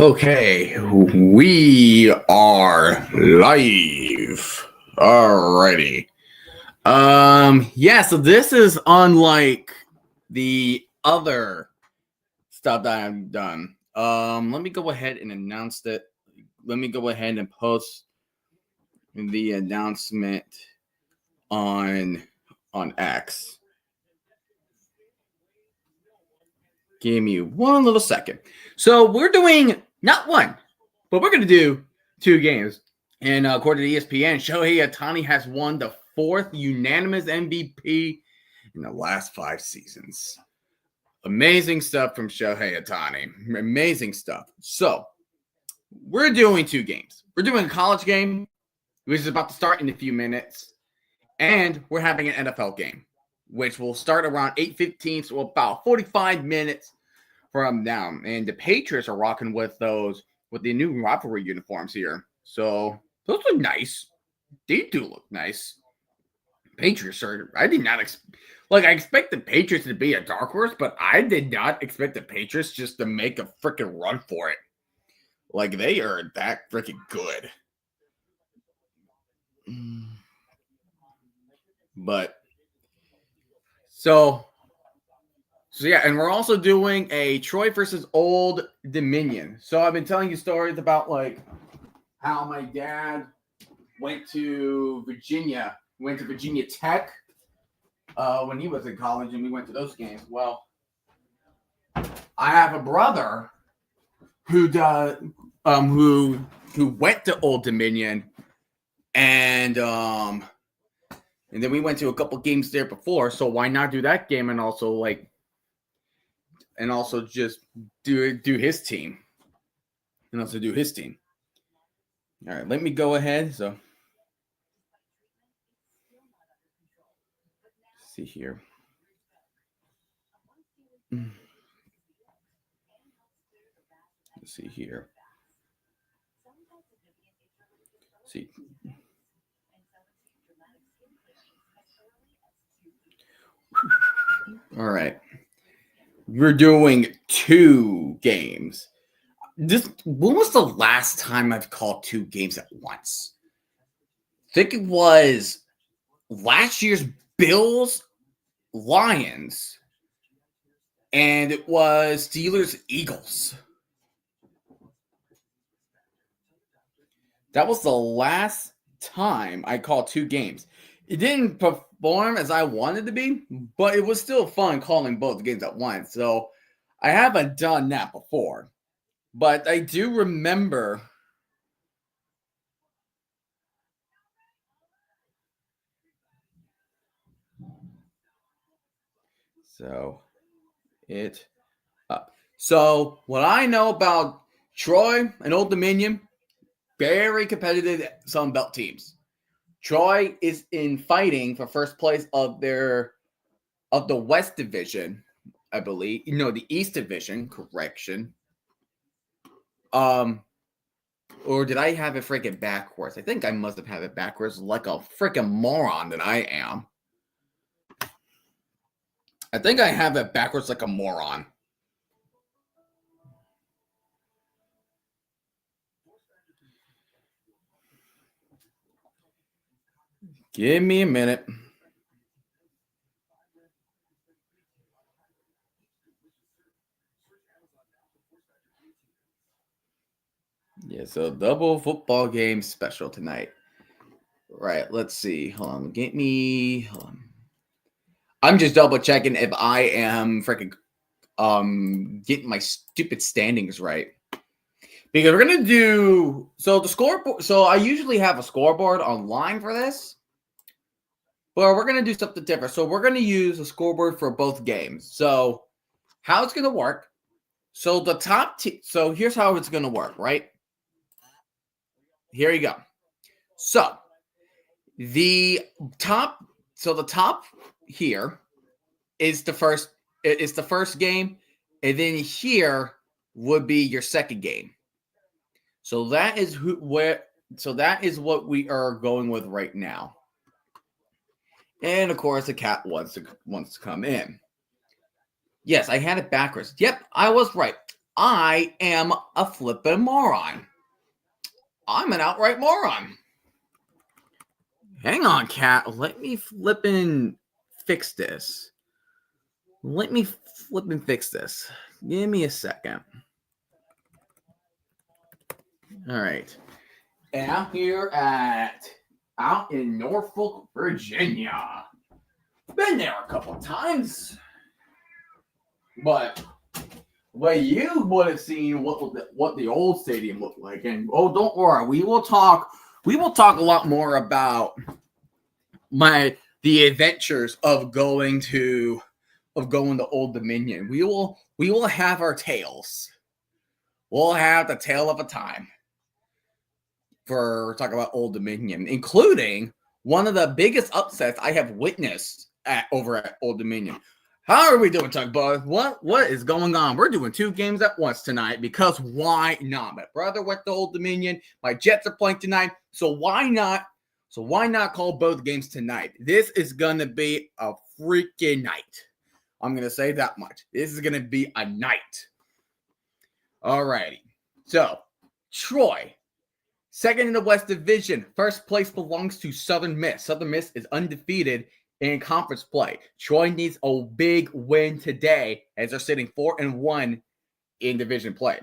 Okay, we are live. Alrighty. So this is unlike the other stuff that I've done. Let me go ahead and announce it. Let me go ahead and post the announcement on X. Give me one little second. So we're doing not one, but we're going to do two games. And according to ESPN, Shohei Ohtani has won the fourth unanimous MVP in the last 5 seasons. Amazing stuff from Shohei Ohtani. Amazing stuff. So we're doing two games. We're doing a college game, which is about to start in a few minutes. And we're having an NFL game, which will start around 8:15, so about 45 minutes from now. And the Patriots are rocking with the new rivalry uniforms here. So those look nice. They do look nice. Patriots are, I did not I expect the Patriots to be a dark horse, but I did not expect the Patriots just to make a freaking run for it. Like, they are that freaking good. But so yeah, and we're also doing a Troy versus Old Dominion. So I've been telling you stories about how my dad went to Virginia Tech when he was in college, and we went to those games. Well, I have a brother who went to Old Dominion, and then we went to a couple games there before. So why not do that game and also just do his team. And also do his team. All right, let me go ahead. So, let's see here. Let's see here. See. All right. We're doing two games. When was the last time I've called two games at once? I think it was last year's Bills Lions, and it was Steelers Eagles. That was the last time I called two games. It didn't perform as I wanted to be, but it was still fun calling both games at once. So I haven't done that before. But I do remember So what I know about Troy and Old Dominion, very competitive Sun Belt teams. Troy is in fighting for first place of the West Division, I believe. The East Division, correction. Or did I have it freaking backwards? I think I must have had it backwards like a freaking moron that I am. I think I have it backwards like a moron. Give me a minute. Yeah, so double football game special tonight. Right, let's see. Hold on. Hold on. I'm just double checking if I am freaking getting my stupid standings right. Because we're gonna do the scoreboard. So I usually have a scoreboard online for this. But we're gonna do something different. So we're gonna use a scoreboard for both games. So how it's gonna work. So the top so here's how it's gonna work, right? Here you go. So the top here is the first game, and then here would be your second game. So that is what we are going with right now. And of course, the cat wants to come in. Yes, I had it backwards. Yep, I was right. I am a flippin' moron. I'm an outright moron. Hang on, cat. Let me flippin' fix this. Let me flippin' fix this. Give me a second. All right. And I'm here out in Norfolk, Virginia. Been there a couple times. But you would have seen what the old stadium looked like. And don't worry, we will talk a lot more about the adventures of going to Old Dominion. We will have our tales. We'll have the tale of a time for talking about Old Dominion, including one of the biggest upsets I have witnessed over at Old Dominion. How are we doing, Chuck Bud? What is going on? We're doing 2 games at once tonight because why not? My brother went to Old Dominion. My Jets are playing tonight, so why not? So why not call both games tonight? This is gonna be a freaking night. I'm gonna say that much. This is gonna be a night. Alrighty. So Troy, second in the West Division. First place belongs to Southern Miss. Southern Miss is undefeated in conference play. Troy needs a big win today as they're sitting 4-1 in division play.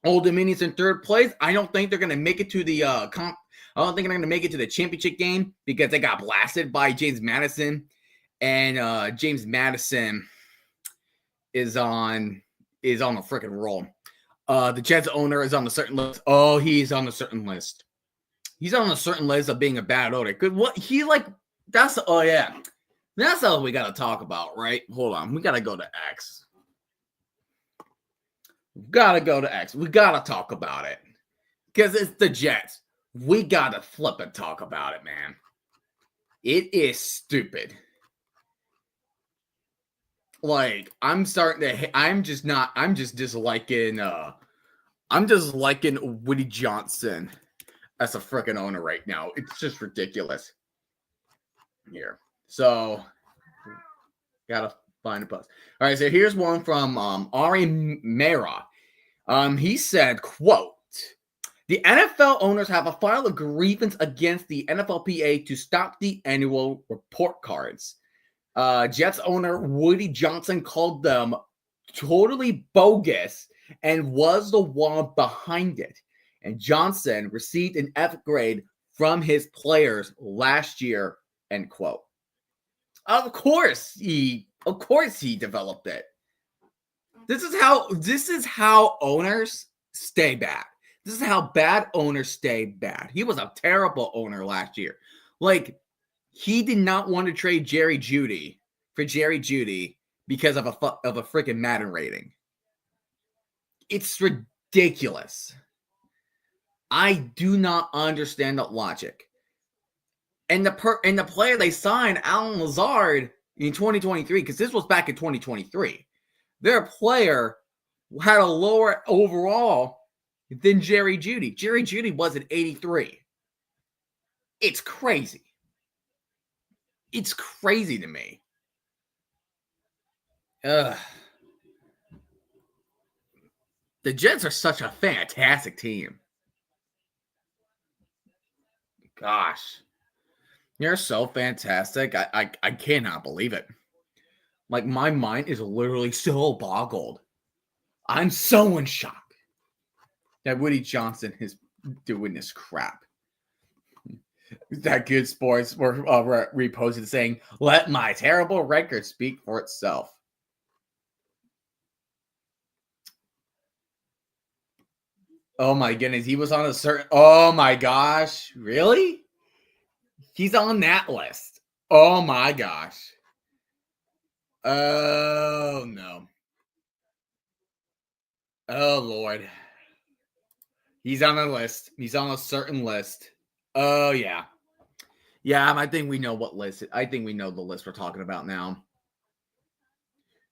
Old Dominion's in third place. I don't think they're going to make it to the I don't think they're going to make it to the championship game because they got blasted by James Madison, and James Madison is on a freaking roll. The Jets owner is on a certain list. Oh, he's on a certain list. He's on a certain list of being a bad owner. That's all we got to talk about, right? Hold on. We got to go to X. We got to talk about it. Because it's the Jets. We got to flip and talk about it, man. It is stupid. I'm just disliking Woody Johnson as a freaking owner right now. It's just ridiculous. Here. So, gotta find a post. All right, so here's one from Ari Mera. He said, quote, "The NFL owners have a filed a grievance against the NFLPA to stop the annual report cards. Jets owner Woody Johnson called them totally bogus and was the one behind it. And Johnson received an F grade from his players last year," end quote. Of course he developed it. This is how owners stay bad. This is how bad owners stay bad. He was a terrible owner last year. He did not want to trade Jerry Jeudy because of a freaking Madden rating. It's ridiculous. I do not understand that logic. And the player they signed, Alan Lazard, in 2023, because this was back in 2023, their player had a lower overall than Jerry Jeudy. Jerry Jeudy was at 83. It's crazy. It's crazy to me. The Jets are such a fantastic team. Gosh. You're so fantastic. I cannot believe it. My mind is literally so boggled. I'm so in shock that Woody Johnson is doing this crap. That Good Sports were reposted saying, "Let my terrible record speak for itself." Oh my goodness, he was on a certain. Oh my gosh, really? He's on that list. Oh my gosh. Oh no. Oh Lord. He's on a list. He's on a certain list. Oh yeah. Yeah, I think we know what list. I think we know the list we're talking about now.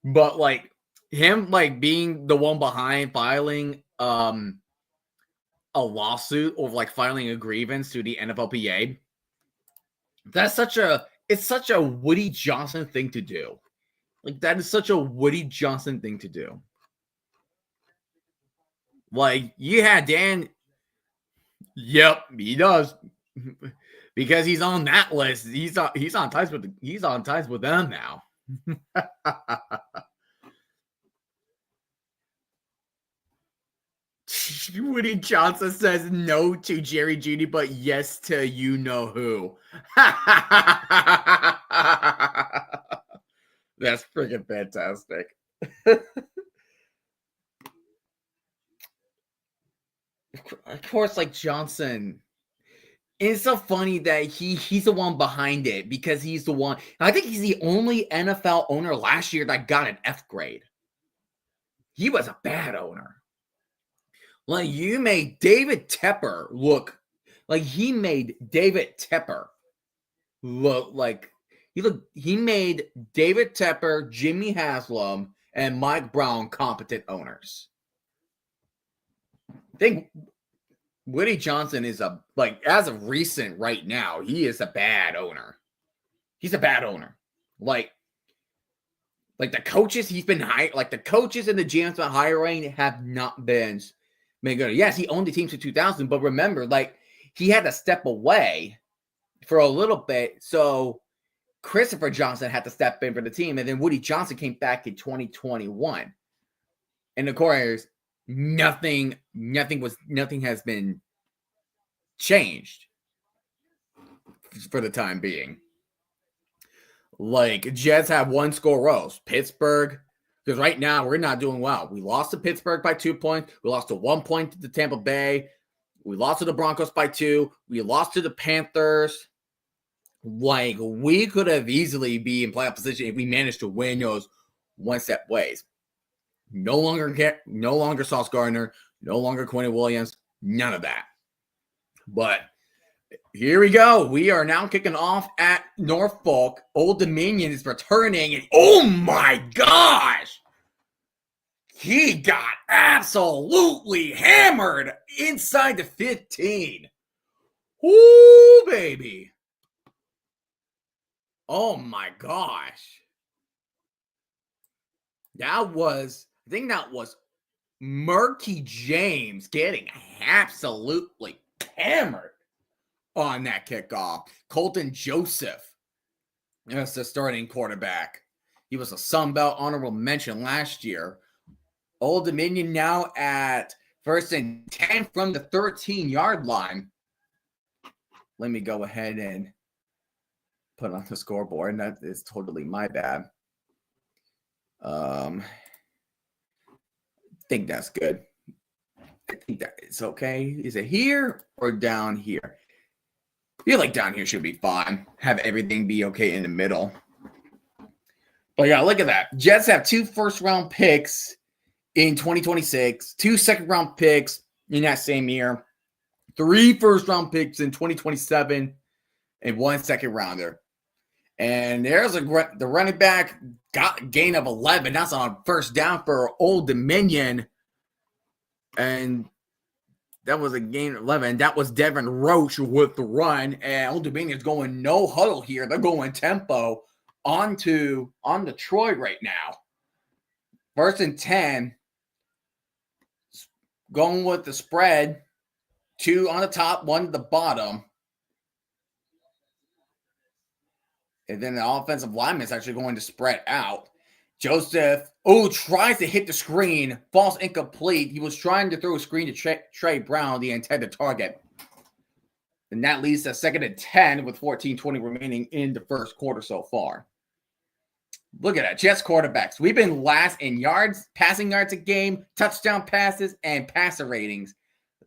But him being the one behind filing a lawsuit or filing a grievance to the NFLPA. It's such a Woody Johnson thing to do. That is such a Woody Johnson thing to do. Like you had Dan. Yep, he does. Because he's on that list. He's on ties with them now. Woody Johnson says no to Jerry Judy, but yes to you know who. That's freaking fantastic. Of course, like Johnson. It's so funny that he's the one behind it because he's the one. I think he's the only NFL owner last year that got an F grade. He was a bad owner. Like you made David Tepper look like he made David Tepper look like he made David Tepper, Jimmy Haslam, and Mike Brown competent owners. I think Woody Johnson is as of recent right now, he is a bad owner. He's a bad owner. Like the coaches he's been hiring, like the coaches and the GMs been hiring have not been good. Yes, he owned the team since 2000, but remember, like he had to step away for a little bit, so Christopher Johnson had to step in for the team, and then Woody Johnson came back in 2021. And of course, nothing has been changed for the time being. Like Jets have one score rows. Pittsburgh, because right now we're not doing well. We lost to Pittsburgh by 2 points. We lost to 1 point to Tampa Bay. We lost to the Broncos by 2. We lost to the Panthers. Like we could have easily be in playoff position if we managed to win those one-step ways. No longer Sauce Gardner, no longer Quentin Williams, none of that. But here we go. We are now kicking off at Norfolk. Old Dominion is returning, and oh my gosh! He got absolutely hammered inside the 15. Ooh, baby. Oh my gosh. I think that was Murky James getting absolutely hammered on that kickoff. Colton Joseph as the starting quarterback. He was a Sun Belt honorable mention last year. Old Dominion now at 1st and 10 from the 13-yard line. Let me go ahead and put on the scoreboard. And that is totally my bad. I think that's good. I think that it's okay. Is it here or down here? I feel like down here should be fine. Have everything be okay in the middle. But yeah, look at that. Jets have 2 first-round picks in 2026, 2 second-round picks in that same year, 3 first-round picks in 2027, and 1 second-rounder. And there's the running back got a gain of 11. That's on first down for Old Dominion. And that was a gain of 11. That was Devin Roach with the run. And Old Dominion's going no huddle here. They're going tempo on Detroit right now. 1st and 10. Going with the spread. 2 on the top, 1 at the bottom. And then the offensive lineman is actually going to spread out. Joseph, tries to hit the screen. False incomplete. He was trying to throw a screen to Trey Brown, the intended target. And that leads to 2nd and 10 with 14:20 remaining in the first quarter so far. Look at that. Jets quarterbacks. We've been last in yards, passing yards a game, touchdown passes, and passer ratings.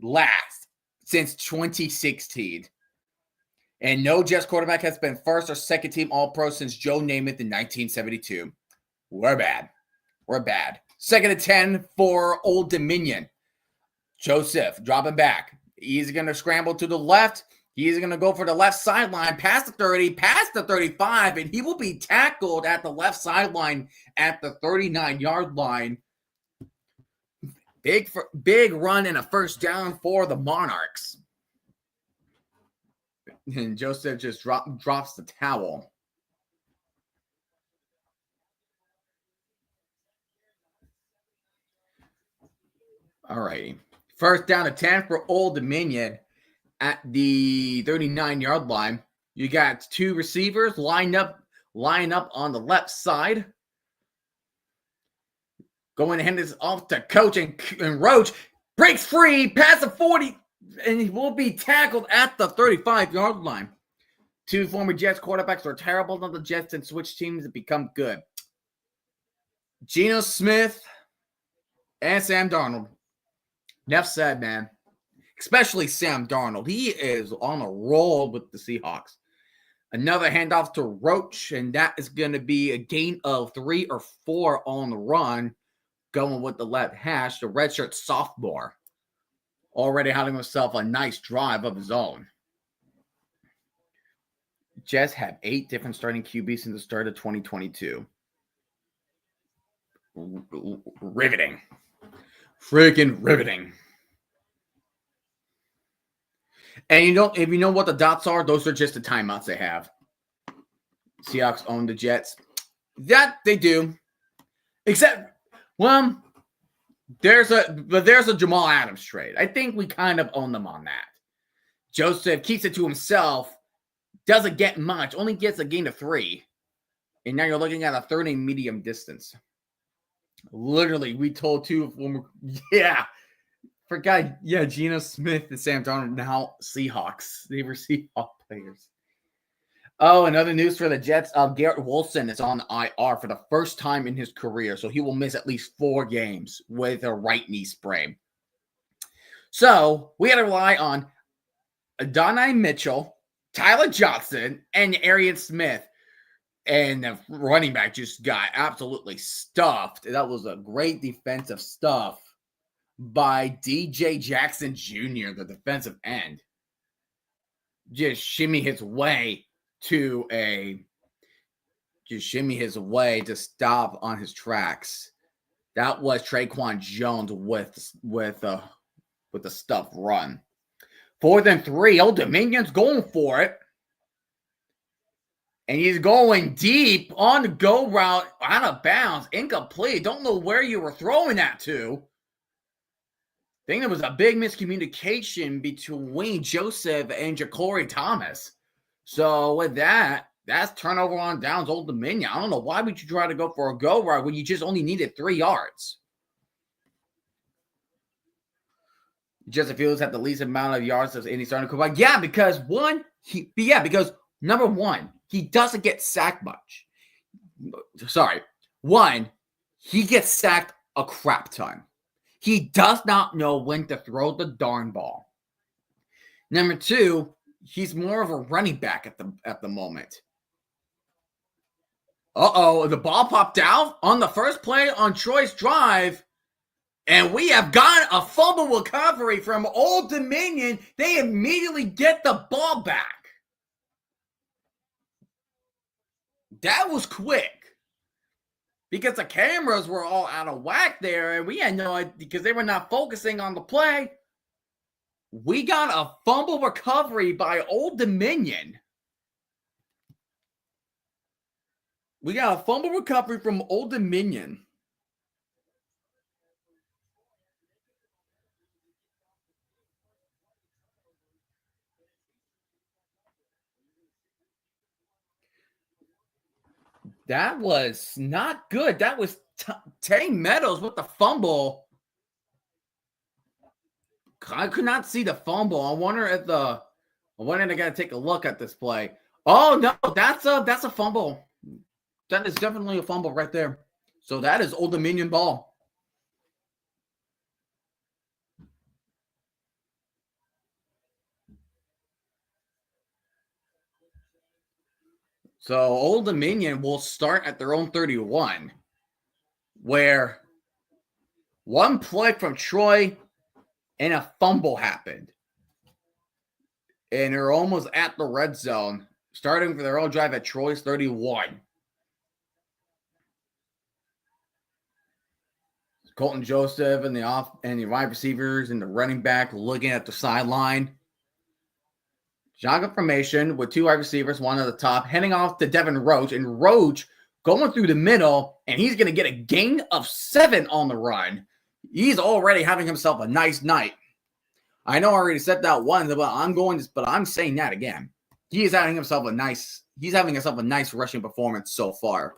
Last since 2016. And no Jets quarterback has been first or second team All-Pro since Joe Namath in 1972. We're bad. 2nd and 10 for Old Dominion. Joseph dropping back. He's going to scramble to the left. He's going to go for the left sideline, past the 30, past the 35, and he will be tackled at the left sideline at the 39-yard line. Big run and a first down for the Monarchs. And Joseph just drops the towel. All righty. First down to 10 for Old Dominion at the 39-yard line. You got two receivers lined up on the left side. Going to hand this off to Coach, and Roach breaks free, past the 40, and he will be tackled at the 35-yard line. Two former Jets quarterbacks are terrible on the Jets and switch teams and become good. Geno Smith and Sam Darnold. Enough said, man. Especially Sam Darnold. He is on a roll with the Seahawks. Another handoff to Roach, and that is going to be a gain of 3 or 4 on the run, going with the left hash, the redshirt sophomore. Already having himself a nice drive of his own. Jets have 8 different starting QBs since the start of 2022. Riveting. Freaking riveting. And if you know what the dots are, those are just the timeouts they have. Seahawks own the Jets. That they do. Except, well, there's a Jamal Adams trade. I think we kind of own them on that. Joseph keeps it to himself. Doesn't get much. Only gets a gain of 3. And now you're looking at a 30 medium distance. Literally, we told two former, forgot, Geno Smith and Sam Darnold, now Seahawks. They were Seahawks players. Oh, another news for the Jets. Garrett Wilson is on IR for the first time in his career, so he will miss at least 4 games with a right knee sprain. So we had to rely on Adonai Mitchell, Tyler Johnson, and Arian Smith. And the running back just got absolutely stuffed. That was a great defensive stuff by DJ Jackson Jr., the defensive end. Just shimmy his way to stop on his tracks. That was Traquan Jones with a stuff run. 4th and 3. Old Dominion's going for it. And he's going deep on the go route, out of bounds, incomplete. Don't know where you were throwing that to. I think there was a big miscommunication between Joseph and Ja'Cory Thomas. So with that, that's turnover on downs, Old Dominion. I don't know, why would you try to go for a go route when you just only needed 3 yards? Justin Fields had the least amount of yards of any starting quarterback. Yeah, because number one, he doesn't get sacked much. He gets sacked a crap ton. He does not know when to throw the darn ball. Number 2, he's more of a running back at the moment. The ball popped out on the first play on Troy's drive, and we have got a fumble recovery from Old Dominion. They immediately get the ball back. That was quick because the cameras were all out of whack there, and we had no idea because they were not focusing on the play. We got a fumble recovery by Old Dominion. We got a fumble recovery from Old Dominion. That was not good. That was Tay Meadows with the fumble. I could not see the fumble. I wonder if I got to take a look at this play. Oh no, that's a fumble. That is definitely a fumble right there. So that is Old Dominion ball. So Old Dominion will start at their own 31, where one play from Troy and a fumble happened. And they're almost at the red zone, starting for their own drive at Troy's 31. Colton Joseph and the wide receivers and the running back looking at the sideline. Shotgun formation with 2 wide receivers, one at the top, heading off to Devin Roach. And Roach going through the middle, and he's going to get a gain of 7 on the run. He's already having himself a nice night. I know I already said that once, but I'm saying that again. He's having himself a nice rushing performance so far.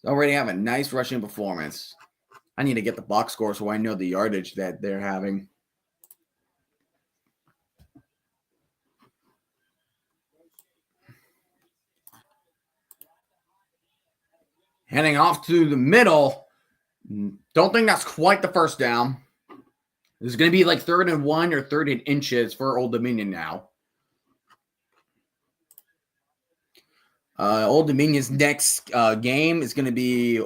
Already have a nice rushing performance. I need to get the box score so I know the yardage that they're having. Heading off to the middle. Don't think that's quite the first down. This is going to be like 3rd and 1 or 3rd and inches for Old Dominion now. Old Dominion's next game is going to be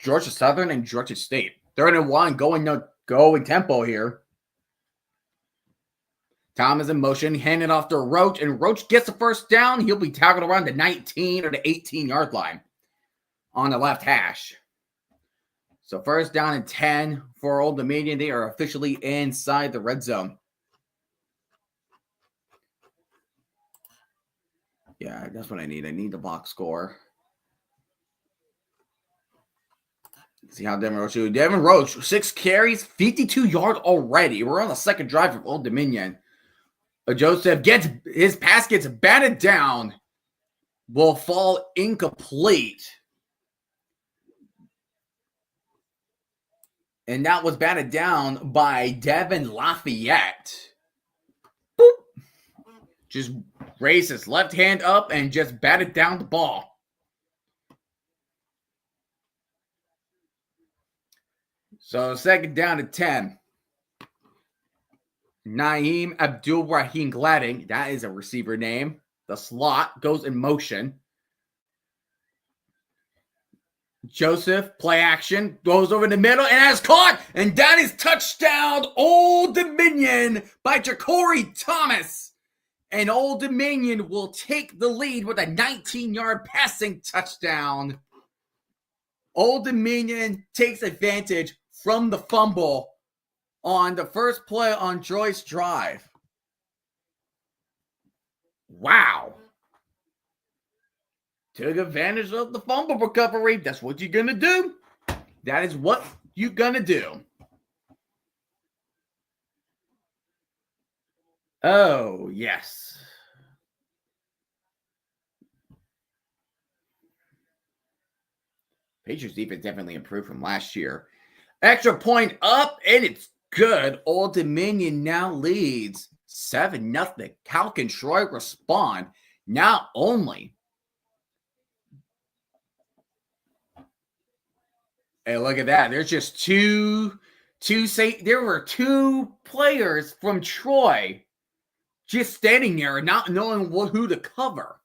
Georgia Southern and Georgia State. 3rd and 1, go in tempo here. Tom is in motion, handing off to Roach, and Roach gets the first down. He'll be tackled around the 19 or the 18-yard line on the left hash. So 1st down and 10 for Old Dominion. They are officially inside the red zone. Yeah, that's what I need. I need the box score. See how Devin Roach do. Devin Roach, 6 carries, 52 yards already. We're on the 2nd drive of Old Dominion. Joseph his pass gets batted down. Will fall incomplete. And that was batted down by Devin Lafayette. Boop. Just raised his left hand up and just batted down the ball. So 2nd down and 10. Naeem Abdul-Rahim Gladding, that is a receiver name. The slot goes in motion. Joseph, play action, goes over the middle and has caught. And that is touchdown, Old Dominion by Ja'Cory Thomas. And Old Dominion will take the lead with a 19-yard passing touchdown. Old Dominion takes advantage from the fumble on the first play on Joy's drive. Wow. Took advantage of the fumble recovery. That's what you're going to do. That is what you're going to do. Oh, yes. Patriots defense definitely improved from last year. Extra point up, and it's good. Old Dominion now leads 7-0. How can Troy respond? Not only. Hey, look at that. There's just there were 2 players from Troy just standing there and not knowing who to cover.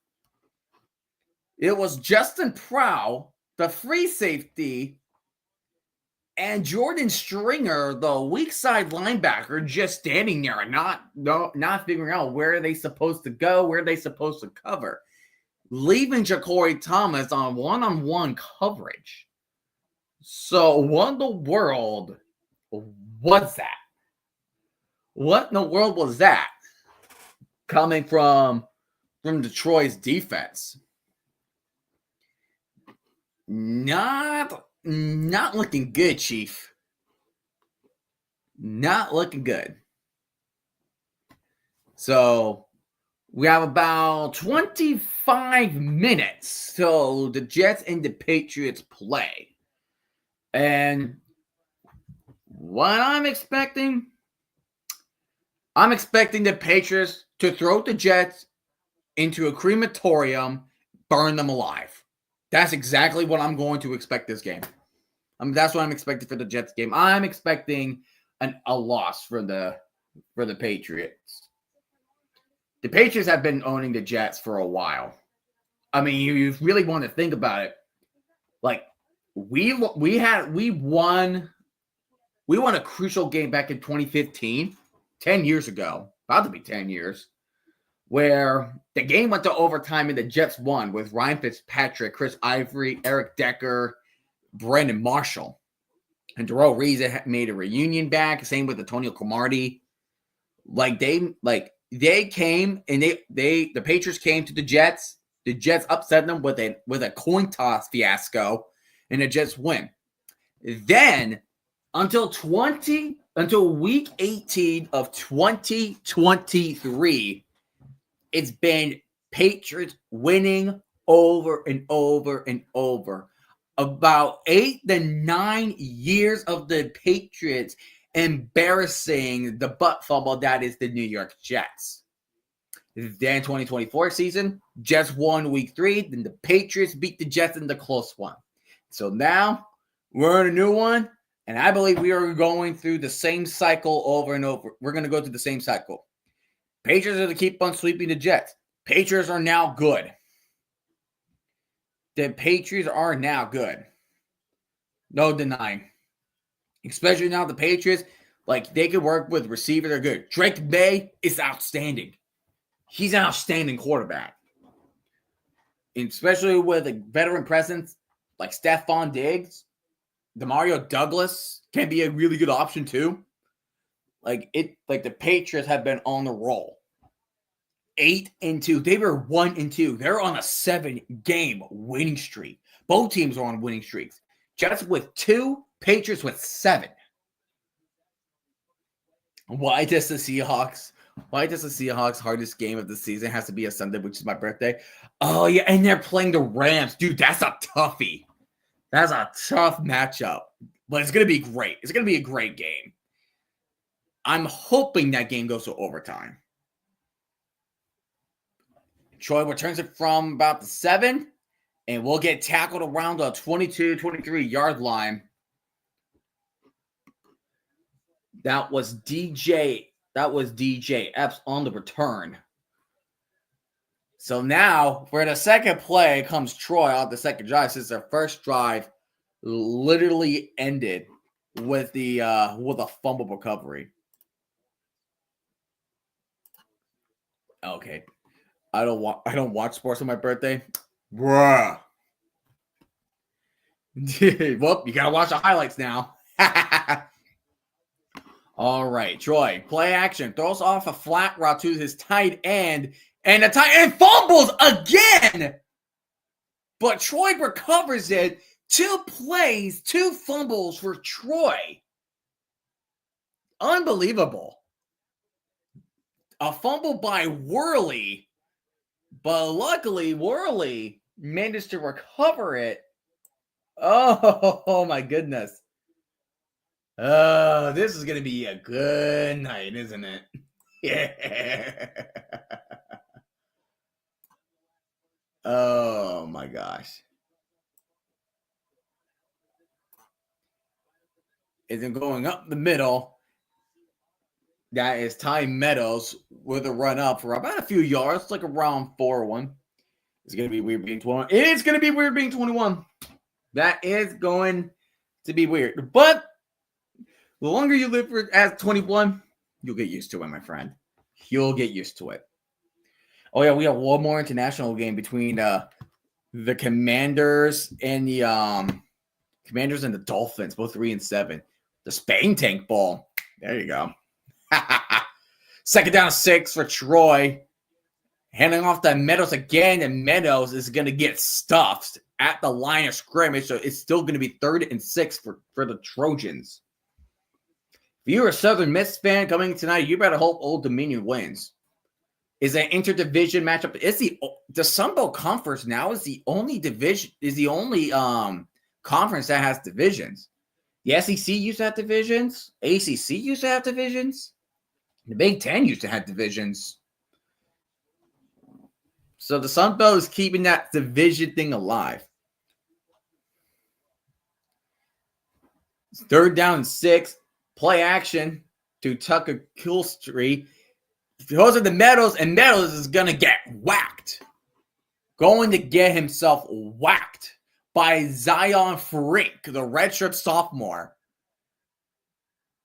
It was Justin Prow, the free safety, and Jordan Stringer, the weak side linebacker, just standing there and not figuring out where they're supposed to go, where they're supposed to cover, leaving Ja'Cory Thomas on one-on-one coverage. So what in the world was that? What in the world was that coming from Detroit's defense? Not looking good, Chief. Not looking good. So we have about 25 minutes till the Jets and the Patriots play. And what I'm expecting the Patriots to throw the Jets into a crematorium, burn them alive. That's exactly what I'm going to expect this game. That's what I'm expecting for the Jets game. I'm expecting a loss for the Patriots. The Patriots have been owning the Jets for a while. I mean, you really want to think about it. Like, we won a crucial game back in 2015, 10 years ago, about to be 10 years, where the game went to overtime and the Jets won with Ryan Fitzpatrick, Chris Ivory, Eric Decker, Brandon Marshall. And Darrell Reeves made a reunion back, same with Antonio Cromartie. They came and the Patriots came to the Jets. The Jets upset them with a coin toss fiasco, and the Jets win. Then until week 18 of 2023, it's been Patriots winning over and over and over. About 8 to 9 years of the Patriots embarrassing the butt fumble that is the New York Jets. Then 2024 season, Jets won week 3. Then the Patriots beat the Jets in the close one. So now we're in a new one, and I believe we are going through the same cycle over and over. We're going to go through the same cycle. Patriots are going to keep on sweeping the Jets. Patriots are now good. The Patriots are now good. No denying. Especially now the Patriots, like they could work with receivers. They're good. Drake May is outstanding. He's an outstanding quarterback. And especially with a veteran presence like Stephon Diggs, Demario Douglas can be a really good option too. Like the Patriots have been on the roll. 8-2. They were 1-2. They're on a 7-game winning streak. Both teams are on winning streaks. Jets with 2, Patriots with 7. Why does the Seahawks hardest game of the season has to be a Sunday, which is my birthday? Oh, yeah, and they're playing the Rams. Dude, that's a toughie. That's a tough matchup. But it's going to be great. It's going to be a great game. I'm hoping that game goes to overtime. Troy returns it from about the 7, and we'll get tackled around the 22, 23-yard line. That was DJ Epps on the return. So now, for the second play, comes Troy on the second drive, since their first drive literally ended with a fumble recovery. Okay. I don't watch sports on my birthday. Bruh. Well, you gotta watch the highlights now. All right, Troy. Play action. Throws off a flat route to his tight end. And the tight end fumbles again. But Troy recovers it. 2 plays, 2 fumbles for Troy. Unbelievable. A fumble by Worley. But luckily, Worley managed to recover it. Oh my goodness. This is going to be a good night, isn't it? Yeah. Oh my gosh. Is it going up the middle? That is Ty Meadows with a run up for about a few yards, like around 4-1. It's going to be weird being 21. It's going to be weird being 21. That is going to be weird. But the longer you live as 21, you'll get used to it, my friend. You'll get used to it. Oh, yeah, we have one more international game between the Commanders and the Dolphins, both 3-7. The Spain tank ball. There you go. Second down 6 for Troy. Handing off to Meadows again, and Meadows is going to get stuffed at the line of scrimmage, so it's still going to be 3rd and 6 for the Trojans. If you're a Southern Miss fan coming tonight, you better hope Old Dominion wins. Is an interdivision matchup. It's the Sun Belt Conference now is the only conference that has divisions. The SEC used to have divisions. ACC used to have divisions. The Big Ten used to have divisions. So the Sun Belt is keeping that division thing alive. 3rd down and 6. Play action to Tucker Kilstree. Those are the Meadows, and Meadows is going to get whacked. Going to get himself whacked by Zion Frink, the redshirt sophomore.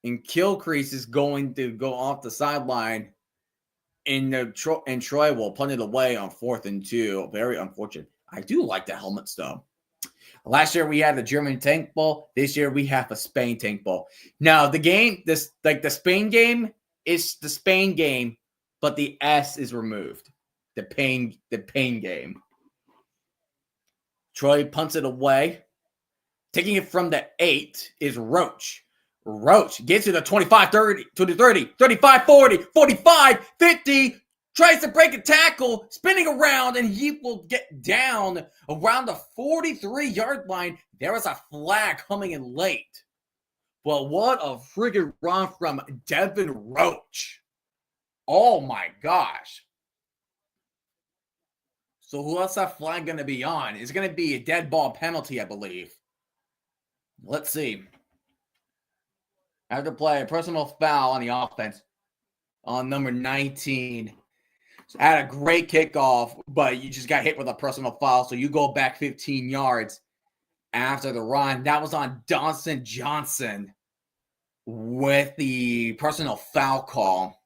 And Kilcrease is going to go off the sideline, and Troy will punt it away on 4th and 2. Very unfortunate. I do like the helmets, though. Last year we had the German tank ball. This year we have a Spain tank ball. Now the game, the Spain game is the Spain game, but the S is removed. The pain game. Troy punts it away. Taking it from the 8 is Roach. Roach gets to the 25, 30, to the 30, 35, 40, 45, 50, tries to break a tackle, spinning around, and he will get down around the 43-yard line. There is a flag coming in late. But what a friggin' run from Devin Roach. Oh my gosh. So what's that flag going to be on? It's going to be a dead ball penalty, I believe. Let's see. After play, a personal foul on the offense on number 19. So had a great kickoff, but you just got hit with a personal foul. So you go back 15 yards after the run. That was on Dawson Johnson with the personal foul call.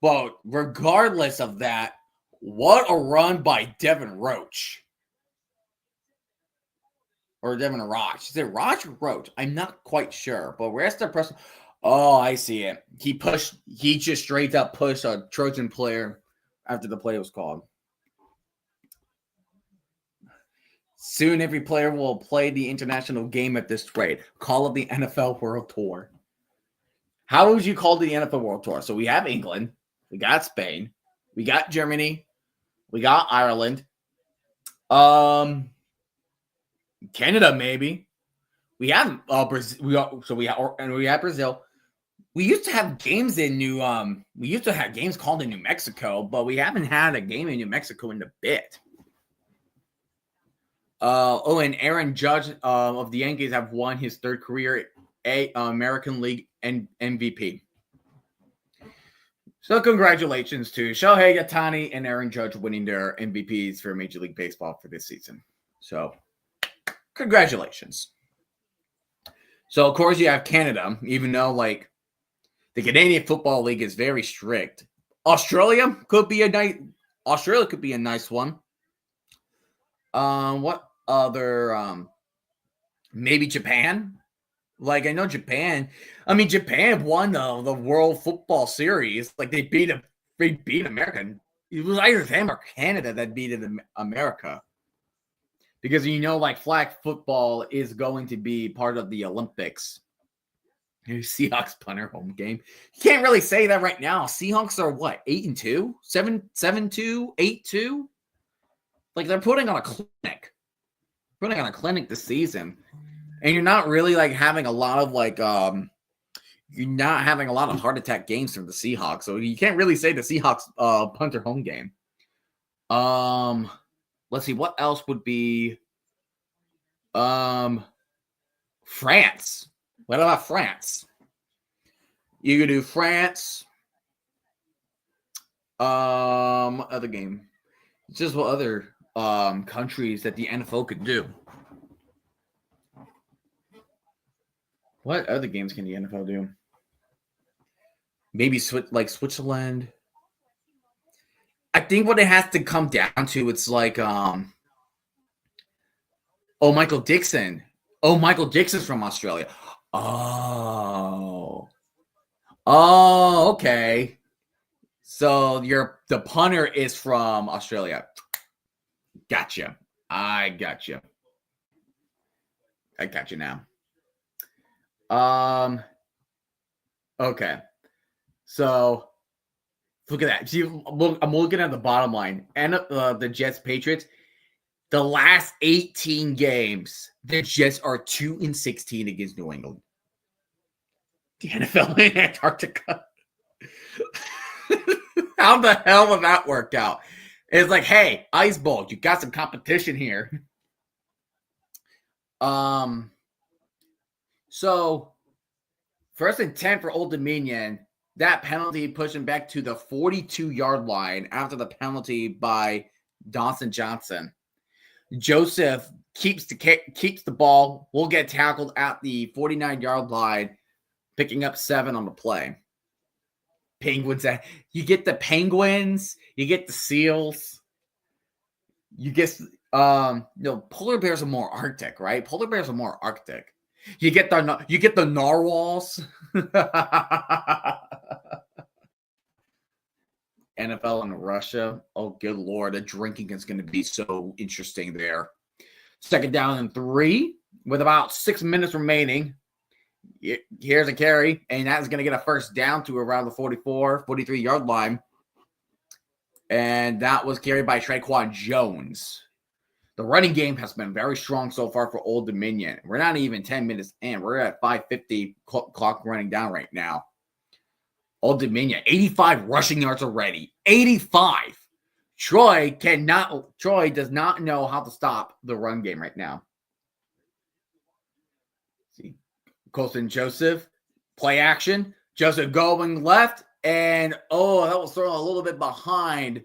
But regardless of that, what a run by Devin Roach. Or Devin Roach. Is it Roach or Roach? I'm not quite sure. But where's the person? Oh, I see it. He just straight up pushed a Trojan player after the play was called. Soon every player will play the international game at this rate. Call it the NFL World Tour. How would you call the NFL World Tour? So we have England. We got Spain. We got Germany. We got Ireland. Canada, maybe. We have Brazil. We have Brazil. We used to have games in we used to have games called in New Mexico, but we haven't had a game in New Mexico in a bit. And Aaron Judge of the Yankees have won his third career American League MVP. So congratulations to Shohei Ohtani and Aaron Judge winning their MVPs for Major League Baseball for this season. So congratulations. So of course you have Canada, even though like the Canadian Football League is very strict. Australia could be a nice one. What other maybe Japan? Like I know Japan. I mean Japan won the World Football Series. Like they beat America. It was either them or Canada that beat America. Because like flag football is going to be part of the Olympics. Seahawks punter home game. You can't really say that right now. Seahawks are what? 8-2? 7-2? 8-2? Like they're putting on a clinic. Putting on a clinic this season. And you're not really like having a lot of you're not having a lot of heart attack games from the Seahawks. So you can't really say the Seahawks punter home game. Let's see, what else would be France. What about France? You could do France. Other game. Just what other countries that the NFL could do. What other games can the NFL do? Maybe Switzerland. I think what it has to come down to, it's like, Michael Dixon. Oh, Michael Dixon's from Australia. Oh, okay. So the punter is from Australia. Gotcha. I got you now. Okay. So look at that. See, I'm looking at the bottom line. And the Jets Patriots, the last 18 games, the Jets are 2-16 against New England. The NFL in Antarctica. How the hell would that work out? It's like, hey, Ice Bowl, you got some competition here. So, 1st and 10 for Old Dominion. That penalty pushing back to the 42-yard line after the penalty by Dawson Johnson. Joseph keeps the ball. Will get tackled at the 49-yard line, picking up 7 on the play. Penguins. You get the Penguins. You get the Seals. You get polar bears are more Arctic, right? Polar bears are more Arctic. You get the narwhals. NFL and Russia. Oh, good Lord. The drinking is going to be so interesting there. 2nd down and 3 with about 6 minutes remaining. Here's a carry, and that's going to get a first down to around the 44, 43-yard line. And that was carried by Traquan Jones. The running game has been very strong so far for Old Dominion. We're not even 10 minutes in. We're at 5:50 clock running down right now. Old Dominion, 85 rushing yards already. 85. Troy does not know how to stop the run game right now. See, Colson Joseph, play action. Joseph going left, and that was thrown a little bit behind.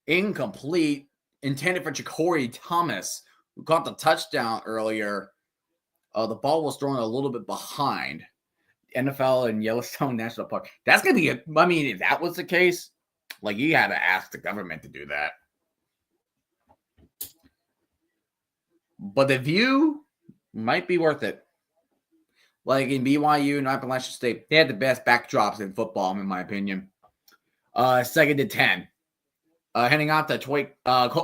Incomplete. Intended for Ja'Cory Thomas, who caught the touchdown earlier. The ball was thrown a little bit behind. NFL and Yellowstone National Park. That's going to be if that was the case, you had to ask the government to do that. But the view might be worth it. Like in BYU and Appalachian State, they had the best backdrops in football, in my opinion. 2nd and 10. Heading out to Troy.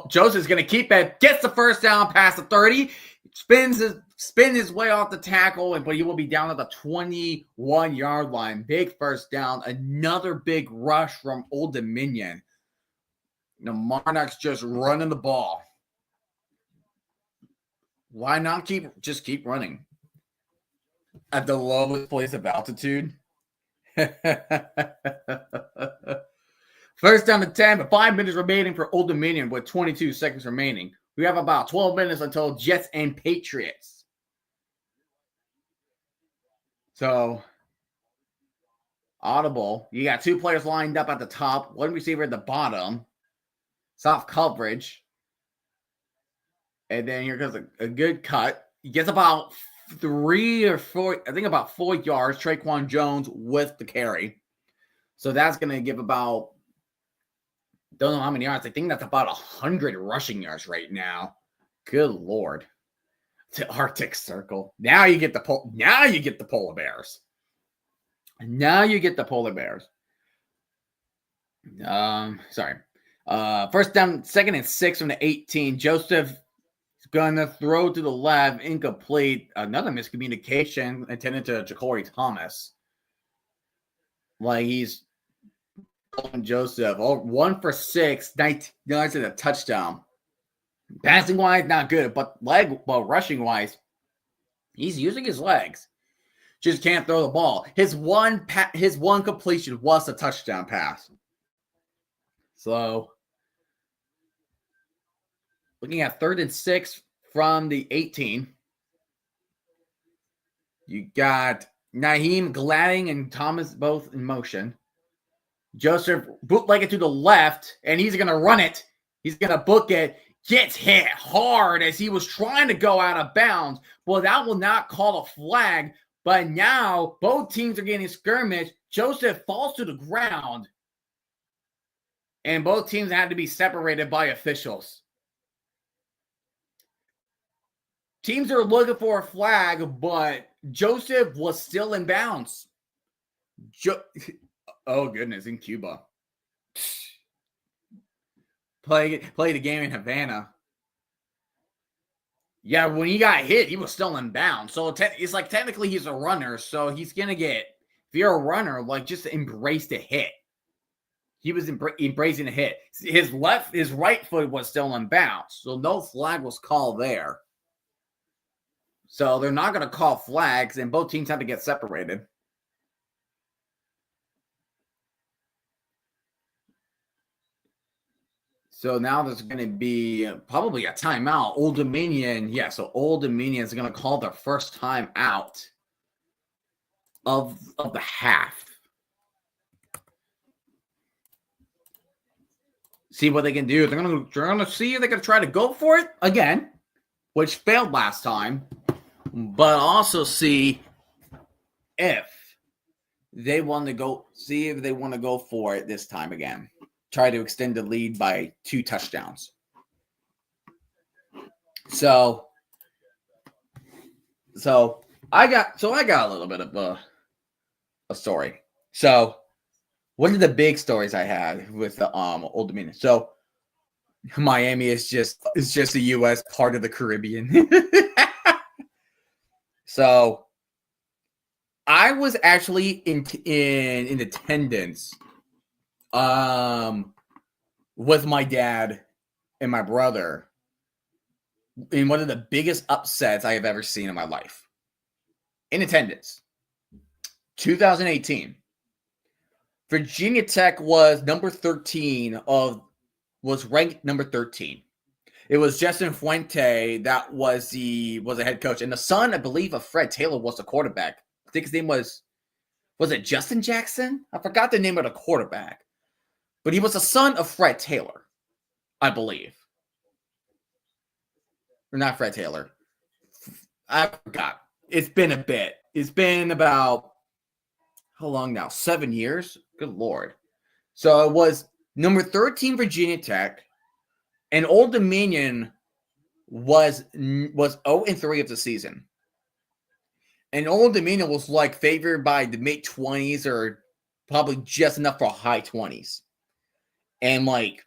Joseph's going to keep it. Gets the first down past the 30. Spins his way off the tackle, but he will be down at the 21-yard line. Big first down. Another big rush from Old Dominion. The Monarchs just running the ball. Why not keep running at the lowest place of altitude? First down to 10, but 5 minutes remaining for Old Dominion with 22 seconds remaining. We have about 12 minutes until Jets and Patriots. So, audible. You got 2 players lined up at the top, 1 receiver at the bottom. Soft coverage. And then here goes a good cut. He gets about 3 or 4, I think about 4 yards. Traquan Jones with the carry. So that's going to give about, don't know how many yards. I think that's about 100 rushing yards right now. Good Lord. To Arctic Circle. Now you get the polar bears. First down, 2nd and 6 from the 18. Joseph is going to throw to the left, incomplete. Another miscommunication intended to Ja'Cory Thomas. He's Joseph, 1 for 6, 19 yards and a touchdown. Passing wise, not good, but rushing wise, he's using his legs. Just can't throw the ball. His one completion was a touchdown pass. So, looking at 3rd and 6 from the 18, you got Naheem Gladding and Thomas both in motion. Joseph bootleg it to the left, and he's going to run it. He's going to book it. Gets hit hard as he was trying to go out of bounds. Well, that will not call a flag, but now both teams are getting skirmished. Joseph falls to the ground, and both teams had to be separated by officials. Teams are looking for a flag, but Joseph was still in bounds. Oh, goodness, in Cuba. Play the game in Havana. Yeah, when he got hit, he was still in bounds. So it's like technically he's a runner, so he's going to get, if you're a runner, just embrace the hit. He was embracing the hit. His right foot was still in bounds, so no flag was called there. So they're not going to call flags, and both teams have to get separated. So now there's going to be probably a timeout. Old Dominion, so Old Dominion is going to call their first time out of the half. See what they can do. They're going to see if they can try to go for it again, which failed last time, but also see if they want to go for it this time again. Try to extend the lead by 2 touchdowns. So I got a little bit of a story. So one of the big stories I had with the Old Dominion. So Miami is just the U.S. part of the Caribbean. So I was actually in attendance with my dad and my brother in one of the biggest upsets I have ever seen in my life. In attendance. 2018. Virginia Tech was ranked number 13. It was Justin Fuente that was the head coach, and the son, I believe, of Fred Taylor was the quarterback. I think his name was it Justin Jackson? I forgot the name of the quarterback, but he was the son of Fred Taylor, I believe, or not Fred Taylor. I forgot. It's been a bit. It's been about how long now? 7 years. Good Lord. So it was number 13 Virginia Tech, and Old Dominion was 0-3 of the season. And Old Dominion was like favored by the mid-20s or probably just enough for high 20s. And like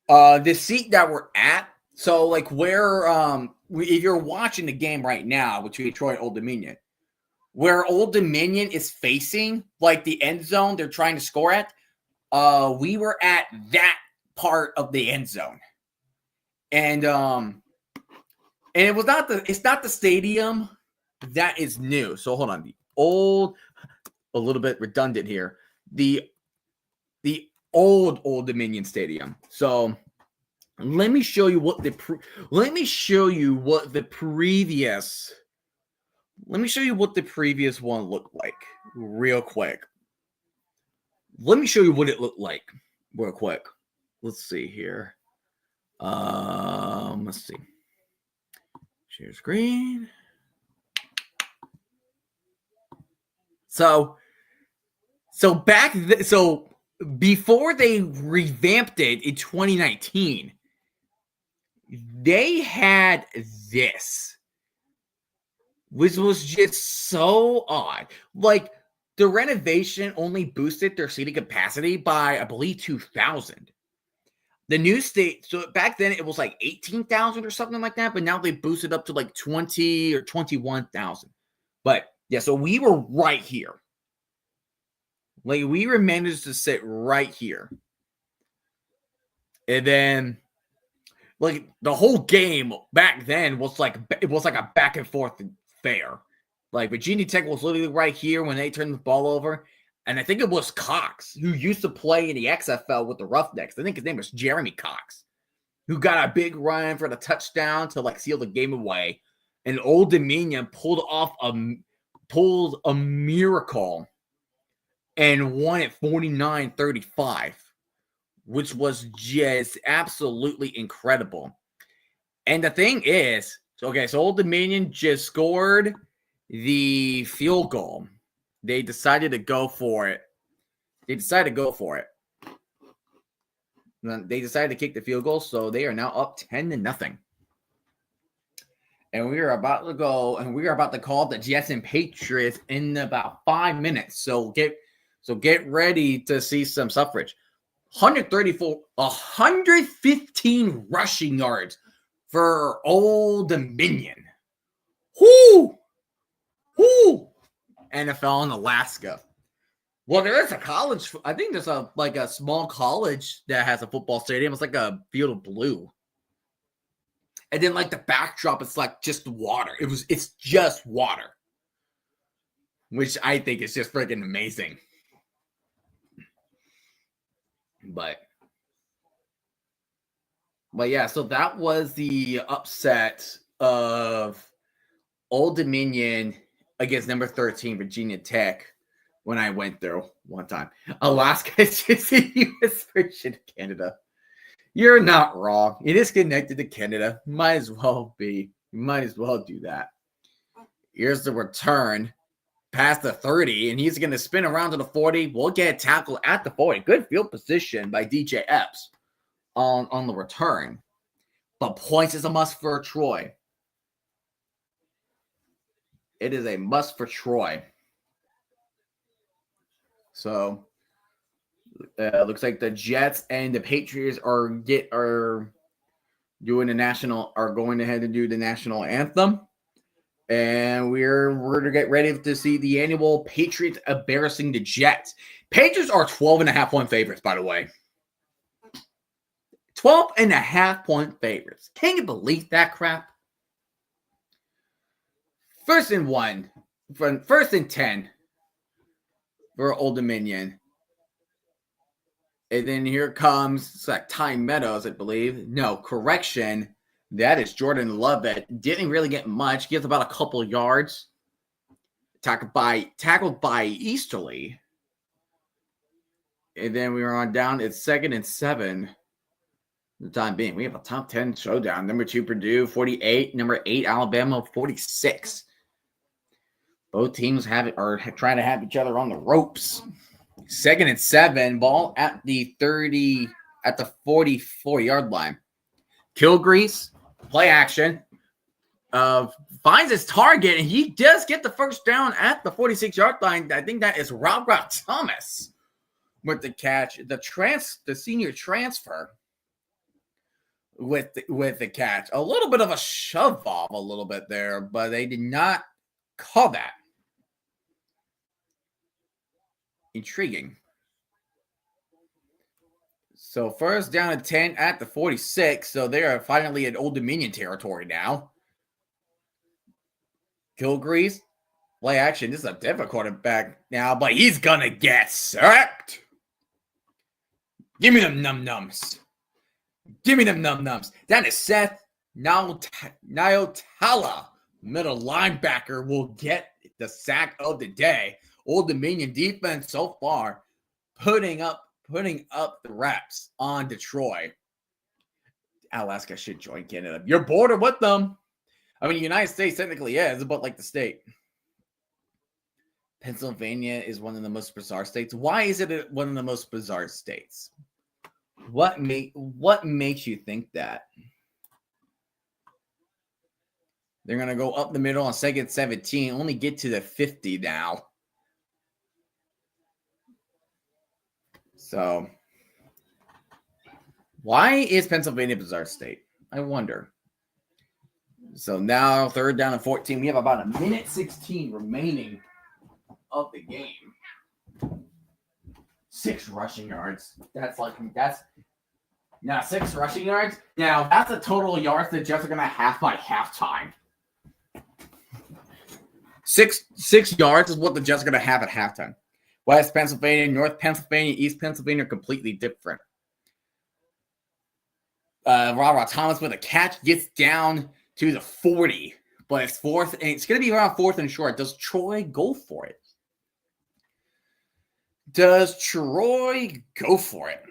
the seat that we're at, so like where if you're watching the game right now between Detroit and Old Dominion, where Old Dominion is facing like the end zone they're trying to score at, we were at that part of the end zone. And it's not the stadium that is new. So hold on. A little bit redundant here. The old Dominion Stadium. So let me show you what the previous one looked like real quick. Let me show you what it looked like real quick. Let's see here. Let's see. Share screen. So before they revamped it in 2019, they had this, which was just so odd. Like the renovation only boosted their seating capacity by, I believe, 2,000. The new state, so back then it was like 18,000 or something like that, but now they boosted up to like 20 or 21,000. But yeah, so we were right here. Like we were managed to sit right here. And then like the whole game back then was like a back and forth affair. Like Virginia Tech was literally right here when they turned the ball over. And I think it was Cox, who used to play in the XFL with the Roughnecks. I think his name was Jeremy Cox, who got a big run for the touchdown to like seal the game away. And Old Dominion pulled a miracle and won it 49-35, which was just absolutely incredible. And the thing is, so Old Dominion just scored the field goal. They decided to go for it. They decided to kick the field goal, so they are now up 10-0. And we are about to go, and we are about to call the Jets and Patriots in about 5 minutes. So get ready to see some suffrage. 115 rushing yards for Old Dominion. Whoo! NFL in Alaska. Well, there is a college. I think there's a small college that has a football stadium. It's like a field of blue. And then like the backdrop, it's like just water. It's just water. Which I think is just freaking amazing. But yeah, so that was the upset of Old Dominion against number 13 Virginia Tech when I went there one time. Alaska is just the U.S. version of Canada. You're not wrong. It is connected to Canada. Might as well be. You might as well do that. Here's the return past the 30, and he's going to spin around to the 40. We'll get a tackle at the 40. Good field position by DJ Epps on the return. But points is a must for Troy. It is a must for Troy. So looks like the Jets and the Patriots are going ahead and do the national anthem. And we're to get ready to see the annual Patriots embarrassing the Jets. Patriots are 12.5-point favorites, by the way. 12.5-point favorites. Can you believe that crap? 1st and 1. 1st and 10 for Old Dominion. And then here comes, it's like Ty Meadows, I believe. No, correction. That is Jordan Love that didn't really get much. Gets about a couple yards. Tackled by Easterly. And then we were on down. It's 2nd and 7. The time being, we have a top 10 showdown. Number 2, Purdue, 48. Number 8, Alabama, 46. Both teams are trying to have each other on the ropes. 2nd and 7. Ball at the 44-yard line. Kilgrease, play action. Finds his target, and he does get the first down at the 46-yard line. I think that is Robert Thomas with the catch. The senior transfer with the catch. A little bit of a shove off a little bit there, but they did not call that. Intriguing. So 1st down and 10 at the 46. So they are finally in Old Dominion territory now. Kilgrease, play action. This is a different quarterback now, but he's going to get sacked. Give me them num-nums. Give me them num-nums. That is Seth Nyotala, middle linebacker, will get the sack of the day. Old Dominion defense so far putting up the reps on Detroit. Alaska should join Canada. You're border with them. I mean, the United States technically is, but like the state. Pennsylvania is one of the most bizarre states. Why is it one of the most bizarre states? What makes you think that? They're going to go up the middle on 2nd 17, only get to the 50 now. So, why is Pennsylvania a bizarre state? I wonder. So now 3rd down and 14. We have about 1:16 remaining of the game. 6 rushing yards. That's 6 rushing yards. Now that's a total of yards the Jets are going to have by halftime. 6 yards is what the Jets are going to have at halftime. West Pennsylvania, North Pennsylvania, East Pennsylvania are completely different. Robert Thomas with a catch gets down to the 40, but it's 4th, and it's going to be around 4th and short. Does Troy go for it? Does Troy go for it?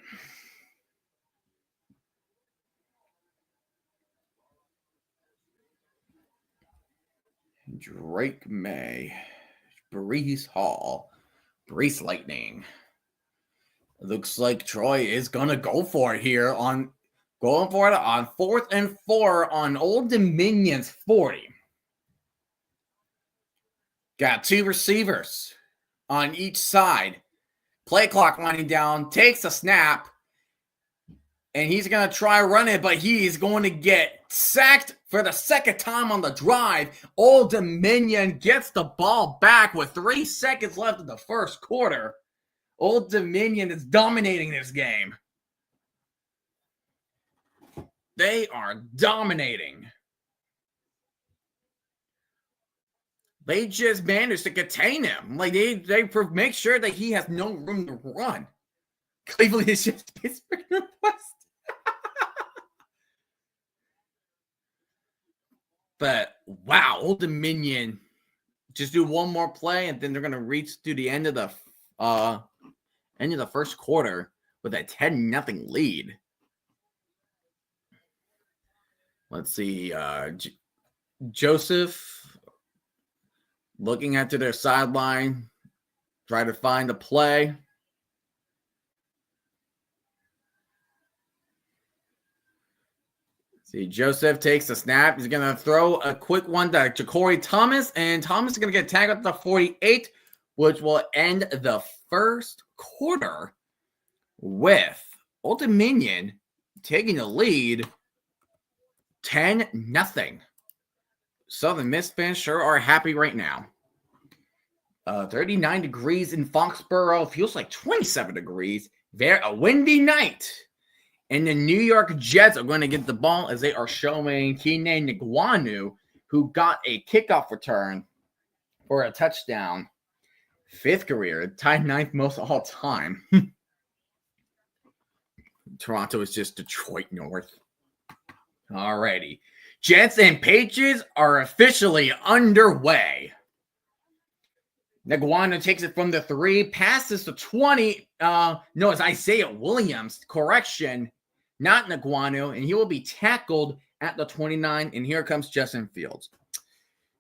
Drake May, Brees Hall, Brees Lightning. It looks like Troy is going to go for it here on 4th and 4 on Old Dominion's 40. Got 2 receivers on each side. Play clock winding down, takes a snap, and he's going to try run it, but he's going to get sacked for the 2nd time on the drive. Old Dominion gets the ball back with 3 seconds left in the 1st quarter. Old Dominion is dominating this game. They are dominating. They just managed to contain him. Like they make sure that he has no room to run. Cleveland is just Pittsburgh Northwest. But wow, Old Dominion just do one more play, and then they're gonna reach to the end of the 1st quarter with a 10-0 lead. Let's see, Joseph looking out to their sideline, try to find a play. See, Joseph takes a snap. He's going to throw a quick one to Ja'Cory Thomas, and Thomas is going to get tagged at the 48, which will end the 1st quarter with Old Dominion taking the lead 10-0. Southern Miss fans sure are happy right now. 39 degrees in Foxborough. Feels like 27 degrees. A windy night. And the New York Jets are going to get the ball as they are showing Kene Nguanu, who got a kickoff return for a touchdown. 5th career, tied 9th most all time. Toronto is just Detroit North. Alrighty. Jets and Patriots are officially underway. Nguanu takes it from the 3, passes to 20. No, it's Isaiah Williams. Correction, not Nguanu. And he will be tackled at the 29. And here comes Justin Fields.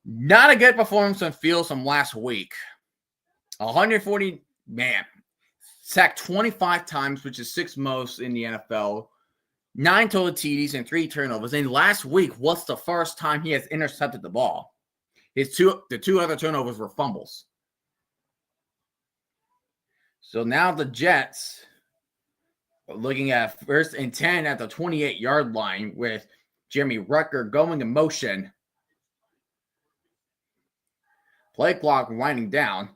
Not a good performance on Fields from last week. 140, sacked 25 times, which is 6th most in the NFL. 9 total TDs and 3 turnovers. And last week was the first time he has intercepted the ball. The 2 other turnovers were fumbles. So now the Jets are looking at 1st and 10 at the 28-yard line with Jeremy Rucker going in motion. Play clock winding down.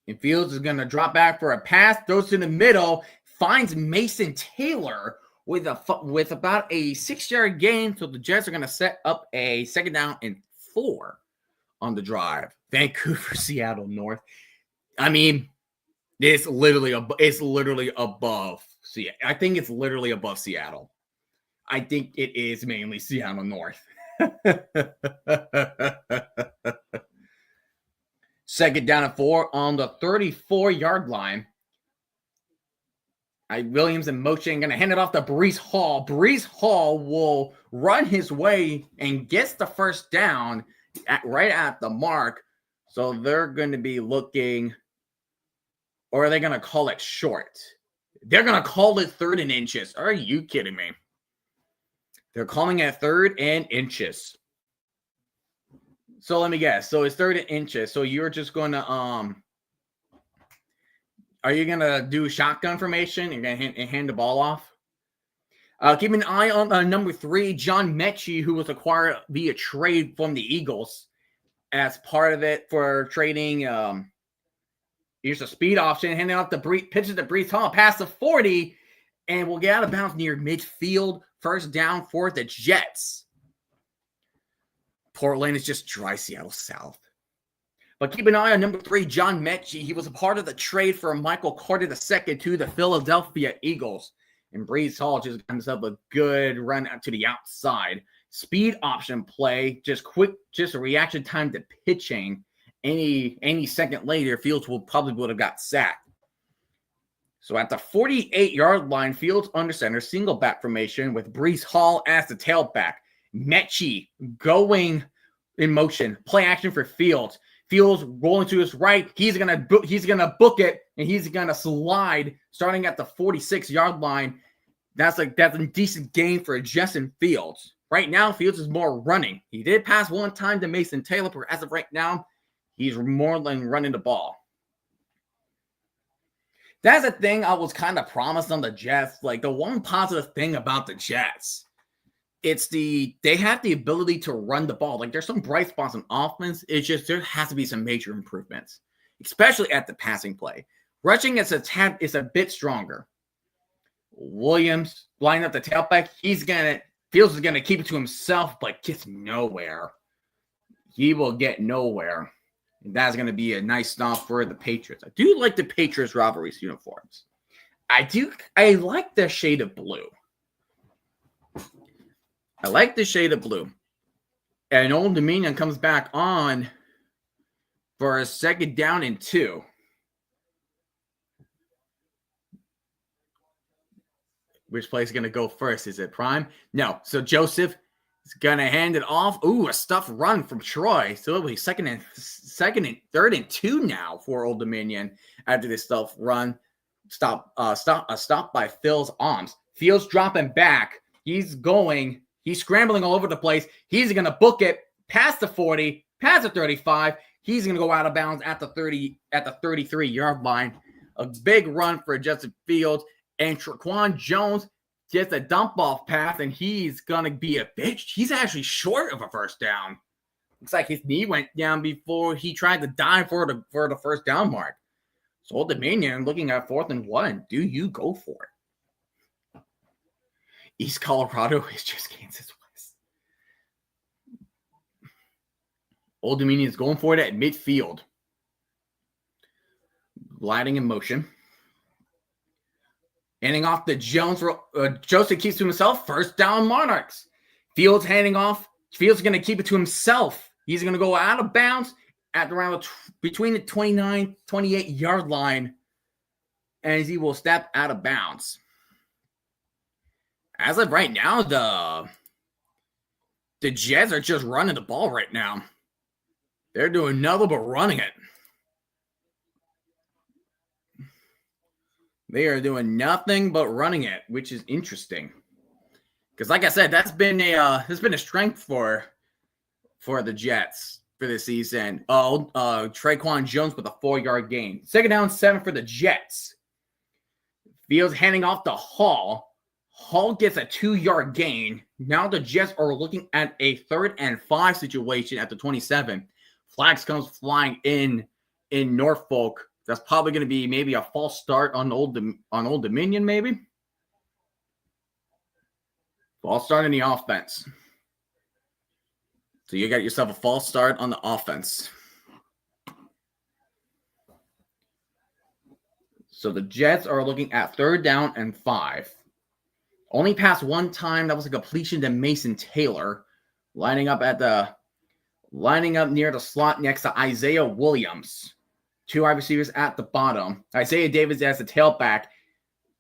And Fields is going to drop back for a pass, throws to the middle, finds Mason Taylor with about a 6-yard gain. So the Jets are going to set up a 2nd down and 4 on the drive. Vancouver, Seattle North. I mean, it's literally above Seattle. I think it's literally above Seattle. I think it is mainly Seattle North. 2nd down and 4 on the 34-yard line. Williams in motion, going to hand it off to Breece Hall. Breece Hall will run his way and gets the 1st down right at the mark. So they're going to be looking, or are they going to call it short? They're going to call it 3rd and inches. Are you kidding me? They're calling it 3rd and inches. So let me guess. So it's 3rd and inches. So you're just going to, are you going to do shotgun formation and hand the ball off? Keep an eye on number 3, John Mechie, who was acquired via trade from the Eagles as part of it for trading. Here's a speed option, handing off the pitches to Breece Hall, past the 40, and will get out of bounds near midfield. 1st down for the Jets. Portland is just dry Seattle South. But keep an eye on number 3, John Mechie. He was a part of the trade for Michael Carter II to the Philadelphia Eagles. And Breece Hall just got himself a good run out to the outside. Speed option play, just a reaction time to pitching. Any second later, Fields would have got sacked. So at the 48-yard line, Fields under center, single back formation with Breece Hall as the tailback. Mechie going in motion. Play action for Fields. Fields rolling to his right. He's gonna book it, and he's gonna slide starting at the 46-yard line. That's a decent gain for Justin Fields. Right now, Fields is more running. He did pass one time to Mason Taylor, but as of right now, he's more than running the ball. That's a thing I was kind of promised on the Jets. Like, the one positive thing about the Jets, they have the ability to run the ball. Like, there's some bright spots on offense. It's just there has to be some major improvements, especially at the passing play. Rushing is a bit stronger. Williams lining up the tailback. Fields is gonna keep it to himself, but gets nowhere. He will get nowhere. And that's gonna be a nice stop for the Patriots. I do like the Patriots rivalries uniforms. I like the shade of blue. I like the shade of blue. And Old Dominion comes back on for a 2nd down and 2. Which play is going to go first? Is it Prime? No. So Joseph is going to hand it off. Ooh, a stuffed run from Troy. So it'll be 2nd and 3rd and 2 now for Old Dominion after this stuffed run. Stop by Phil's arms. Fields dropping back. He's scrambling all over the place. He's going to book it past the 40, past the 35. He's going to go out of bounds at the 33-yard line. A big run for Justin Fields. And Traquan Jones gets a dump-off pass, and he's going to be he's actually short of a 1st down. Looks like his knee went down before he tried to dive for the first down mark. So Old Dominion looking at 4th and 1. Do you go for it? East Colorado is just Kansas West. Old Dominion is going for it at midfield. Gliding in motion. Handing off to Jones. Joseph keeps to himself. First down Monarchs. Fields handing off. Fields is going to keep it to himself. He's going to go out of bounds at around between the 29-28 yard line. And he will step out of bounds. As of right now, the Jets are just running the ball right now. They're doing nothing but running it. They are doing nothing but running it, which is interesting. Because, like I said, that's been a strength for the Jets for this season. Traquan Jones with a 4-yard gain. 2nd down, 7 for the Jets. Fields handing off to Hall. Hall gets a 2-yard gain. Now the Jets are looking at a 3rd and 5 situation at the 27. Flags comes flying in Norfolk. That's probably going to be maybe a false start on Old Dominion, maybe. False start in the offense. So you got yourself a false start on the offense. So the Jets are looking at 3rd down and 5. Only passed one time. That was a completion to Mason Taylor, lining up near the slot next to Isaiah Williams. 2 wide receivers at the bottom. Isaiah Davis as the tailback.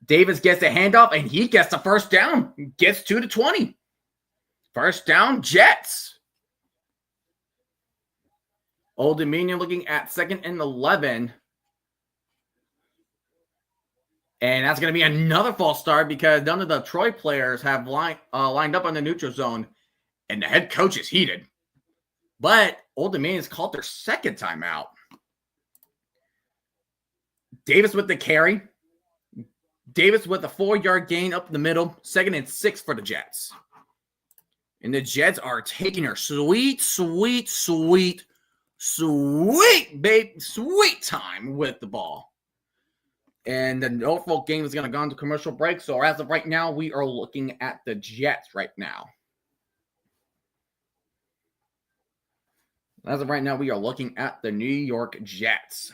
Davis gets the handoff, and he gets the first down. Gets to the 20. First down, Jets. Old Dominion looking at 2nd and 11. And that's going to be another false start because none of the Troy players have lined up on the neutral zone, and the head coach is heated. But Old Dominion's called their 2nd timeout. Davis with the carry. Davis with a 4-yard gain up the middle. 2nd and 6 for the Jets. And the Jets are taking their sweet time with the ball. And the Norfolk game is going to go into commercial break. So as of right now, we are looking at the Jets right now. As of right now, we are looking at the New York Jets.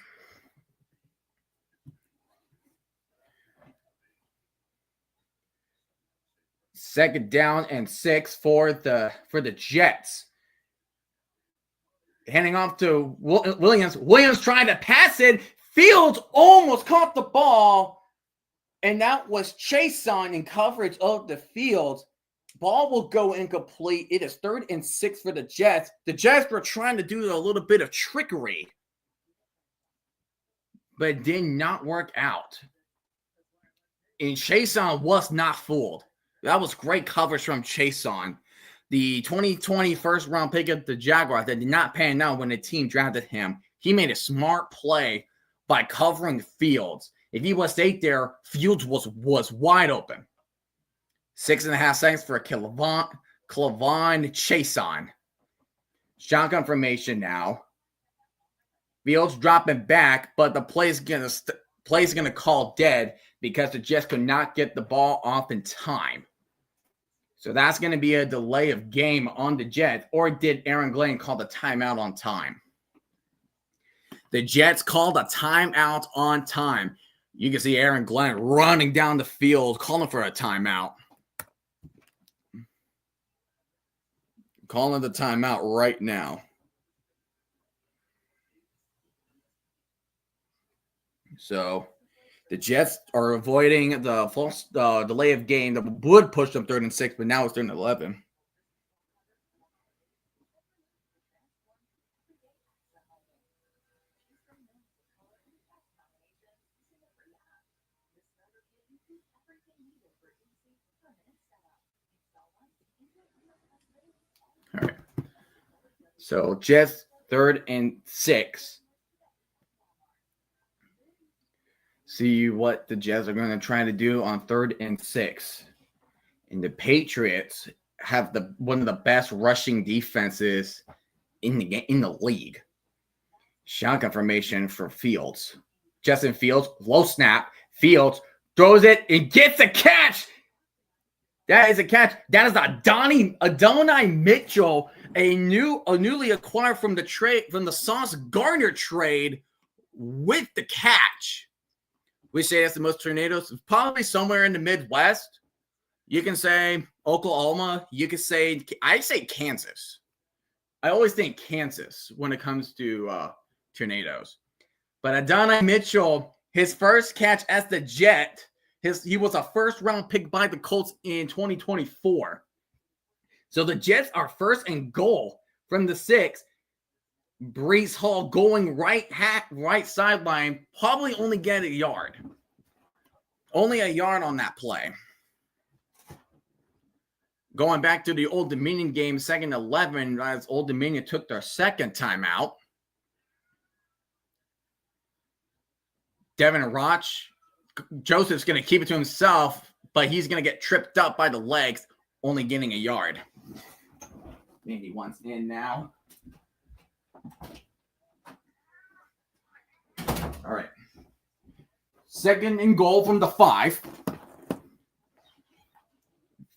Second down and 6 for the Jets. Handing off to Williams. Williams trying to pass it. Fields almost caught the ball. And that was Chason in coverage of the Fields. Ball will go incomplete. It is 3rd and 6 for the Jets. The Jets were trying to do a little bit of trickery, but it did not work out. And Chason was not fooled. That was great coverage from Chason. The 2020 first-round pick of the Jaguars that did not pan out when the team drafted him. He made a smart play by covering Fields. If he was stayed there, Fields was wide open. 6.5 seconds for Clavon Chason. Shotgun formation now. Fields dropping back, but the play's gonna call dead because the Jets could not get the ball off in time. So that's going to be a delay of game on the Jets. Or did Aaron Glenn call the timeout on time? The Jets called a timeout on time. You can see Aaron Glenn running down the field, calling for a timeout. Calling the timeout right now. So the Jets are avoiding the false delay of game that would push them 3rd and 6, but now it's 3rd and 11. All right. So Jets 3rd and 6. See what the Jets are going to try to do on 3rd and 6. And the Patriots have one of the best rushing defenses in the league. Shotgun formation for Fields. Justin Fields, low snap. Fields throws it and gets a catch. That is a catch. That is Adonai Mitchell, a newly acquired from the Sauce Gardner trade, with the catch. We say that's the most tornadoes, probably somewhere in the Midwest. You can say Oklahoma. You can say, I say Kansas. I always think Kansas when it comes to tornadoes. But Adonai Mitchell, his first catch as the Jet, he was a first-round pick by the Colts in 2024. So the Jets are first and goal from the 6. Breece Hall going right sideline, probably only get a yard. Only a yard on that play. Going back to the Old Dominion game, 2nd 11, as Old Dominion took their second timeout. Devin Roch, Joseph's going to keep it to himself, but he's going to get tripped up by the legs, only getting a yard. Maybe once in now. All right. 2nd and goal from the 5.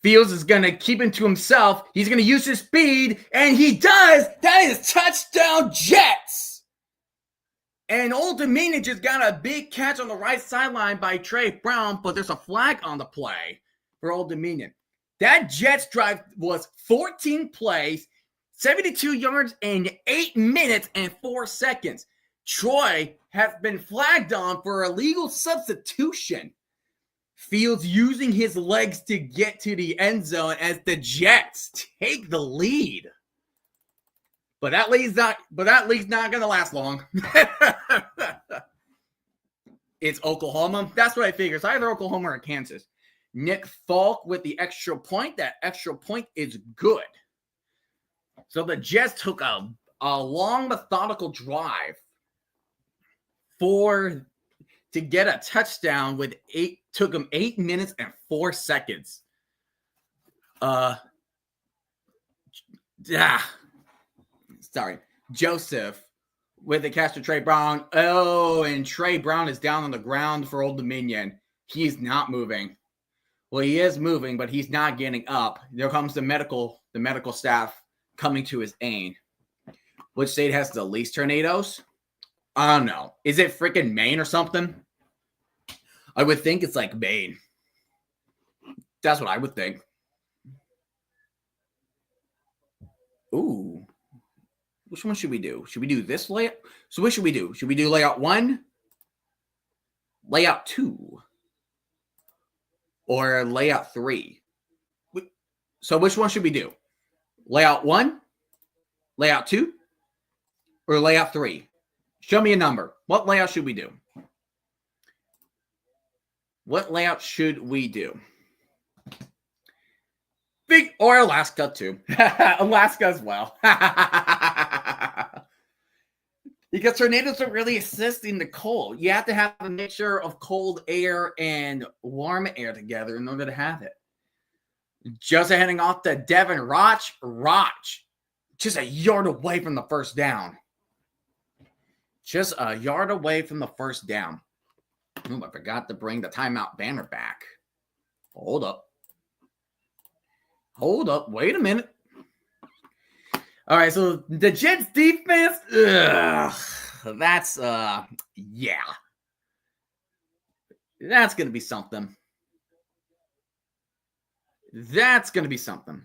Fields is going to keep it to himself. He's going to use his speed, and he does. That is touchdown Jets. And Old Dominion just got a big catch on the right sideline by Trey Brown, but there's a flag on the play for Old Dominion. That Jets drive was 14 plays, 72 yards, and 8 minutes and 4 seconds. Troy has been flagged on for illegal substitution. Fields using his legs to get to the end zone as the Jets take the lead. But that lead's not going to last long. It's Oklahoma. That's what I figure. It's either Oklahoma or Kansas. Nick Folk with the extra point. That extra point is good. So the Jets took a long, methodical drive to get a touchdown took them 8 minutes and 4 seconds. Sorry. Joseph with the catch to Trey Brown. Oh, and Trey Brown is down on the ground for Old Dominion. He's not moving. Well, he is moving, but he's not getting up. There comes the medical staff coming to his aid. Which state has the least tornadoes? I don't know. Is it freaking Maine or something? I would think it's like Maine. That's what I would think. Ooh. Which one should we do? Should we do this layout? So what should we do? Should we do layout 1? Layout 2? Or layout 3? So which one should we do? Layout 1? Layout 2? Or layout 3? Show me a number. What layout should we do? What layout should we do? Or Alaska too. Alaska as well. Because tornadoes are really assisting the cold. You have to have a mixture of cold air and warm air together in order to have it. Just heading off to Devin Roch. Just a yard away from the first down. Just a yard away from the first down. Oh, I forgot to bring the timeout banner back. Hold up. Wait a minute. All right, so the Jets defense, that's, yeah. That's going to be something. That's going to be something.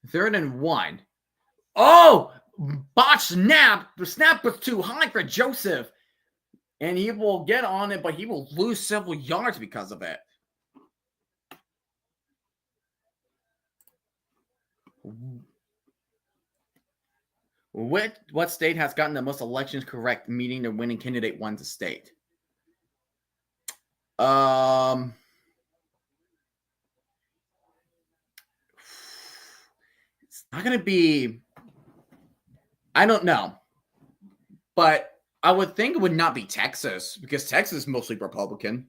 3rd and 1. Oh, botch snap. The snap was too high for Joseph. And he will get on it, but he will lose several yards because of it. What state has gotten the most elections correct, meaning the winning candidate won the state? It's not going to be, I don't know. But I would think it would not be Texas, because Texas is mostly Republican.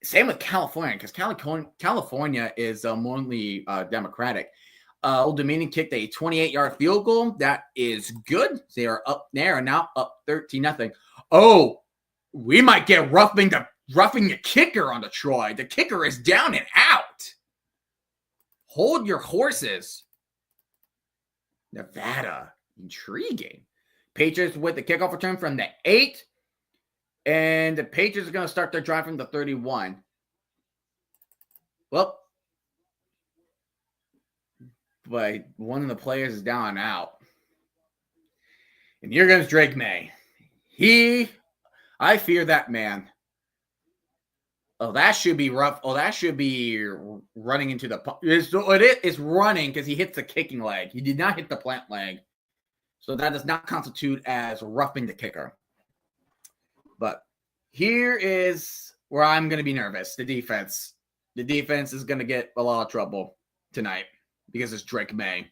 Same with California, because California is mostly Democratic. Old Dominion kicked a 28-yard field goal. That is good. They are up there and now up 13-0. Oh, we might get roughing the kicker on the Troy. The kicker is down and out. Hold your horses. Nevada. Intriguing. Patriots with the kickoff return from the 8. And the Patriots are going to start their drive from the 31. Well, but one of the players is down and out. And here comes Drake May. I fear that man. Oh, that should be rough. Oh, that should be running into the... It's running because he hits the kicking leg. He did not hit the plant leg. So that does not constitute as roughing the kicker. But here is where I'm going to be nervous. The defense. The defense is going to get a lot of trouble tonight because it's Drake May.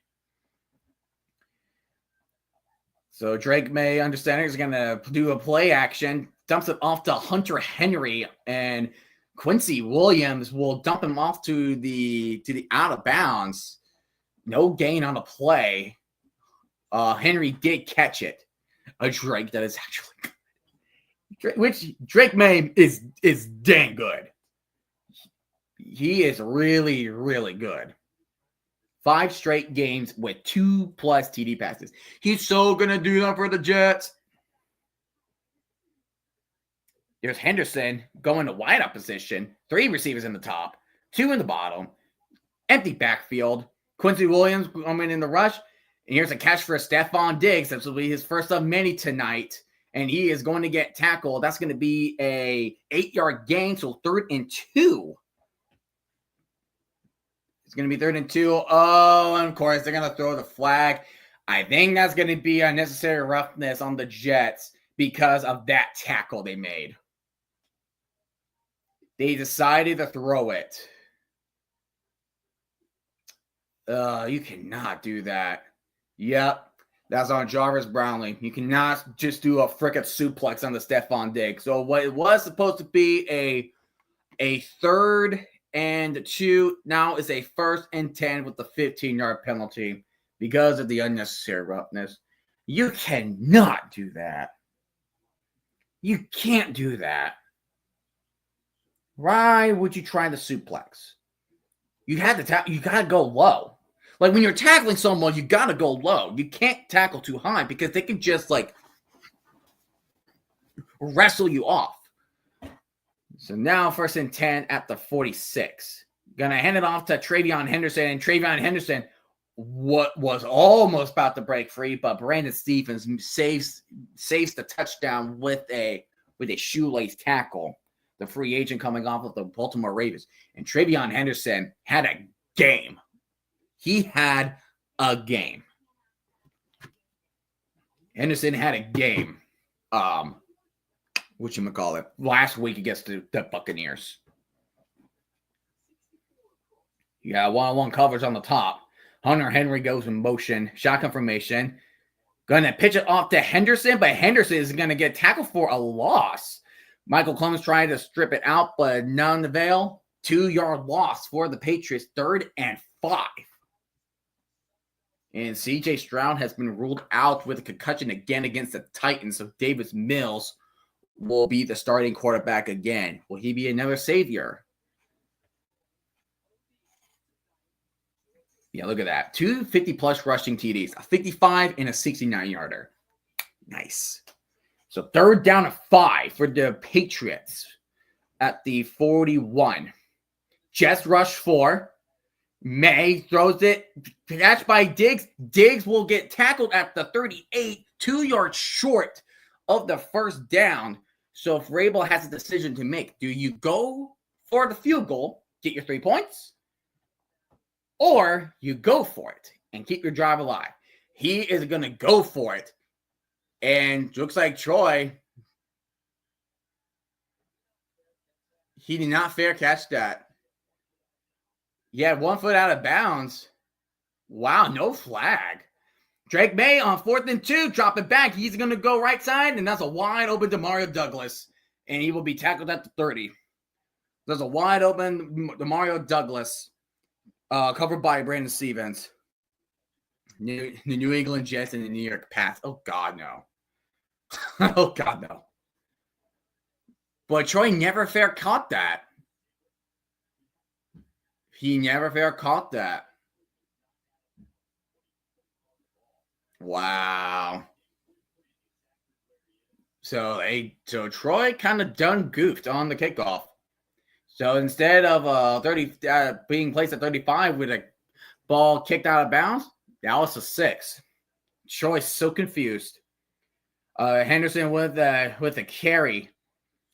So Drake May, understanding, is going to do a play action, dumps it off to Hunter Henry, and Quincy Williams will dump him off to the out of bounds. No gain on the play. Henry did catch it. A Drake that is actually good. Which Drake May is dang good. He is really, really good. 5 straight games with 2+ TD passes. He's so going to do that for the Jets. There's Henderson going to wideout position. 3 receivers in the top, 2 in the bottom. Empty backfield. Quincy Williams coming in the rush. And here's a catch for Stephon Diggs. This will be his first of many tonight. And he is going to get tackled. That's going to be a 8-yard gain. So 3rd and 2. It's going to be 3rd and 2. Oh, and of course, they're going to throw the flag. I think that's going to be unnecessary roughness on the Jets because of that tackle they made. They decided to throw it. You cannot do that. Yep, that's on Jarvis Brownlee. You cannot just do a frickin' suplex on the Stephon Diggs. So what it was supposed to be a 3rd and 2 now is a 1st and 10 with the 15-yard penalty because of the unnecessary roughness. You cannot do that. You can't do that. Why would you try the suplex? You gotta go low. Like when you're tackling someone, you gotta go low. You can't tackle too high because they can just like wrestle you off. So now 1st and 10 at the 46. Gonna hand it off to TreVeyon Henderson. And TreVeyon Henderson was almost about to break free, but Brandon Stephens saves the touchdown with a shoelace tackle. The free agent coming off of the Baltimore Ravens. And TreVeyon Henderson had a game. He had a game. Henderson had a game. Whatchamacallit, last week against the Buccaneers. Yeah, one-on-one coverage on the top. Hunter Henry goes in motion. Shotgun formation. Going to pitch it off to Henderson, but Henderson is going to get tackled for a loss. Michael Clemens trying to strip it out, but none avail. 2-yard loss for the Patriots. 3rd and 5. And C.J. Stroud has been ruled out with a concussion again against the Titans. So Davis Mills will be the starting quarterback again. Will he be another savior? Yeah, look at that. 2 50-plus rushing TDs, a 55 and a 69-yarder. Nice. So 3rd down and 5 for the Patriots at the 41. Jets rush 4. May throws it. Catch by Diggs. Diggs will get tackled at the 38, 2 yards short of the 1st down. So if Vrabel has a decision to make, do you go for the field goal, get your 3 points, or you go for it and keep your drive alive? He is going to go for it. And looks like Troy, he did not fair catch that. He had 1 foot out of bounds. Wow, no flag. Drake May on 4th and 2, drop it back. He's going to go right side, and that's a wide open Demario Douglas. And he will be tackled at the 30. There's a wide open Demario Douglas covered by Brandon Stephens. the New England Jets and the New York Pats. Oh, God, no. Oh, God, no. But Troy never fair caught that. He never fair caught that. Wow. So Troy kind of done goofed on the kickoff. So instead of 30 being placed at 35 with a ball kicked out of bounds, that was a 6. Troy's so confused. Henderson with a carry.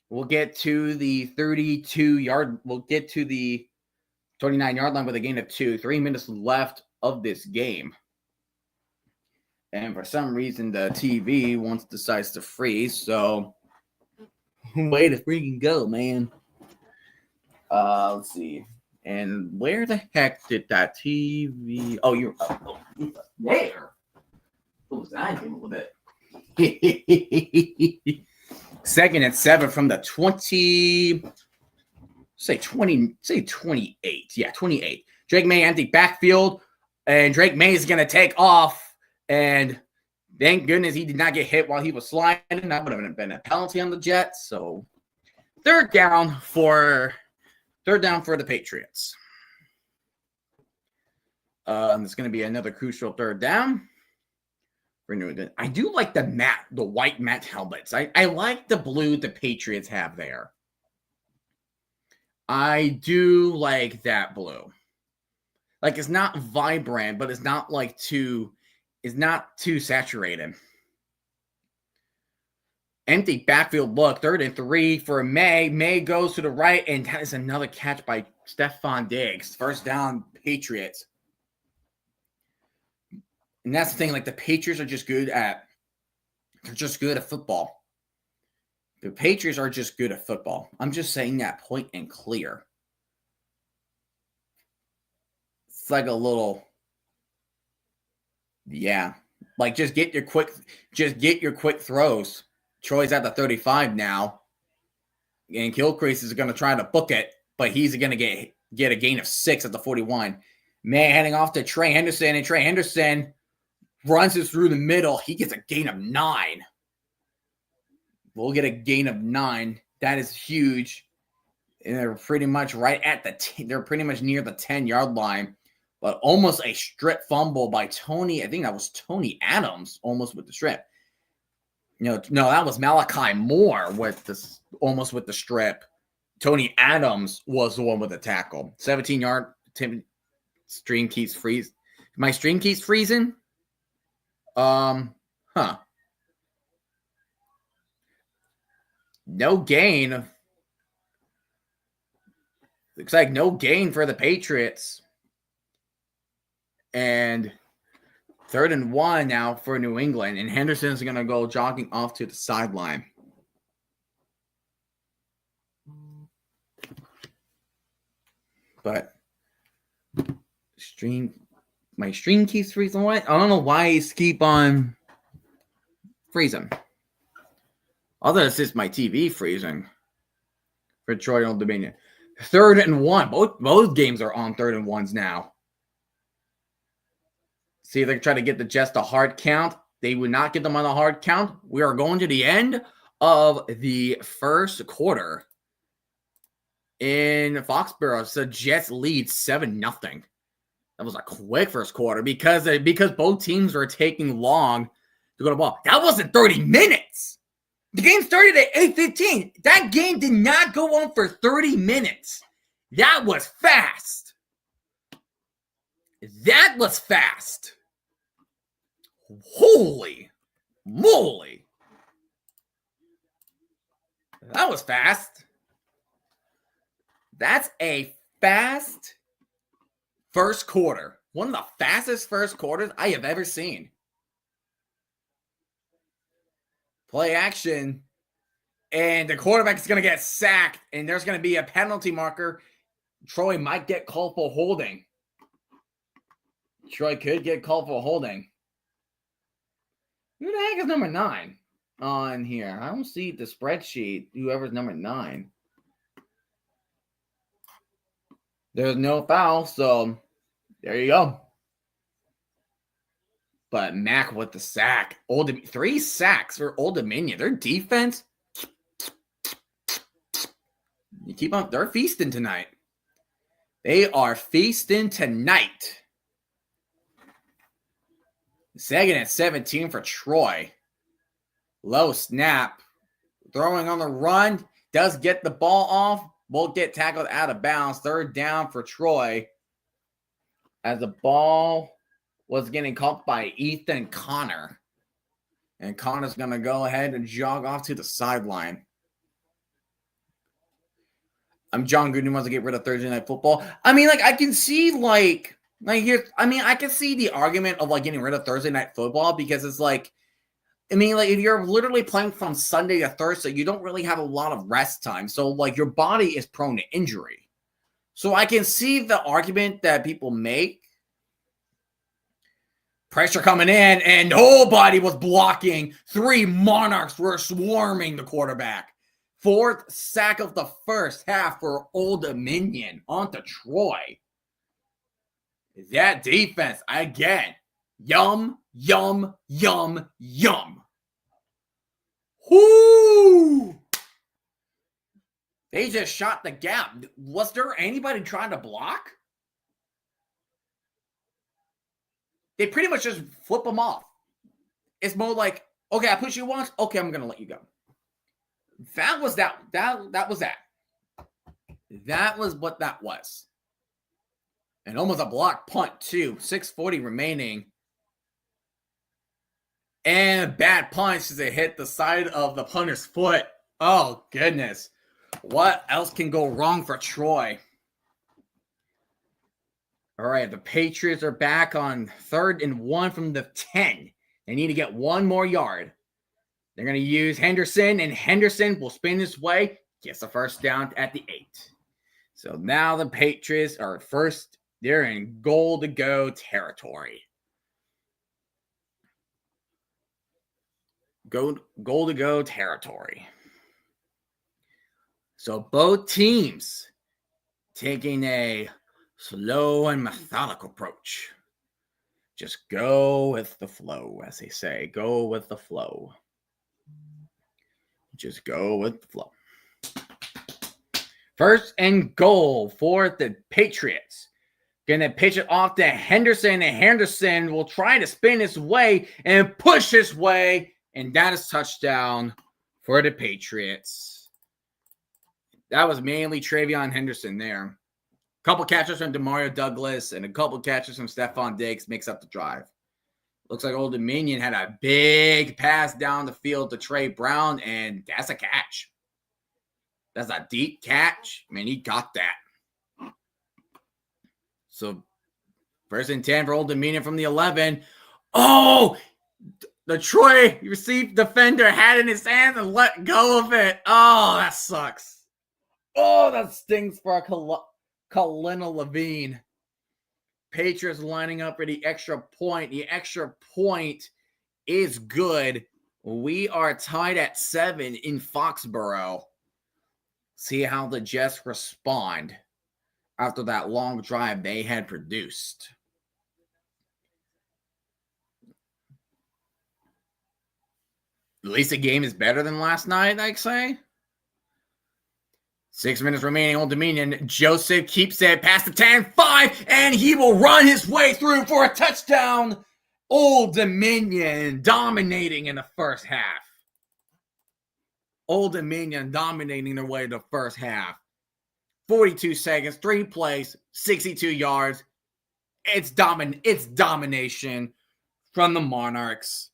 We'll get to the 32-yard. We'll get to the 29-yard line with a gain of 2. 3 minutes left of this game. And for some reason, the TV decides to freeze. So, way to freaking go, man. Let's see. And where the heck did that TV? Oh, you're there. What was that a little bit? 2nd and 7 from the 20. Say 28. Yeah, 28. Drake May empty backfield, and Drake May is going to take off. And thank goodness he did not get hit while he was sliding. That would have been a penalty on the Jets. So third down for the Patriots. It's going to be another crucial third down. I do like the white matte helmets. I like the blue the Patriots have there. I do like that blue. Like, it's not vibrant, but it's not too saturated. Empty backfield look. 3rd and 3 for May. May goes to the right, and that is another catch by Stephon Diggs. First down, Patriots. And that's the thing. Like, the Patriots are just good at football. The Patriots are just good at football. I'm just saying that point and clear. It's like a little, yeah. Like, just get your quick throws. Troy's at the 35 now. And Gilchrist is going to try to book it, but he's going to get a gain of 6 at the 41. May heading off to Trey Henderson, and Trey Henderson runs it through the middle. He gets a gain of 9. We'll get a gain of 9. That is huge. And they're pretty much right at they're pretty much near the 10-yard line. But almost a strip fumble by Tony. I think that was Tony Adams almost with the strip. No, that was Malachi Moore with almost with the strip. Tony Adams was the one with the tackle. 17-yard. Stream keys freeze. My stream keys freezing? No gain. Looks like no gain for the Patriots. And 3rd and 1 now for New England. And Henderson's going to go jogging off to the sideline. But my stream keeps freezing. What? I don't know why he's keep on freezing. Other than it's just my TV freezing for Troy Old Dominion. 3rd and 1. Both games are on 3rd and 1s now. See if they try to get the Jets a hard count. They would not get them on a hard count. We are going to the end of the first quarter in Foxborough. So Jets lead 7-0. That was a quick first quarter because both teams were taking long to go to ball. That wasn't 30 minutes. The game started at 8:15. That game did not go on for 30 minutes. That was fast. That was fast. Holy moly. That was fast. That's a fast first quarter. One of the fastest first quarters I have ever seen. Play action. And the quarterback is going to get sacked. And there's going to be a penalty marker. Troy might get called for holding. Troy could get called for holding. Who the heck is number 9 on here? I don't see the spreadsheet. Whoever's number 9. There's no foul, so there you go. But Mac with the sack. 3 sacks for Old Dominion. Their defense, you keep on. They're feasting tonight. They are feasting tonight. Second and 17 for Troy. Low snap. Throwing on the run. Does get the ball off. Won't get tackled out of bounds. Third down for Troy. As the ball was getting caught by Ethan Connor. And Connor's going to go ahead and jog off to the sideline. I'm John Gruden wants to get rid of Thursday Night Football. I mean, I can see, I can see the argument of, getting rid of Thursday Night Football because it's if you're literally playing from Sunday to Thursday, you don't really have a lot of rest time. So, your body is prone to injury. So, I can see the argument that people make. Pressure coming in, and nobody was blocking. 3 Monarchs were swarming the quarterback. 4th sack of the first half for Old Dominion onto Troy. That defense, again, yum, yum, yum, yum. Whoo! They just shot the gap. Was there anybody trying to block? They pretty much just flip them off. It's more like, okay, I push you once. Okay, I'm going to let you go. That was that. That was that. That was what that was. And almost a block punt, too. 6:40 remaining. And a bad punch as it hit the side of the punter's foot. Oh, goodness. What else can go wrong for Troy? All right, the Patriots are back on 3rd and 1 from the 10. They need to get 1 more yard. They're going to use Henderson, and Henderson will spin his way, gets the first down at the 8. So now the Patriots are first. They're in goal-to-go territory. Goal-to-go territory. So both teams taking a slow and methodical approach. Just go with the flow, as they say. Go with the flow. Just go with the flow. First and goal for the Patriots. Going to pitch it off to Henderson, and Henderson will try to spin his way and push his way, and that is touchdown for the Patriots. That was mainly Travion Henderson there. Couple catches from Demario Douglas and a couple catches from Stephon Diggs makes up the drive. Looks like Old Dominion had a big pass down the field to Trey Brown, and that's a catch. That's a deep catch. Man, he got that. So, 1st and 10 for Old Dominion from the 11. Oh, the Troy received defender had it in his hand and let go of it. Oh, that sucks. Oh, that stings for Kalina Levine. Patriots lining up for the extra point. The extra point is good. We are tied at 7 in Foxborough. See how the Jets respond after that long drive they had produced. At least the game is better than last night, I'd say. 6 minutes remaining, Old Dominion. Joseph keeps it past the 10-5, and he will run his way through for a touchdown. Old Dominion dominating in the first half. Old Dominion dominating their way to the first half. 42 seconds, 3 plays, 62 yards. It's domination from the Monarchs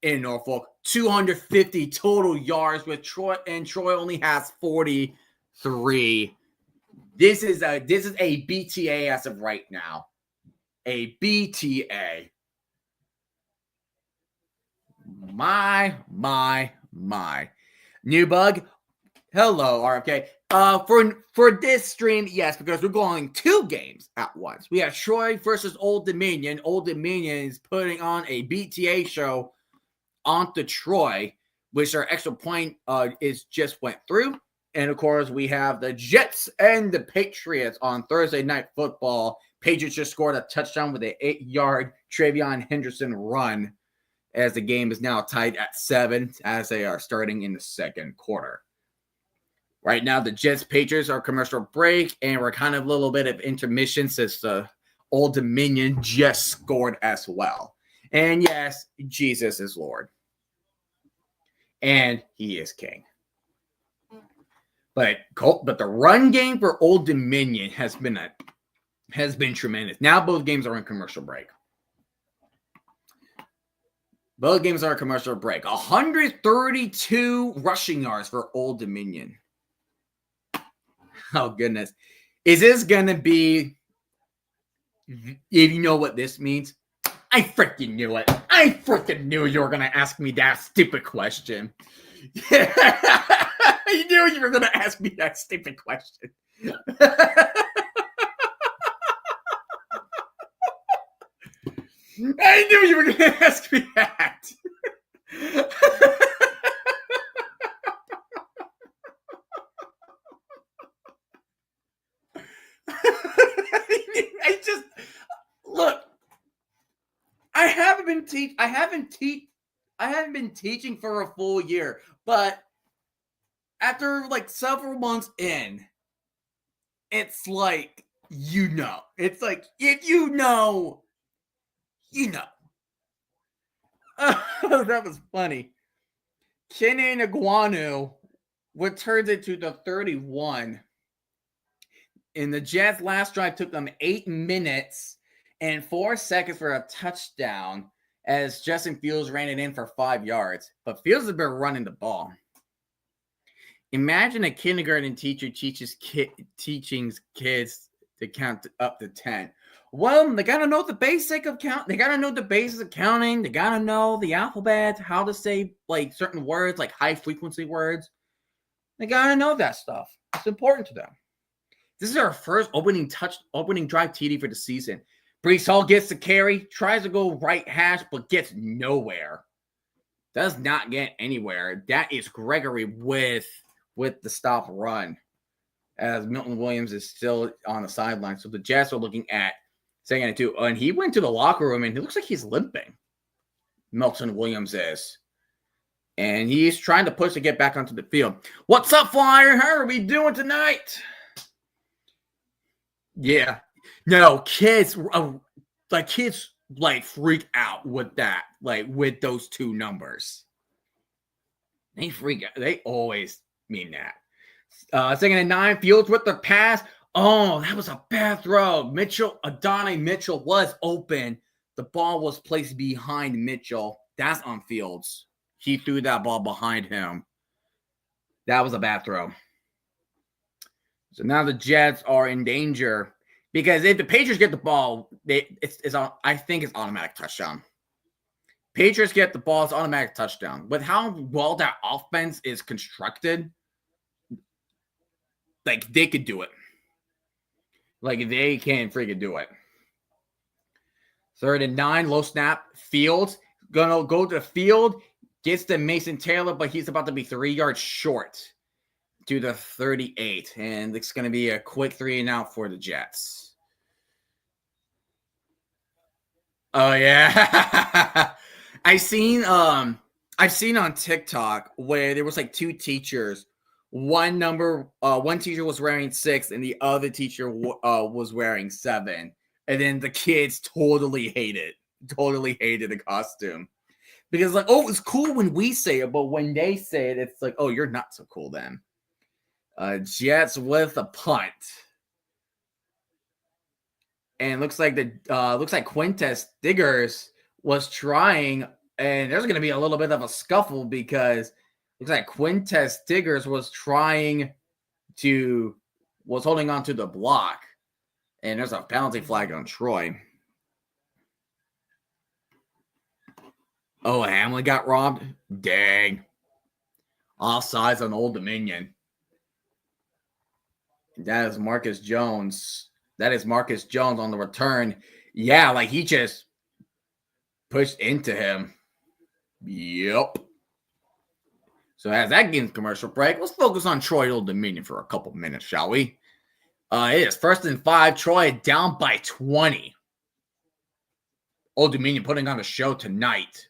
in Norfolk. 250 total yards with Troy, and Troy only has 43. This is a BTA as of right now. A BTA. My. New bug. Hello, RFK. For this stream, yes, because we're going 2 games at once. We have Troy versus Old Dominion. Old Dominion is putting on a BTA show onto Troy, which our extra point is just went through. And of course, we have the Jets and the Patriots on Thursday Night Football. Patriots just scored a touchdown with an 8-yard Travion Henderson run, as the game is now tied at 7 as they are starting in the second quarter. Right now, the Jets Patriots are commercial break, and we're kind of a little bit of intermission since the Old Dominion just scored as well. And yes, Jesus is Lord. And he is king. But the run game for Old Dominion has been tremendous. Now both games are in commercial break. Both games are in commercial break. 132 rushing yards for Old Dominion. Oh, goodness. Is this going to be, if you know what this means? I freaking knew it. I freaking knew you were going to ask me that stupid question. I knew you were going to ask me that stupid question. I knew you were going to ask me that. I just look. I haven't been teaching for a full year, but after like several months in, it's like it's like if you know. That was funny. Kene Iguanu returns it to the 31. And the Jets' last drive took them 8 minutes and 4 seconds for a touchdown as Justin Fields ran it in for 5 yards. But Fields has been running the ball. Imagine a kindergarten teacher teaching kids to count up to 10. Well, they got to know the basic of count. They got to know the basics of counting. They got to know the alphabet, how to say like certain words, like high frequency words. They got to know that stuff. It's important to them. This is our first opening drive TD for the season. Breece Hall gets the carry, tries to go right hash, but gets nowhere. Does not get anywhere. That is Gregory with the stop run, as Milton Williams is still on the sideline. So the Jets are looking at second and 2. And he went to the locker room, and it looks like he's limping. Milton Williams is. And he's trying to push to get back onto the field. What's up, Flyer? How are we doing tonight? Yeah. No, kids freak out with that, like with those two numbers. They freak out. They always mean that. Second and 9, Fields with the pass. Oh, that was a bad throw. Adonai Mitchell was open. The ball was placed behind Mitchell. That's on Fields. He threw that ball behind him. That was a bad throw. So now the Jets are in danger because if the Patriots get the ball, I think it's automatic touchdown. Patriots get the ball, it's automatic touchdown. With how well that offense is constructed, like they could do it. Like they can freaking do it. Third and 9, low snap. Fields gonna go to the field, gets to Mason Taylor, but he's about to be 3 yards short to the 38, and it's going to be a quick 3 and out for the Jets. Oh yeah, I've seen on TikTok where there was like 2 teachers. One teacher was wearing 6, and the other teacher was wearing 7, and then the kids totally hated the costume because like, oh, it's cool when we say it, but when they say it, it's like, oh, you're not so cool then. Jets with a punt. And looks like Quintez Diggers was trying, and there's going to be a little bit of a scuffle because looks like Quintez Diggers was holding on to the block, and there's a penalty flag on Troy. Oh, Hamlin got robbed? Dang. Offsides on Old Dominion. That is Marcus Jones. On the return. Yeah, like he just pushed into him. Yep. So as that game's commercial break, let's focus on Troy Old Dominion for a couple minutes, shall we? It is 1st and 5. Troy down by 20. Old Dominion putting on a show tonight.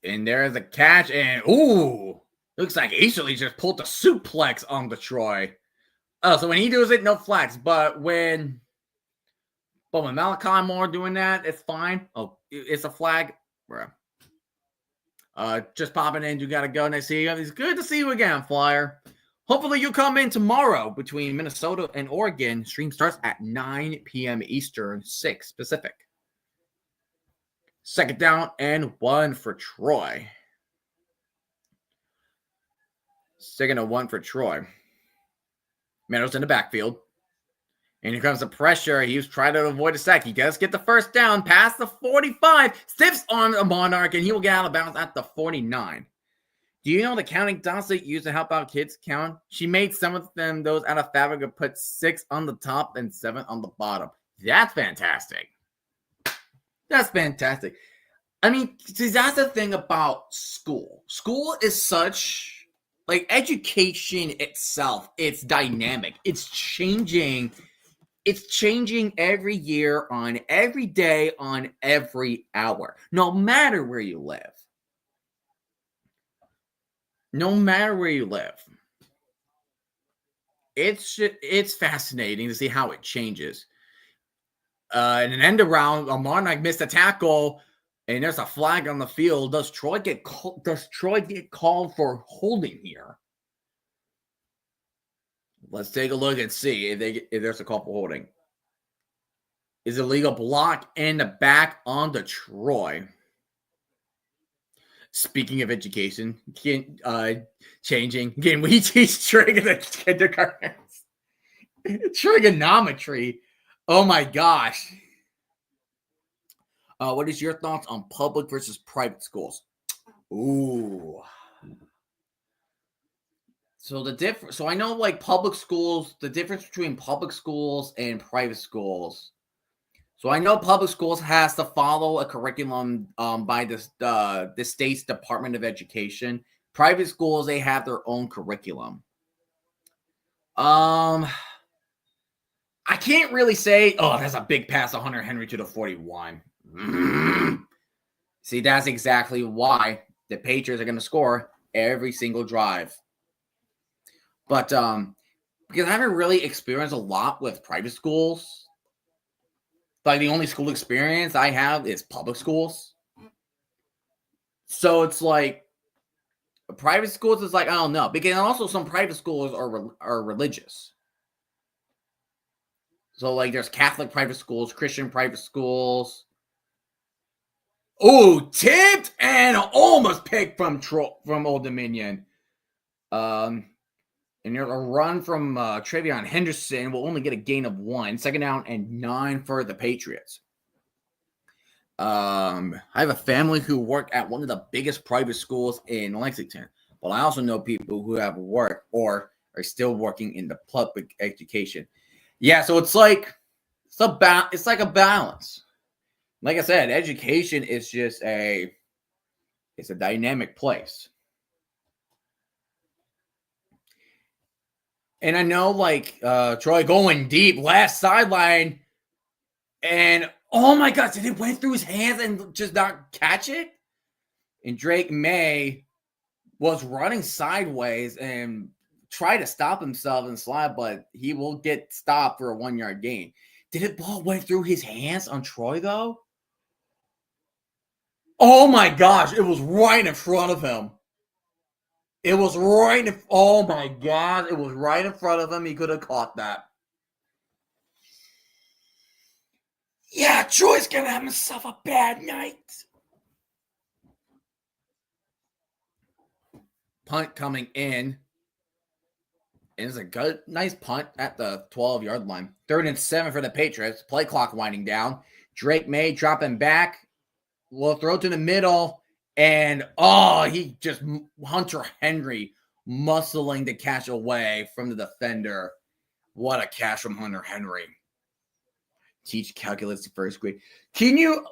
And there's a catch, and ooh, looks like Easterly just pulled the suplex on the Troy. Oh, so when he does it, no flags. But when Malachi Moore doing that, it's fine. Oh, it's a flag. Just popping in. You got to go. And I see you. It's good to see you again, Flyer. Hopefully you come in tomorrow between Minnesota and Oregon. Stream starts at 9 p.m. Eastern, 6 Pacific. 2nd down and 1 for Troy. 2nd and 1 for Troy. Meadows in the backfield. And here comes the pressure. He was trying to avoid a sack. He does get the 1st down past the 45. Stiffs on a Monarch, and he will get out of bounds at the 49. Do you know the counting dots they use to help out kids count? She made some of them, those out of fabric, and put 6 on the top and 7 on the bottom. That's fantastic. That's fantastic. I mean, see, that's the thing about school. School is such, like, education itself, it's dynamic. It's changing. It's changing every year, on every day, on every hour, no matter where you live. No matter where you live. It's fascinating to see how it changes. In an end around, Monarch missed a tackle, and there's a flag on the field. Does Troy get called for holding here? Let's take a look and see if there's a call for holding. Is a legal block in the back on the Troy. Speaking of education, changing, can we teach kindergartners? Trigonometry. Oh my gosh. What is your thoughts on public versus private schools? Ooh. So I know, like, public schools, the difference between public schools and private schools. So I know public schools has to follow a curriculum by the state's Department of Education. Private schools, they have their own curriculum. I can't really say, oh, that's a big pass of Hunter Henry to the 41. See, that's exactly why the Patriots are going to score every single drive. But because I haven't really experienced a lot with private schools, like, the only school experience I have is public schools. So it's like, private schools is like, I don't know. Because also some private schools are religious. So, like, there's Catholic private schools, Christian private schools. Oh, tipped and almost picked from Old Dominion. And there's a run from Travion Henderson. Will only get a gain of 1. 2nd down and 9 for the Patriots. I have a family who work at one of the biggest private schools in Lexington. But I also know people who have worked or are still working in the public education. Yeah, so it's like a balance. Like I said, education is just it's a dynamic place. And I know, like, Troy going deep, last sideline, and oh my gosh, did it went through his hands and just not catch it? And Drake May was running sideways and tried to stop himself and slide, but he will get stopped for a 1-yard gain. Did it ball went through his hands on Troy, though? Oh my gosh, it was right in front of him. It was right in, oh my God, it was right in front of him. He could have caught that. Yeah, Troy's going to have himself a bad night. Punt coming in. And it's a good, nice punt at the 12-yard line. 3rd and 7 for the Patriots. Play clock winding down. Drake May dropping back. Will throw to the middle. And, he just, Hunter Henry muscling the catch away from the defender. What a catch from Hunter Henry. Teach calculus to 1st grade.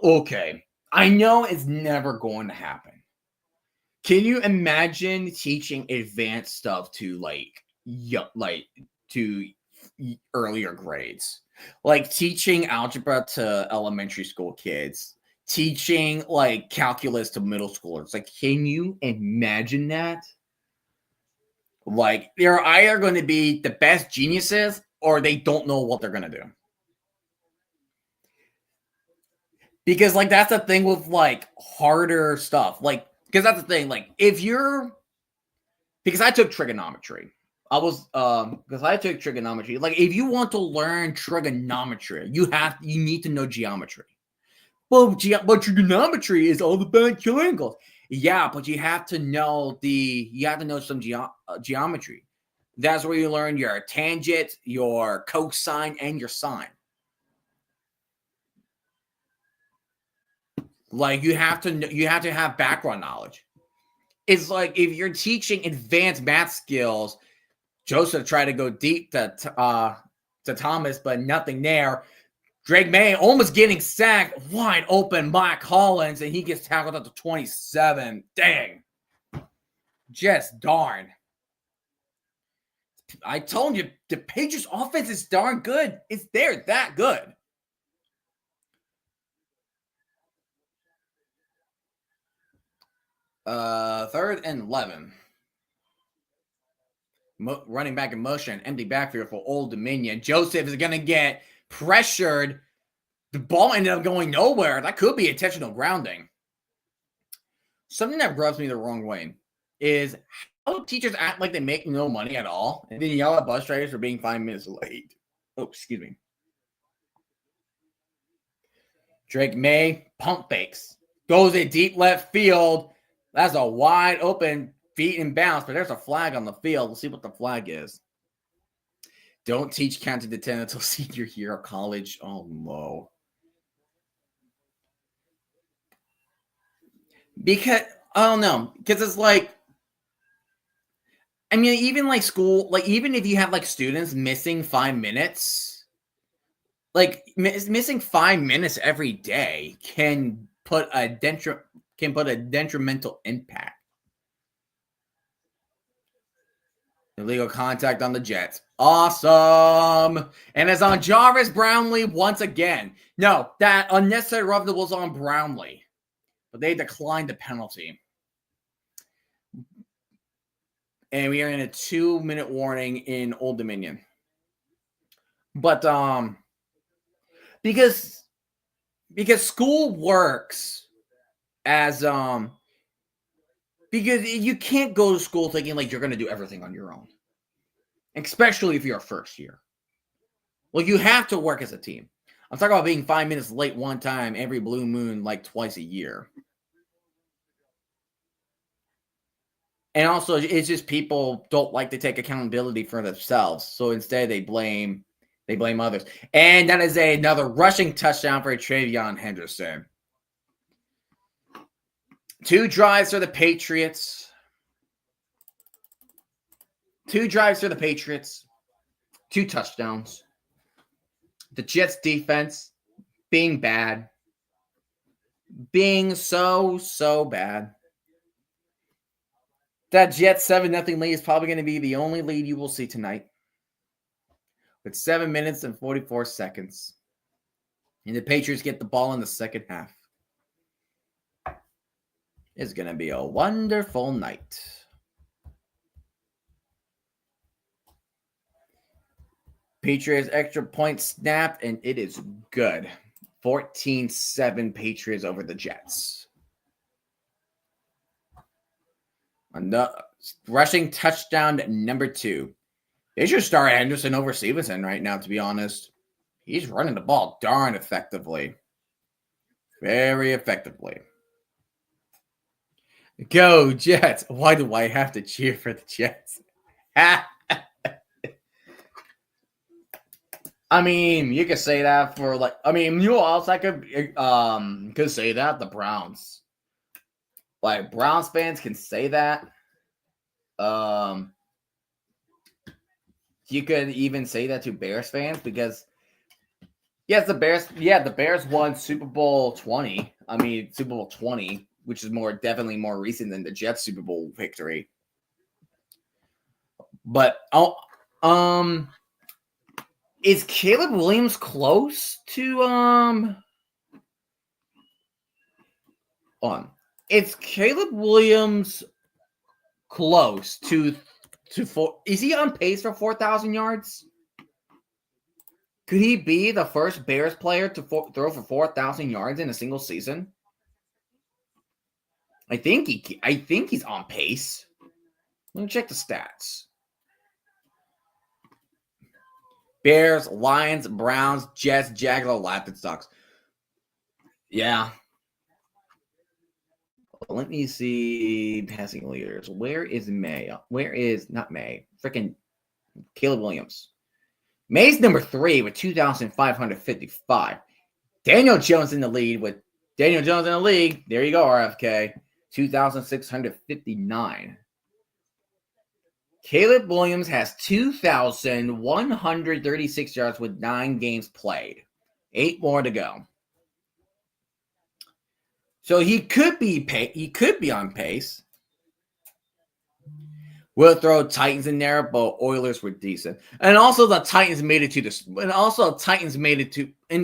Okay. I know it's never going to happen. Can you imagine teaching advanced stuff to to earlier grades? Like teaching algebra to elementary school kids, teaching like calculus to middle schoolers. Like, can you imagine that? Like, they're either going to be the best geniuses or they don't know what they're going to do. Because, like, that's the thing with, like, harder stuff. Like, because that's the thing. Like, if you're, because I took trigonometry. Because I took trigonometry. Like, if you want to learn trigonometry, you need to know geometry. Well, but trigonometry is all about triangles. Yeah, but you have to know some geometry. That's where you learn your tangent, your cosine, and your sine. Like you have to have background knowledge. It's like if you're teaching advanced math skills, Joseph tried to go deep to Thomas, but nothing there. Drake May almost getting sacked, wide open Mike Collins, and he gets tackled up to 27. Dang. Just darn. I told you, the Patriots offense is darn good. They're that good. Third and 11. Running back in motion, empty backfield for Old Dominion. Joseph is going to get pressured. The ball ended up going nowhere. That could be intentional grounding. Something that rubs me the wrong way is how teachers act like they make no money at all and then yell at bus drivers for being 5 minutes late. Oh, excuse me. Drake May pump fakes. Goes in deep left field. That's a wide open feet and bounce, but there's a flag on the field. We'll see what the flag is. Don't teach counting to 10 until senior year of college. Oh, no. Because, I don't know. Because it's like, I mean, even like school, like even if you have like students missing 5 minutes, like missing 5 minutes every day can put a detrimental impact. Illegal contact on the Jets. Awesome. And it's on Jarvis Brownlee once again. No, that unnecessary roughness was on Brownlee. But they declined the penalty. And we are in a 2-minute warning in Old Dominion. But because school works as because you can't go to school thinking like you're going to do everything on your own, especially if you're a first year. Well, you have to work as a team. I'm talking about being 5 minutes late one time every blue moon, like twice a year. And also, it's just people don't like to take accountability for themselves, so instead they blame others. And that is another rushing touchdown for Travion Henderson. 2 drives for the Patriots. 2 drives for the Patriots. 2 touchdowns. The Jets defense being bad. Being so bad. That Jets 7-0 lead is probably going to be the only lead you will see tonight. With 7 minutes and 44 seconds. And the Patriots get the ball in the second half. It's going to be a wonderful night. Patriots extra point snapped, and it is good. 14-7 Patriots over the Jets. Another rushing touchdown number 2. They should start Henderson over Stevenson right now, to be honest. He's running the ball darn effectively. Very effectively. Go Jets. Why do I have to cheer for the Jets? I mean, you could say that for you know else I could say that? The Browns. Like Browns fans can say that. You could even say that to Bears fans because Yes, the Bears. Yeah, the Bears won Super Bowl 20. I mean, Super Bowl 20, which is definitely more recent than the Jets Super Bowl victory. But is Caleb Williams close to It's Caleb Williams close to four? Is he on pace for 4,000 yards? Could he be the first Bears player to throw for 4,000 yards in a single season? I think he's on pace. Let me check the stats. Bears, Lions, Browns, Jets, Jaguars, Lions, Sox. Yeah. Let me see passing leaders. Where is May? Where is not May? Freaking Caleb Williams. May's number 3 with 2,555. Daniel Jones in the lead with Daniel Jones in the league. There you go, RFK. 2,659. Caleb Williams has 2,136 yards with 9 games played. 8 more to go. So he could be on pace. We'll throw Titans in there, but Oilers were decent. And also the Titans made it to the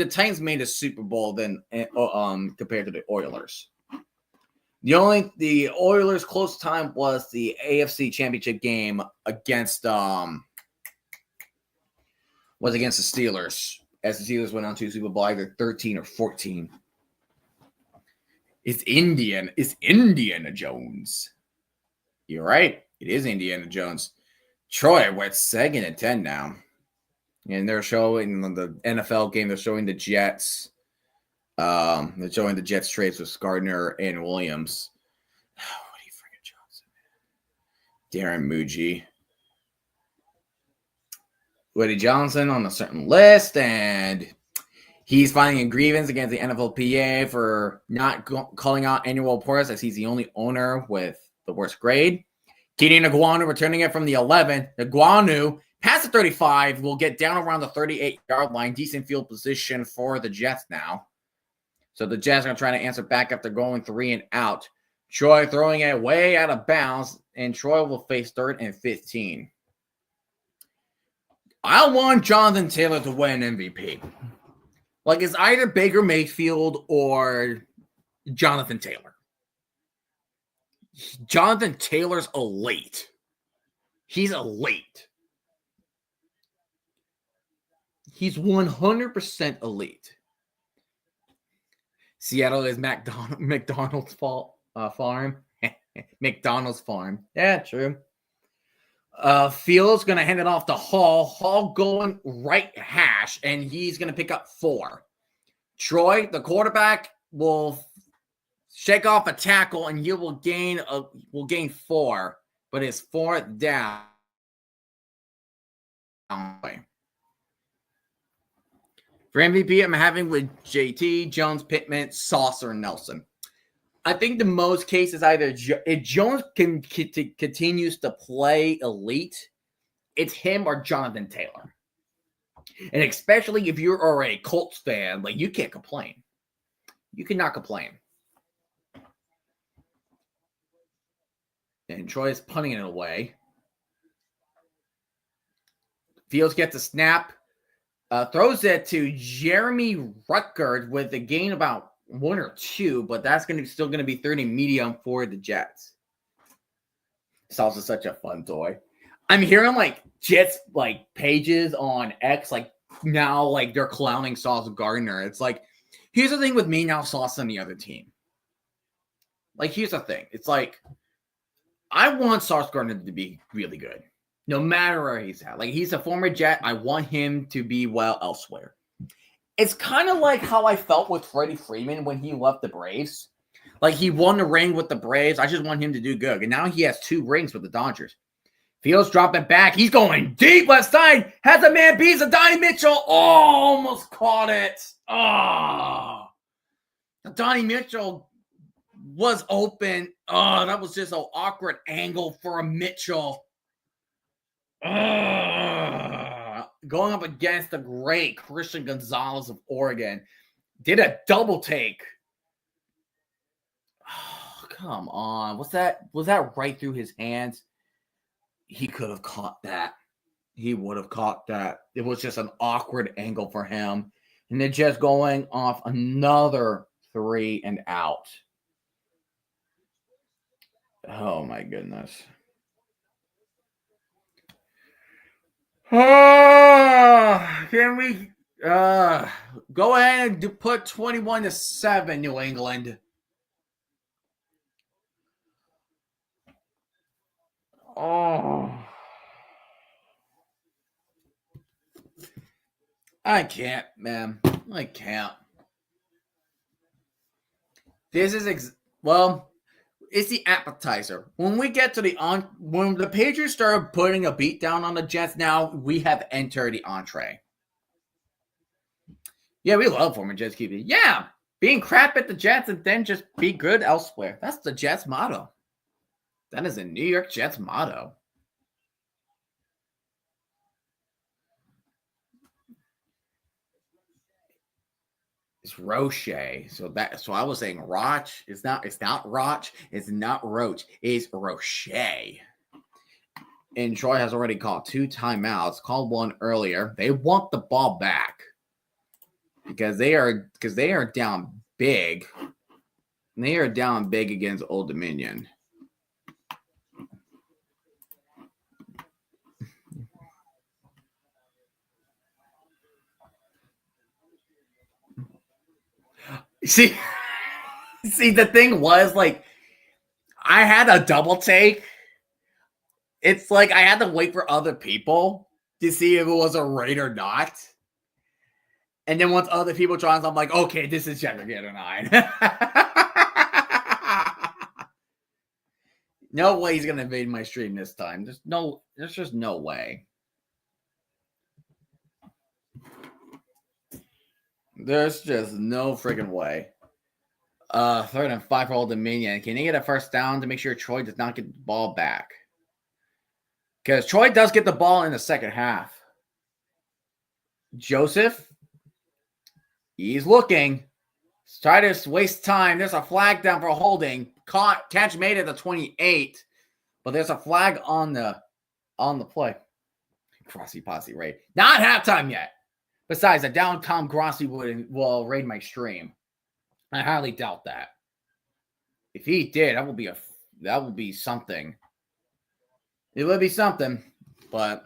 Titans made the Super Bowl then compared to the Oilers. The Oilers' close time was the AFC Championship game against the Steelers, as the Steelers went on to Super Bowl either 13 or 14. It's Indiana Jones. You're right. It is Indiana Jones. Troy, we're at 2nd and 10 now. And they're showing the NFL game, they're showing the Jets. They're showing the Jets trades with Gardner and Williams. What do you freaking Johnson? Darren Muji. Woody Johnson on a certain list, and he's filing a grievance against the NFLPA for not calling out annual reports, as he's the only owner with the worst grade. Gideon Iguanu returning it from the 11. Iguanu past the 35 will get down around the 38-yard line. Decent field position for the Jets now. So the Jets are going to try to answer back after going 3 and out. Troy throwing it way out of bounds, and Troy will face 3rd and 15. I want Jonathan Taylor to win MVP. Like, it's either Baker Mayfield or Jonathan Taylor. Jonathan Taylor's elite. He's elite. He's 100% elite. Seattle is McDonald's farm. McDonald's farm. Yeah, true. Fields going to hand it off to Hall. Hall going right hash, and he's going to pick up 4. Troy, the quarterback, will shake off a tackle, and he will gain 4, but it's 4th down. For MVP, I'm having with JT, Jones, Pittman, Saucer, and Nelson. I think the most cases either if Jones continues to play elite, it's him or Jonathan Taylor. And especially if you're a Colts fan, like, you can't complain. You cannot complain. And Troy is punting it away. Fields gets a snap. Throws it to Jeremy Ruckert with a gain about 1 or 2, but that's still going to be 30 medium for the Jets. Sauce is such a fun toy. I'm hearing Jets pages on X now they're clowning Sauce Gardner. It's here's the thing with me now, Sauce on the other team. Here's the thing. It's I want Sauce Gardner to be really good, no matter where he's at. He's a former Jet. I want him to be well elsewhere. It's kind of like how I felt with Freddie Freeman when he left the Braves. He won the ring with the Braves. I just want him to do good. And now he has 2 rings with the Dodgers. Fields dropping back. He's going deep left side. Has a man beats a Donnie Mitchell. Oh, almost caught it. Oh. Donnie Mitchell was open. Oh, that was just an awkward angle for a Mitchell. going up against the great Christian Gonzalez of Oregon. Did a double take. Oh, come on. Was that right through his hands? He could have caught that. He would have caught that. It was just an awkward angle for him. And then just going off another 3 and out. Oh, my goodness. Can we go ahead and put 21-7 New England? Oh. I can't, man. I can't. This is well, it's the appetizer. When we get to when the Patriots start putting a beat down on the Jets, now we have entered the entree. Yeah, we love former Jets keeping. Yeah, being crap at the Jets and then just be good elsewhere. That's the Jets motto. That is a New York Jets motto. It's Roche. So I was saying Roch. It's not Roch. It's not Roach. It's Roche. And Troy has already called 2 timeouts, called one earlier. They want the ball back because they are down big. They are down big against Old Dominion. See, the thing was, like, I had a double take. It's like I had to wait for other people to see if it was a raid or not. And then once other people joined, I'm like, okay, this is Jefferson 9. No way he's gonna invade my stream this time. There's just no way. There's just no freaking way. 3rd and 5 for Old Dominion. Can he get a first down to make sure Troy does not get the ball back? Because Troy does get the ball in the second half. Joseph, he's looking. Try to waste time. There's a flag down for holding. Catch made at the 28, but there's a flag on the play. Grossi Posse raid. Not halftime yet. Besides, a down Tom Grossi will raid my stream. I highly doubt that. If he did, that would be something. It would be something, but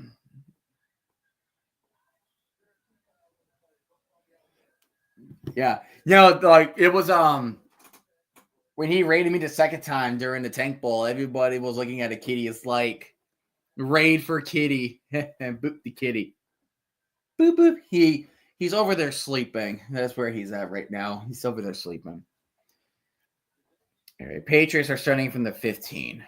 yeah. Like it was when he raided me the second time during the Tank Bowl, everybody was looking at a kitty. It's like raid for kitty and boop the kitty. Boop boop. He's over there sleeping. That's where he's at right now. He's over there sleeping. All right, Patriots are starting from the 15.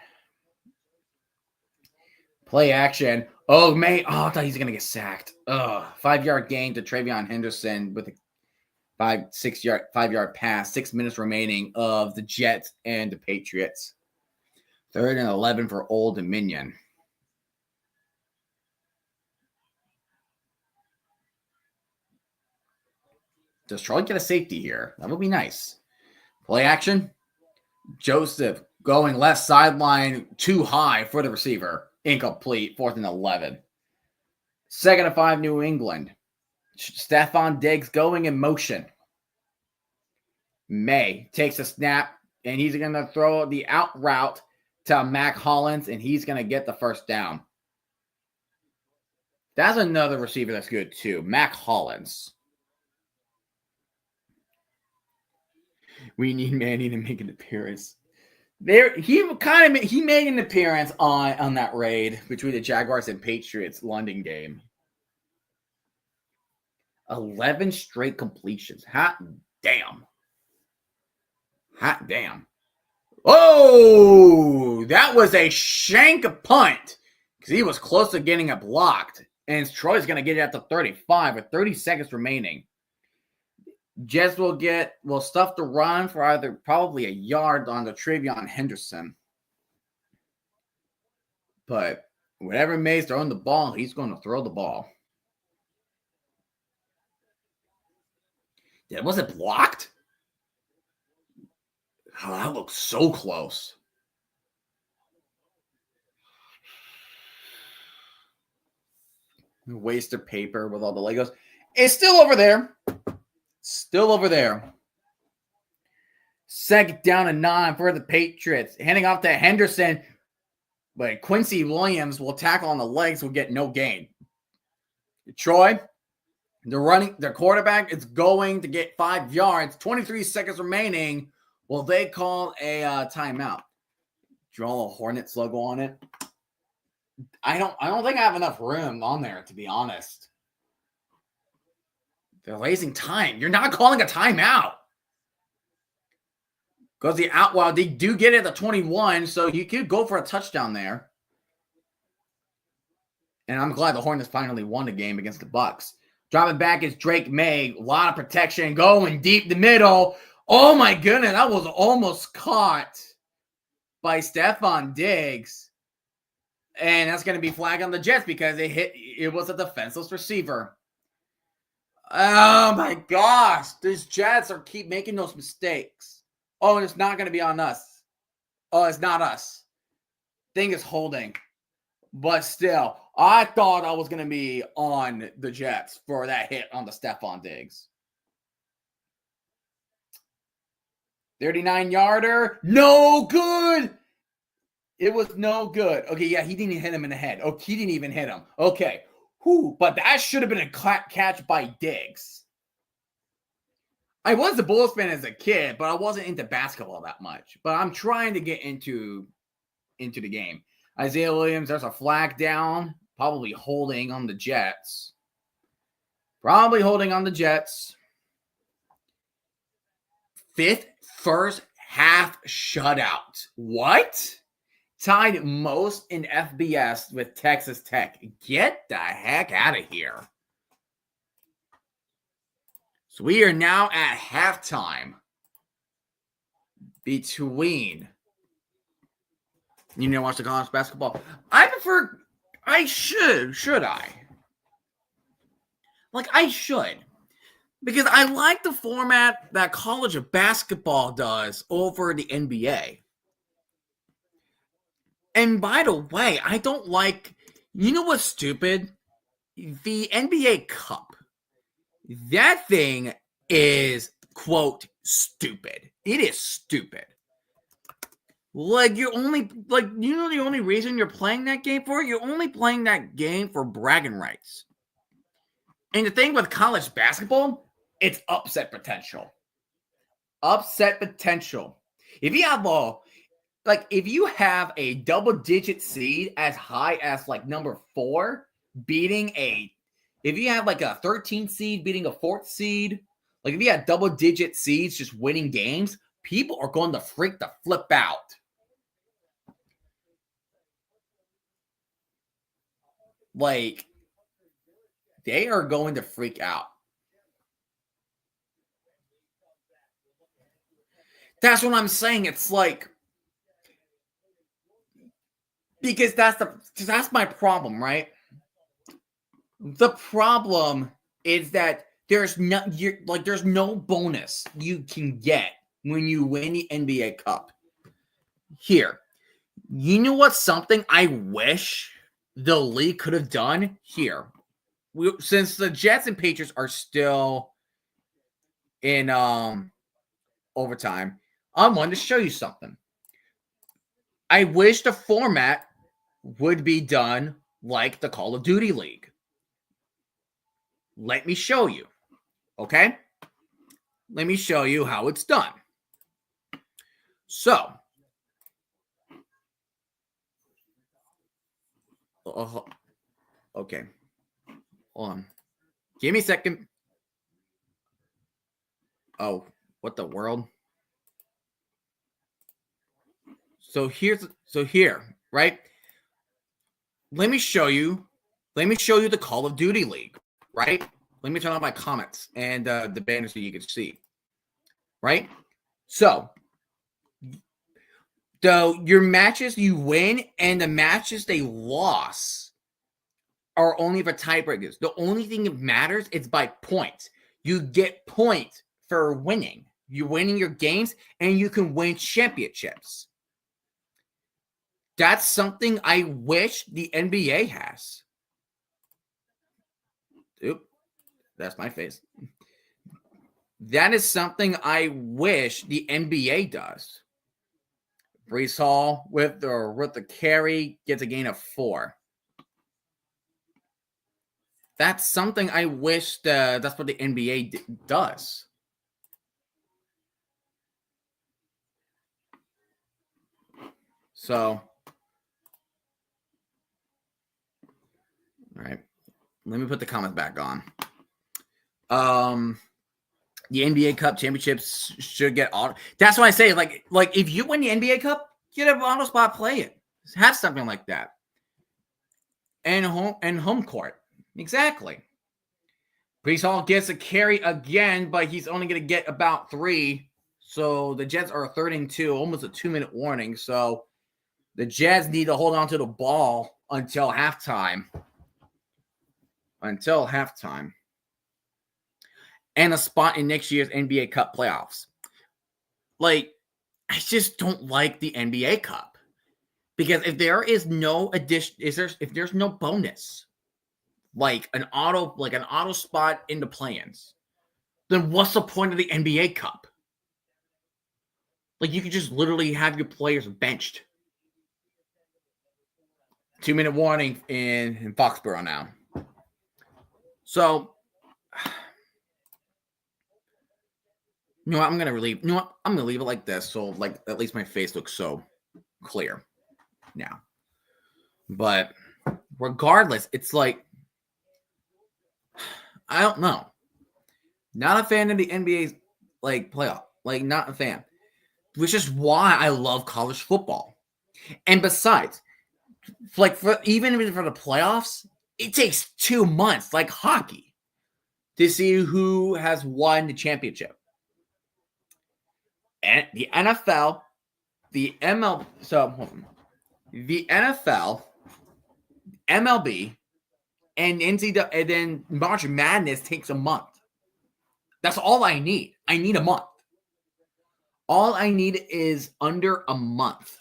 Play action. Oh, man. Oh, I thought he's going to get sacked. 5-yard gain to Travion Henderson with a 5-yard pass. 6 minutes remaining of the Jets and the Patriots. 3rd and 11 for Old Dominion. Does Troy get a safety here? That would be nice. Play action. Joseph going left sideline too high for the receiver. Incomplete. 4th and 11. 2nd and 5 New England. Stephon Diggs going in motion. May takes a snap, and he's going to throw the out route to Mac Hollins, and he's going to get the first down. That's another receiver that's good too. Mac Hollins. We need Manny to make an appearance. He made an appearance on that raid between the Jaguars and Patriots London game. 11 straight completions. Hot damn. Oh, that was a shank punt because he was close to getting it blocked. And Troy's going to get it at the 35 with 30 seconds remaining. Jets will stuff the run for probably a yard on the Travion Henderson. But whenever May's throwing the ball, he's going to throw the ball. Was it blocked? Oh, that looks so close. Waste of paper with all the Legos. It's still over there. Still over there. Second down and 9 for the Patriots. Handing off to Henderson. But Quincy Williams will tackle on the legs, will get no gain. Troy, their quarterback is going to get 5 yards. 23 seconds remaining. Will they call a timeout? Draw a Hornets logo on it. I don't think I have enough room on there, to be honest. They're wasting time. You're not calling a timeout. Because they do get it at the 21, so you could go for a touchdown there. And I'm glad the Hornets finally won the game against the Bucks. Dropping back is Drake May. A lot of protection. Going deep the middle. Oh my goodness, that was almost caught by Stephon Diggs. And that's going to be flagged on the Jets because it was a defenseless receiver. Oh my gosh. These Jets keep making those mistakes. Oh, and it's not going to be on us. Oh, it's not us. Thing is holding. But still, I thought I was going to be on the Jets for that hit on the Stephon Diggs. 39-yarder. No good. It was no good. Okay, yeah, he didn't hit him in the head. Oh, he didn't even hit him. Okay. Whew, but that should have been a catch by Diggs. I was a Bulls fan as a kid, but I wasn't into basketball that much. But I'm trying to get into the game. Isaiah Williams, there's a flag down. Probably holding on the Jets. Fifth first half shutout. What? Tied most in FBS with Texas Tech. Get the heck out of here. So we are now at halftime between. You need to watch the college basketball. Should I? I should. Because I like the format that college basketball does over the NBA. And by the way, I don't like, you know what's stupid? The NBA Cup. That thing is, quote, stupid. It is stupid. You're only, the only reason you're playing that game for? You're only playing that game for bragging rights. And the thing with college basketball, it's upset potential. Upset potential. If you have a double-digit seed as high as, number 4, if you have, a 13 seed beating a 4th seed, if you have double-digit seeds just winning games, people are going to flip out. They are going to freak out. That's what I'm saying. It's because that's my problem, right? The problem is that there's no bonus you can get when you win the NBA Cup. Here, you know what's something I wish the league could have done here? Since the Jets and Patriots are still in overtime, I wanted to show you something. I wish the format would be done like the Call of Duty League. Let me show you. Okay? Let me show you how it's done. So, okay. Hold on. Give me a second. Oh, what the world? So here, right? Let me show you the Call of Duty League, right? Let me turn on my comments and the banner so you can see. Right? So, your matches you win and the matches they lost are only for tiebreakers. The only thing that matters is by points. You get points for winning. You're winning your games, and you can win championships. That's something I wish the NBA has. Oop, that's my face. That is something I wish the NBA does. Brees Hall with the carry gets a gain of 4. That's something I wish that's what the NBA does. So, all right, let me put the comments back on. The NBA Cup championships should get auto. That's why I say, like if you win the NBA Cup, get an auto spot, play it. Have something like that. And home court. Exactly. Brees Hall gets a carry again, but he's only going to get about 3. So the Jets are 3rd and 2, almost a 2-minute warning. So the Jets need to hold on to the ball until halftime. And a spot in next year's NBA Cup playoffs. Like, I just don't like the NBA Cup. Because if there is no addition, if there's no bonus, like an auto spot in the play-ins, then what's the point of the NBA Cup? Like, you could just literally have your players benched. 2-minute warning in Foxborough now. So, you know what? I'm gonna leave it like this, so like at least my face looks so clear now. But regardless, it's like, I don't know. Not a fan of the NBA's like playoff. Like, not a fan. Which is why I love college football. And besides, like even for the playoffs, it takes 2 months, like hockey, to see who has won the championship. And the NFL, the NFL, MLB, and NCAA, and then March Madness takes a month. That's all I need. I need a month. All I need is under a month.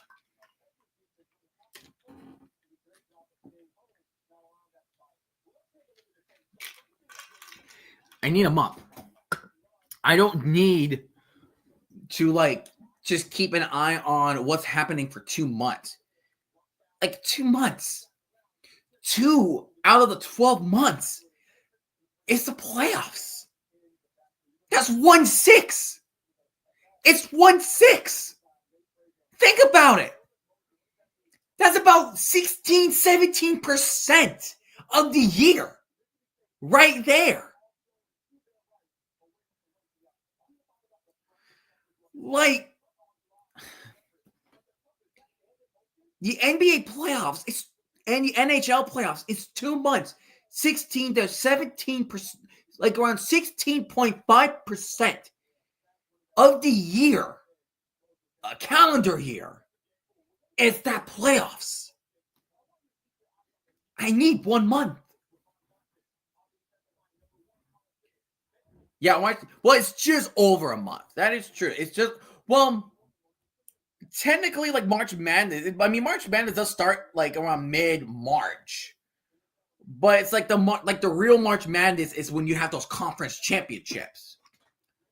I need a month. I don't need to like just keep an eye on what's happening for 2 months. Like 2 months. 2 out of the 12 months is the playoffs. That's 1/6. It's 1/6. Think about it. That's about 16, 17% of the year. Right there. Like, the NBA playoffs and the NHL playoffs, it's 2 months. 16 to 17%, like around 16.5% of the year, a calendar year, is that playoffs. I need 1 month. Yeah, well, it's just over a month. That is true. It's just, well, technically, like March Madness. I mean, March Madness does start like around mid-March, but it's like the real March Madness is when you have those conference championships,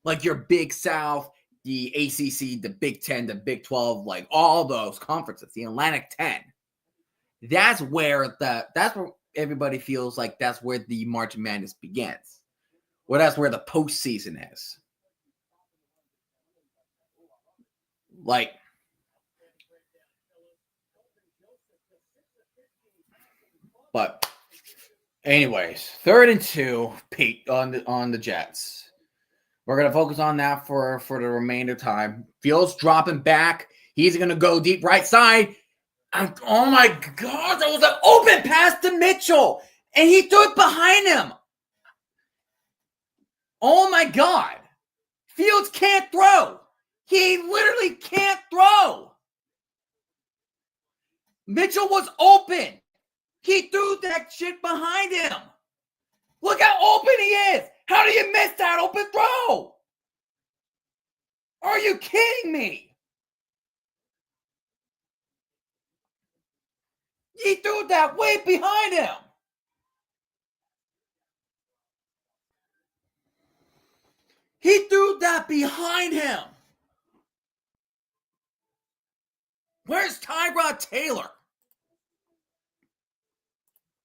like your Big South, the ACC, the Big 10, the Big 12, like all those conferences, the Atlantic 10. That's where everybody feels like that's where the March Madness begins. Well, that's where the postseason is. Like, but anyways, 3rd and 2, Pete on the Jets. We're gonna focus on that for the remainder of time. Fields dropping back. He's gonna go deep right side. And, oh my God, that was an open pass to Mitchell, and he threw it behind him. Oh my God. Fields can't throw. He literally can't throw. Mitchell was open. He threw that shit behind him. Look how open he is. How do you miss that open throw? Are you kidding me? He threw that way behind him. He threw that behind him. Where's Tyrod Taylor?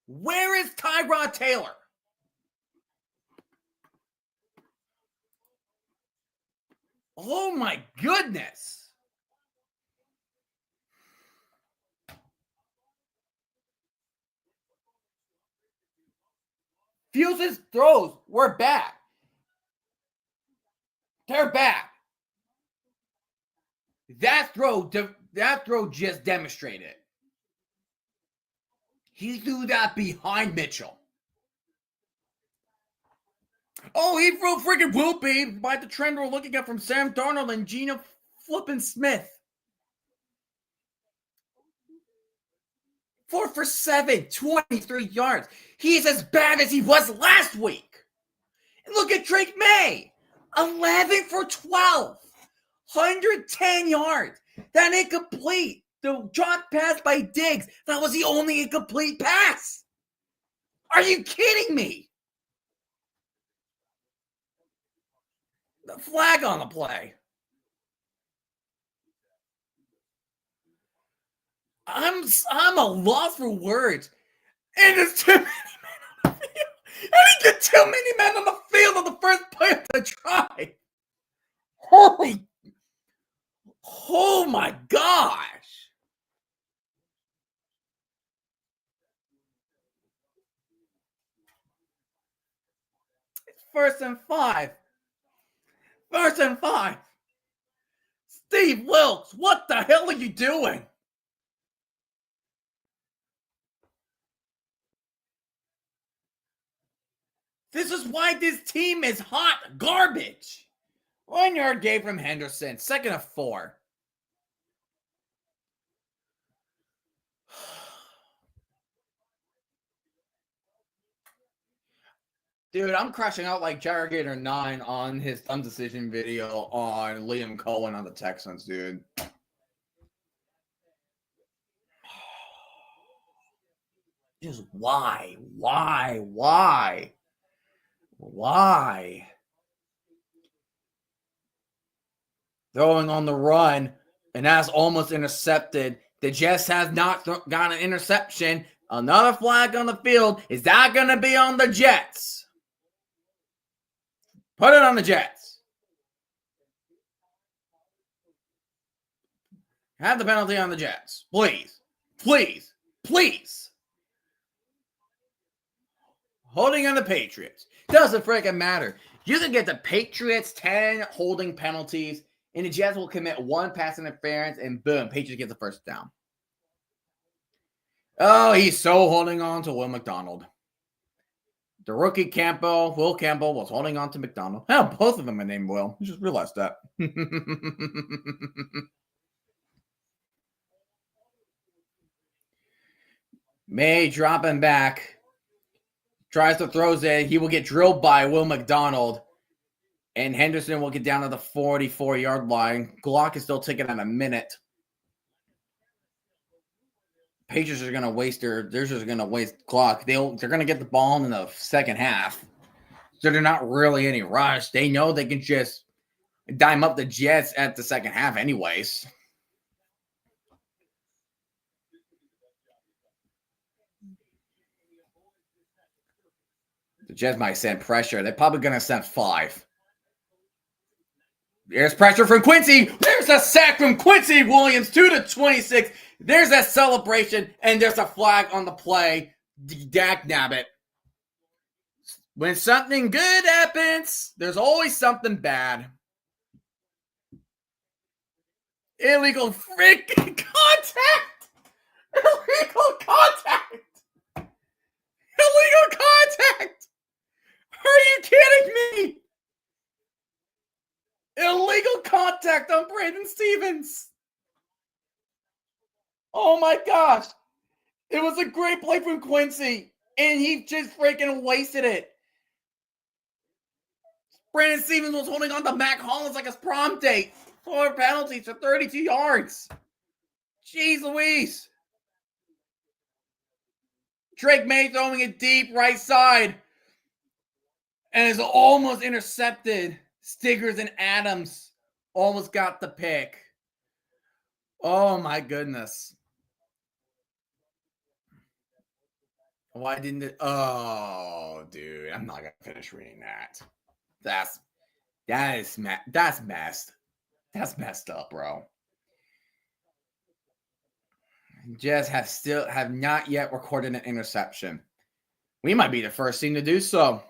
Where is Tyrod Taylor? Oh my goodness. Fields' throws were back. They're back. That throw just demonstrated it. He threw that behind Mitchell. Oh, he threw freaking whoopee by the trend we're looking at from Sam Darnold and Geno flippin' Smith. 4 for 7, 23 yards. He's as bad as he was last week. And look at Drake May. 11 for 12. 110 yards. That incomplete. The drop pass by Diggs. That was the only incomplete pass. Are you kidding me? The flag on the play. I'm a loss for words. And there's too many men on the field. I didn't get too many men on the field on the first play of the drive. Oh my gosh. It's 1st and 5. 1st and 5. Steve Wilkes, what the hell are you doing? This is why this team is hot garbage. 1 yard gain from Henderson. 2nd and 4. Dude, I'm crashing out like Jarrigator 9 on his thumb decision video on Liam Cohen on the Texans, dude. Just why? Throwing on the run, and that's almost intercepted. The Jets has not got an interception. Another flag on the field. Is that going to be on the Jets? Put it on the Jets. Have the penalty on the Jets. Please. Please. Please. Holding on the Patriots. Doesn't freaking matter. You can get the Patriots 10 holding penalties, and the Jets will commit 1 pass interference, and boom, Patriots get the first down. Oh, he's so holding on to Will McDonald. The rookie Will Campbell, was holding on to McDonald. Hell, both of them are named Will. I just realized that. May dropping back. Tries to throw it. He will get drilled by Will McDonald. And Henderson will get down to the 44-yard line. Glock is still ticking at a minute. Patriots are going to waste they're just going to waste clock. They're going to get the ball in the second half. So they're not really any rush. They know they can just dime up the Jets at the second half anyways. The Jets might send pressure. They're probably going to send 5. There's pressure from Quincy. There's a sack from Quincy Williams, 2-26. There's that celebration, and there's a flag on the play. Dak nabbit. When something good happens, there's always something bad. Illegal freaking contact! Illegal contact! Illegal contact! Are you kidding me? Illegal contact on Brandon Stevens. Oh my gosh. It was a great play from Quincy, and he just freaking wasted it. Brandon Stevens was holding on to Mac Hollins like his prom date. 4 penalties for 32 yards. Jeez Louise. Drake May throwing it deep right side. And is almost intercepted. Stiggers and Adams almost got the pick. Oh my goodness. Why didn't it? Oh, dude, I'm not gonna finish reading that. That's messed. That's messed up, bro. Jazz have not yet recorded an interception. We might be the first team to do so.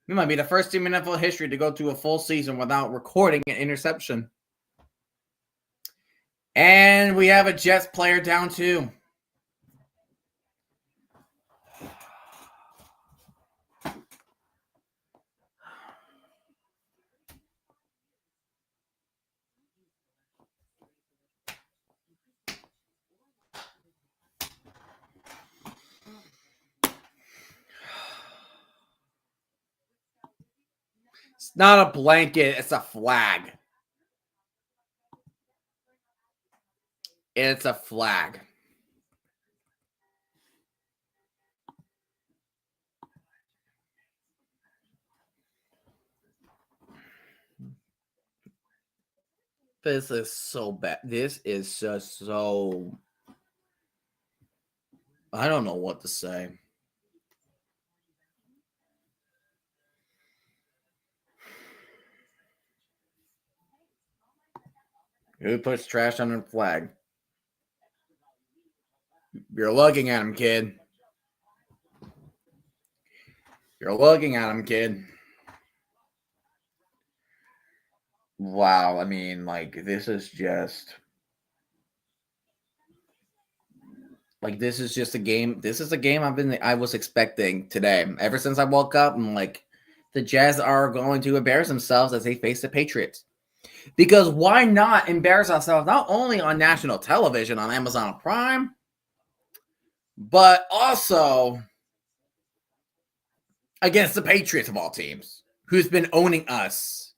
We might be the first team in NFL history to go through a full season without recording an interception. And we have a Jets player down too. It's not a blanket, it's a flag. It's a flag. This is so bad. This is just so... I don't know what to say. Who puts trash on a flag? You're looking at him, kid. You're looking at him, kid. Wow, I mean, like, this is just... Like, this is just a game. This is a game I was expecting today. Ever since I woke up, I'm like, the Jazz are going to embarrass themselves as they face the Patriots. Because why not embarrass ourselves not only on national television on Amazon Prime, but also against the Patriots of all teams, who's been owning us.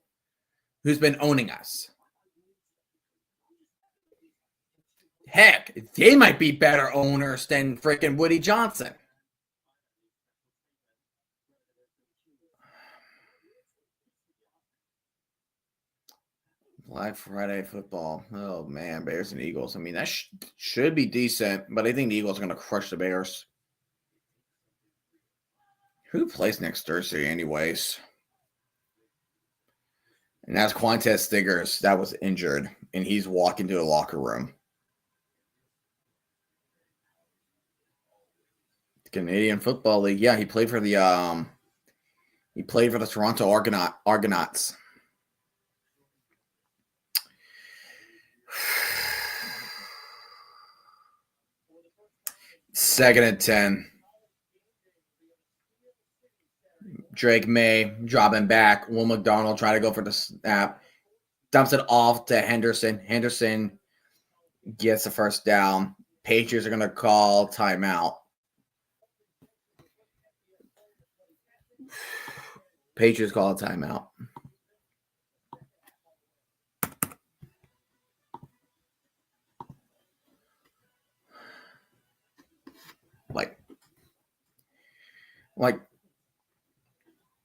Heck, they might be better owners than freaking Woody Johnson. Black Friday football. Oh, man, Bears and Eagles. I mean, that should be decent, but I think the Eagles are going to crush the Bears. Who plays next Thursday anyways? And that's Quintez Stiggers. That was injured, and he's walking to the locker room. Canadian Football League. Yeah, he played for the Toronto Argonauts. Second and 10. Drake May dropping back. Will McDonald trying to go for the snap. Dumps it off to Henderson. Henderson gets the first down. Patriots are going to call timeout. Patriots call a timeout. Like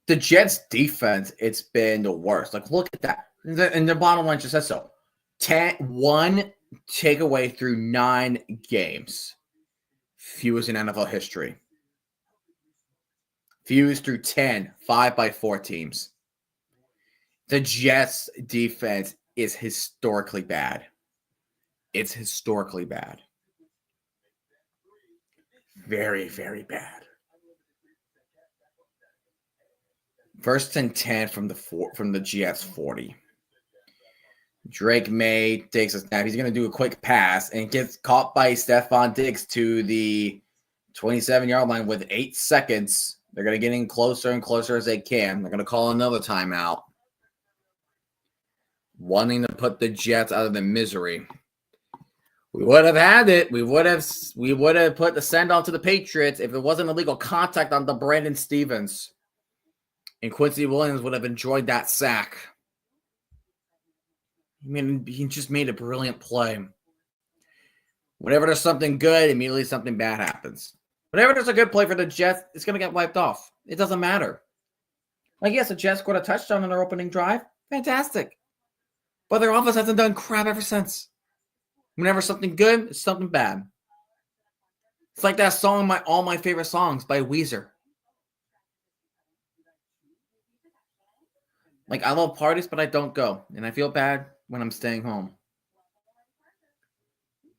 the Jets defense, it's been the worst. Like, look at that. And the bottom line just says so. 1 takeaway through 9 games. Fewest in NFL history. Fewest through 10, 5-4 teams. The Jets defense is historically bad. It's historically bad. Very, very bad. First and 10 from the Jets 40. Drake May takes a snap. He's going to do a quick pass and gets caught by Stephon Diggs to the 27-yard line with 8 seconds. They're going to get in closer and closer as they can. They're going to call another timeout, wanting to put the Jets out of the misery. We would have had it. We would have put the send on to the Patriots if it wasn't illegal contact on the Brandon Stevens. And Quincy Williams would have enjoyed that sack. he just made a brilliant play. Whenever there's something good, immediately something bad happens. Whenever there's a good play for the Jets, it's going to get wiped off. It doesn't matter. Like, yes, the Jets scored a touchdown on their opening drive. Fantastic. But their offense hasn't done crap ever since. Whenever something good, it's something bad. It's like that song, All My Favorite Songs by Weezer. Like, I love parties, but I don't go. And I feel bad when I'm staying home.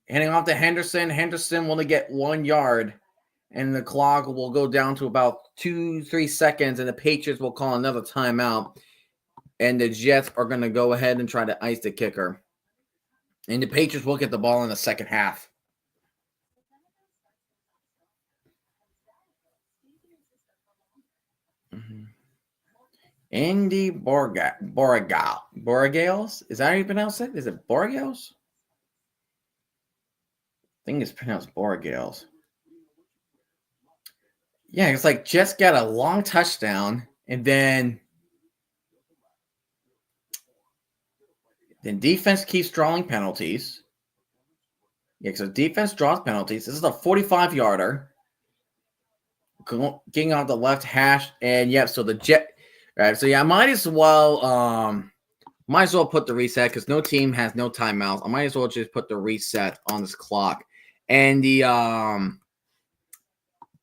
Handing off to Henderson. Henderson will only get 1 yard. And the clock will go down to about 2-3 seconds. And the Patriots will call another timeout. And the Jets are going to go ahead and try to ice the kicker. And the Patriots will get the ball in the second half. Andy Borregales? Is that how you pronounce it? Is it Borregales? I think it's pronounced Borregales. Yeah, it's like Jets got a long touchdown, and then defense keeps drawing penalties. Yeah, so defense draws penalties. This is a 45-yarder. Getting on the left hash, and yep, so the Jet. All right, so yeah, I might as well put the reset because no team has no timeouts. I might as well just put the reset on this clock. And the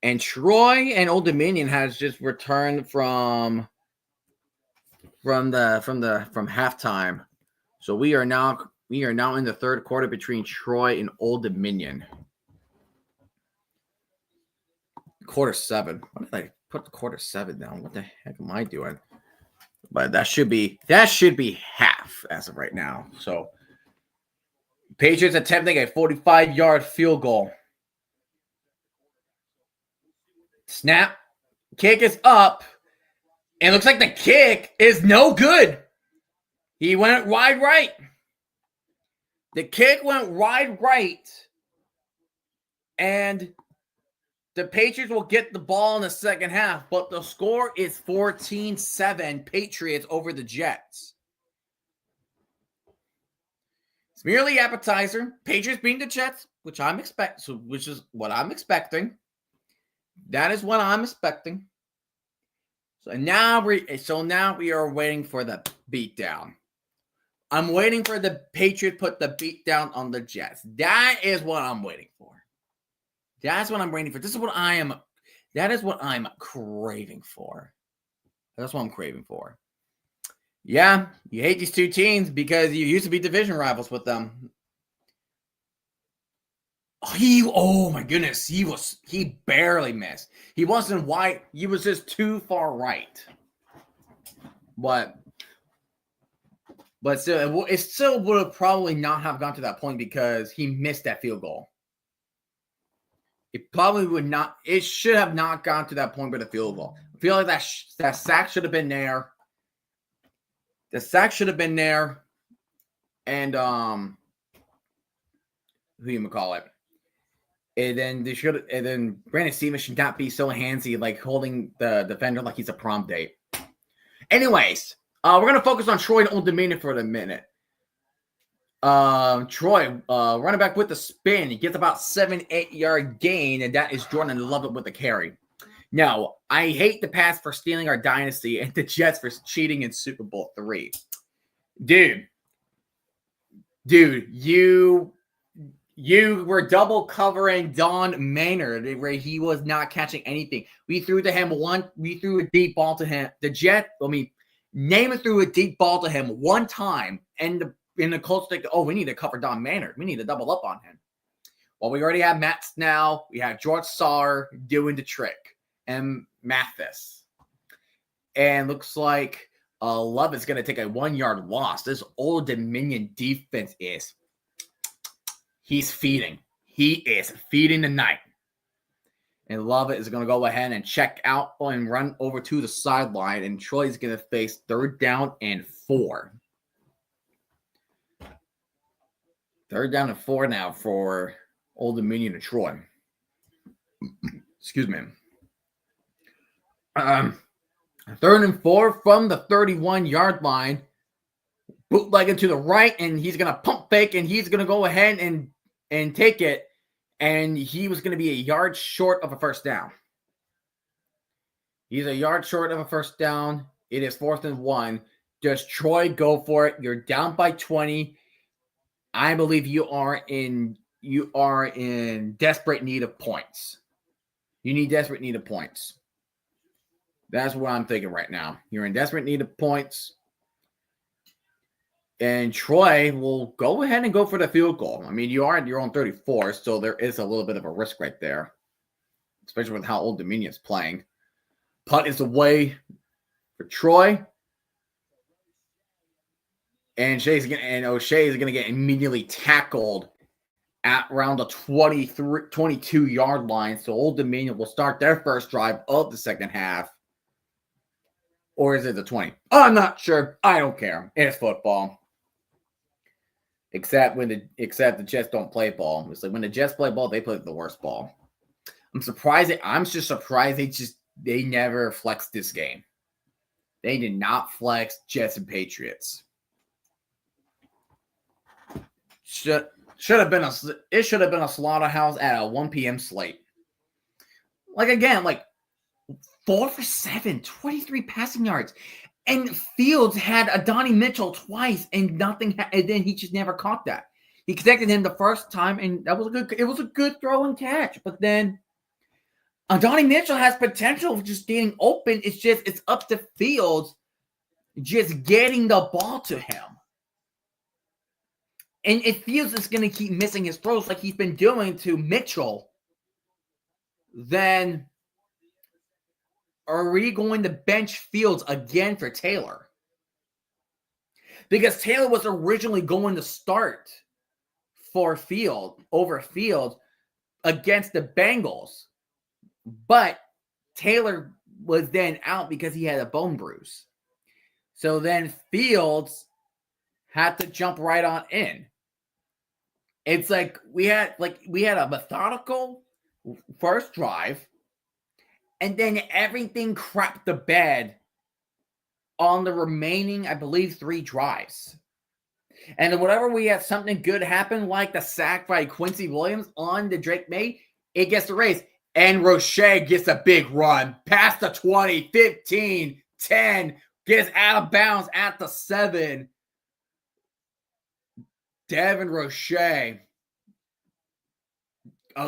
and Troy and Old Dominion has just returned from halftime. So we are now in the third quarter between Troy and Old Dominion. Quarter 7. Why did I put the quarter 7 down? What the heck am I doing? But that should be half as of right now. So Patriots attempting a 45-yard field goal. Snap. Kick is up. And it looks like the kick is no good. He went wide right. The kick went wide right. And the Patriots will get the ball in the second half, but the score is 14-7 Patriots over the Jets. It's merely appetizer. Patriots beating the Jets, which is what I'm expecting. That is what I'm expecting. So now we are waiting for the beatdown. I'm waiting for the Patriots put the beatdown on the Jets. That is what I'm waiting for. That's what I'm waiting for. That is what I'm craving for. That's what I'm craving for. Yeah, you hate these two teams because you used to be division rivals with them. Oh my goodness, he barely missed. He wasn't wide. He was just too far right. But still, it still would have probably not have gone to that point because he missed that field goal. It probably would not. It should have not gone to that point with a field goal. I feel like that sack should have been there. The sack should have been there, and who you call it? And then Brandon Stevens should not be so handsy, like holding the defender like he's a prom date. Anyways, we're gonna focus on Troy and Old Dominion for a minute. Troy, running back with the spin. He gets about 7-8 yard gain, and that is Jordan Lovett with the carry. Now, I hate the Pats for stealing our dynasty and the Jets for cheating in Super Bowl 3. Dude, you were double covering Don Maynard where he was not catching anything. We threw a deep ball to him. Namath threw a deep ball to him one time, and the Colts think, we need to cover Don Maynard. We need to double up on him. Well, we already have Matt Snell. We have George Sauer doing the trick. And Mathis. And looks like Lovett's going to take a 1 yard loss. This Old Dominion defense he's feeding. He is feeding the night. And Lovett is going to go ahead and check out and run over to the sideline. And Troy's going to face 3rd down and 4. 3rd down and 4 now for Old Dominion and Troy. Excuse me. 3rd and 4 from the 31 yard line. bootlegging to the right, and he's going to pump fake, and he's going to go ahead and take it, and he was going to be a yard short of a first down. He's a yard short of a first down. It is 4th and 1. Does Troy go for it? You're down by 20. I believe you are in desperate need of points. You need desperate need of points. That's what I'm thinking right now. You're in desperate need of points. And Troy will go ahead and go for the field goal. I mean, you are at your own 34, so there is a little bit of a risk right there, especially with how Old Dominion's playing. Punt is away for Troy. And O'Shea is going to get immediately tackled at around the 22-yard line. So Old Dominion will start their first drive of the second half. Or is it the 20? Oh, I'm not sure. I don't care. It's football. Except the Jets don't play ball. It's like when the Jets play ball, they play the worst ball. I'm just surprised they never flexed this game. They did not flex Jets and Patriots. Should have been a slaughterhouse at a 1 p.m. slate. Like again, 4 for 7, 23 passing yards. And Fields had Adonai Mitchell twice and nothing, and then he just never caught that. He connected him the first time, and it was a good throw and catch. But then Adonai Mitchell has potential of just getting open. It's up to Fields just getting the ball to him. And if Fields is going to keep missing his throws like he's been doing to Mitchell, then are we going to bench Fields again for Taylor? Because Taylor was originally going to start for Fields against the Bengals. But Taylor was then out because he had a bone bruise. So then Fields had to jump right on in. It's like we had a methodical first drive, and then everything crapped the bed on the remaining, I believe, 3 drives. And then whenever we have something good happen, like the sack by Quincy Williams on the Drake May, it gets erased. And Roche gets a big run past the 20, 15, 10, gets out of bounds at the 7. Devin Roche, a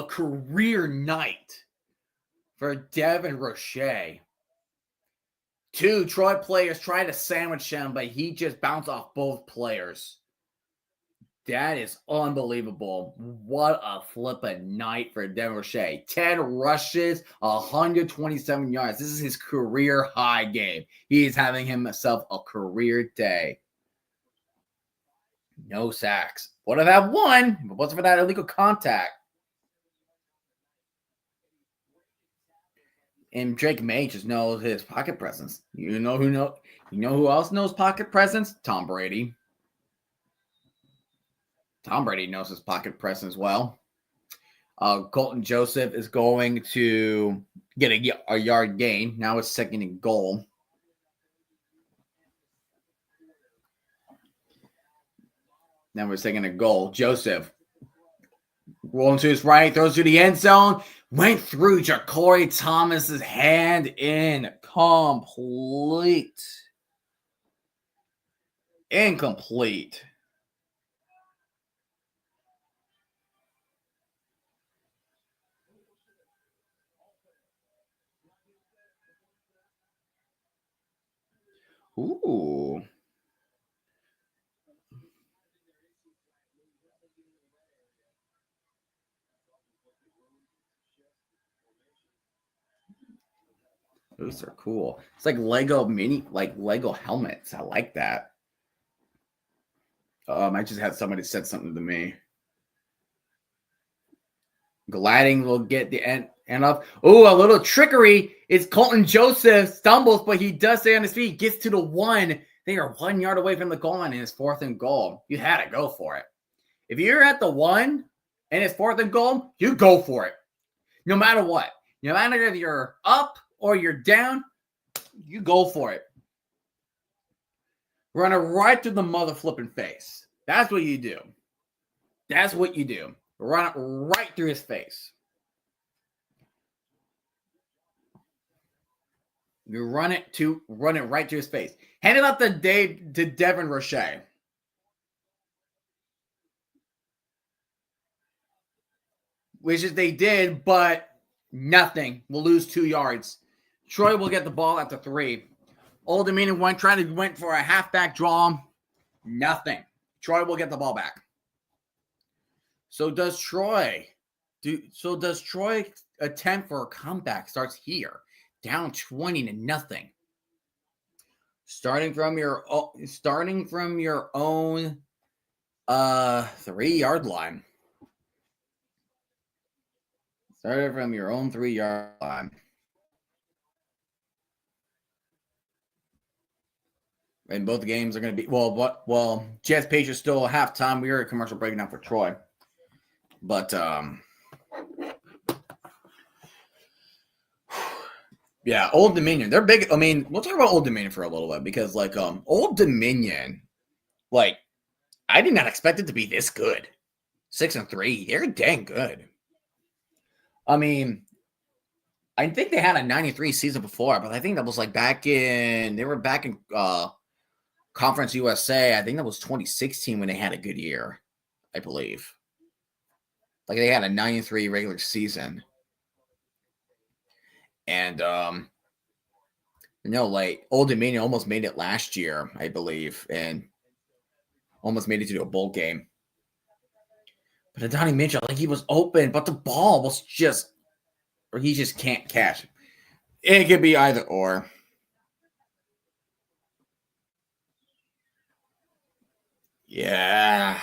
career night for Devin Roche. 2 Troy players tried to sandwich him, but he just bounced off both players. That is unbelievable. What a flippin' night for Devin Roche. 10 rushes, 127 yards. This is his career high game. He is having himself a career day. No sacks. Would have had 1 if it wasn't for that illegal contact. And Drake May just knows his pocket presence. You know who else knows pocket presence? Tom Brady. Tom Brady knows his pocket presence well. Colton Joseph is going to get a yard gain. Now it's 2nd and goal. Now we're 2nd and goal. Joseph rolling to his right, throws to the end zone. Went through Ja'Cory Thomas's hand. Incomplete. Ooh. Those are cool. It's like Lego helmets. I like that. I just had somebody said something to me. Gliding will get the end off. Oh, a little trickery. It's Colton Joseph stumbles, but he does stay on his feet. Gets to the 1. They are 1 yard away from the goal line, and it's 4th and goal. You had to go for it. If you're at the 1 and it's 4th and goal, you go for it. No matter what. No matter if you're up or you're down, you go for it. Run it right through the mother flipping face. That's what you do. That's what you do. Run it right through his face. You run it right to his face. Hand it up to Devin Roche. Which is they did, but nothing. We'll lose 2 yards. Troy will get the ball at the 3. Old Dominion went for a halfback draw. Nothing. Troy will get the ball back. So does Troy attempt for a comeback? Starts here. Down 20-0. Starting from your own 3-yard line. Started from your own 3-yard line. And both games are going to be Jets Patriots still halftime. We are a commercial break now for Troy. But yeah, Old Dominion. They're big. I mean, we'll talk about Old Dominion for a little bit because Old Dominion, I did not expect it to be this good. 6-3. They're dang good. I mean, I think they had a 93 season before, but I think that was back in Conference USA. I think that was 2016 when they had a good year, I believe. They had a 93 regular season. And Old Dominion almost made it last year, I believe, and almost made it to a bowl game. But Adonai Mitchell, he was open, but the ball was he just can't catch. It could be either or. Yeah.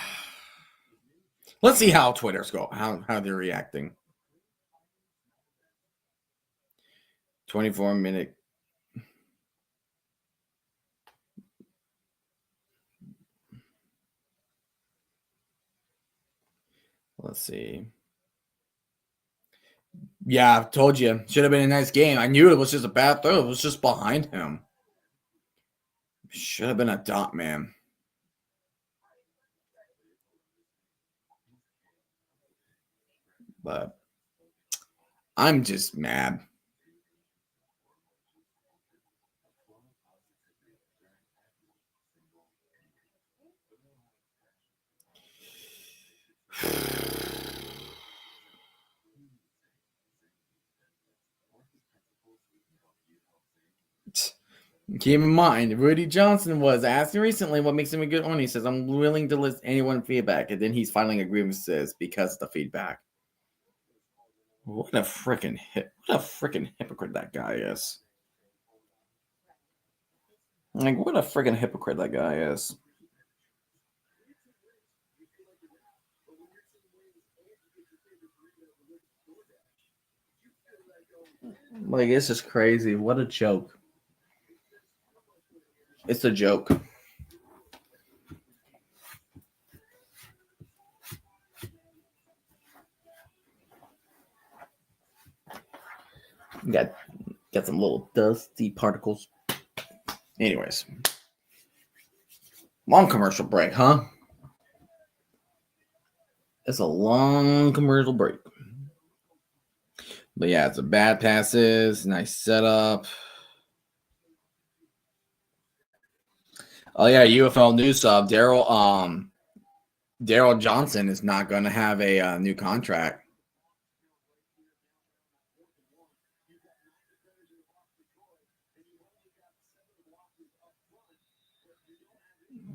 Let's see how Twitter's go. How they're reacting. 24-minute. Let's see. Yeah, I've told you. Should have been a nice game. I knew it was just a bad throw. It was just behind him. Should have been a dot, man. But I'm just mad. Keep in mind, Rudy Johnson was asking recently what makes him a good owner. He says, I'm willing to list anyone feedback. And then he's filing a grievances because of the feedback. What a freaking hypocrite that guy is. What a freaking hypocrite that guy is. It's just crazy. What a joke. It's a joke. Got some little dusty particles. Anyways. Long commercial break, huh? It's a long commercial break. But yeah, it's a bad passes, nice setup. Oh yeah, UFL news sub. Daryl Johnson is not going to have a new contract.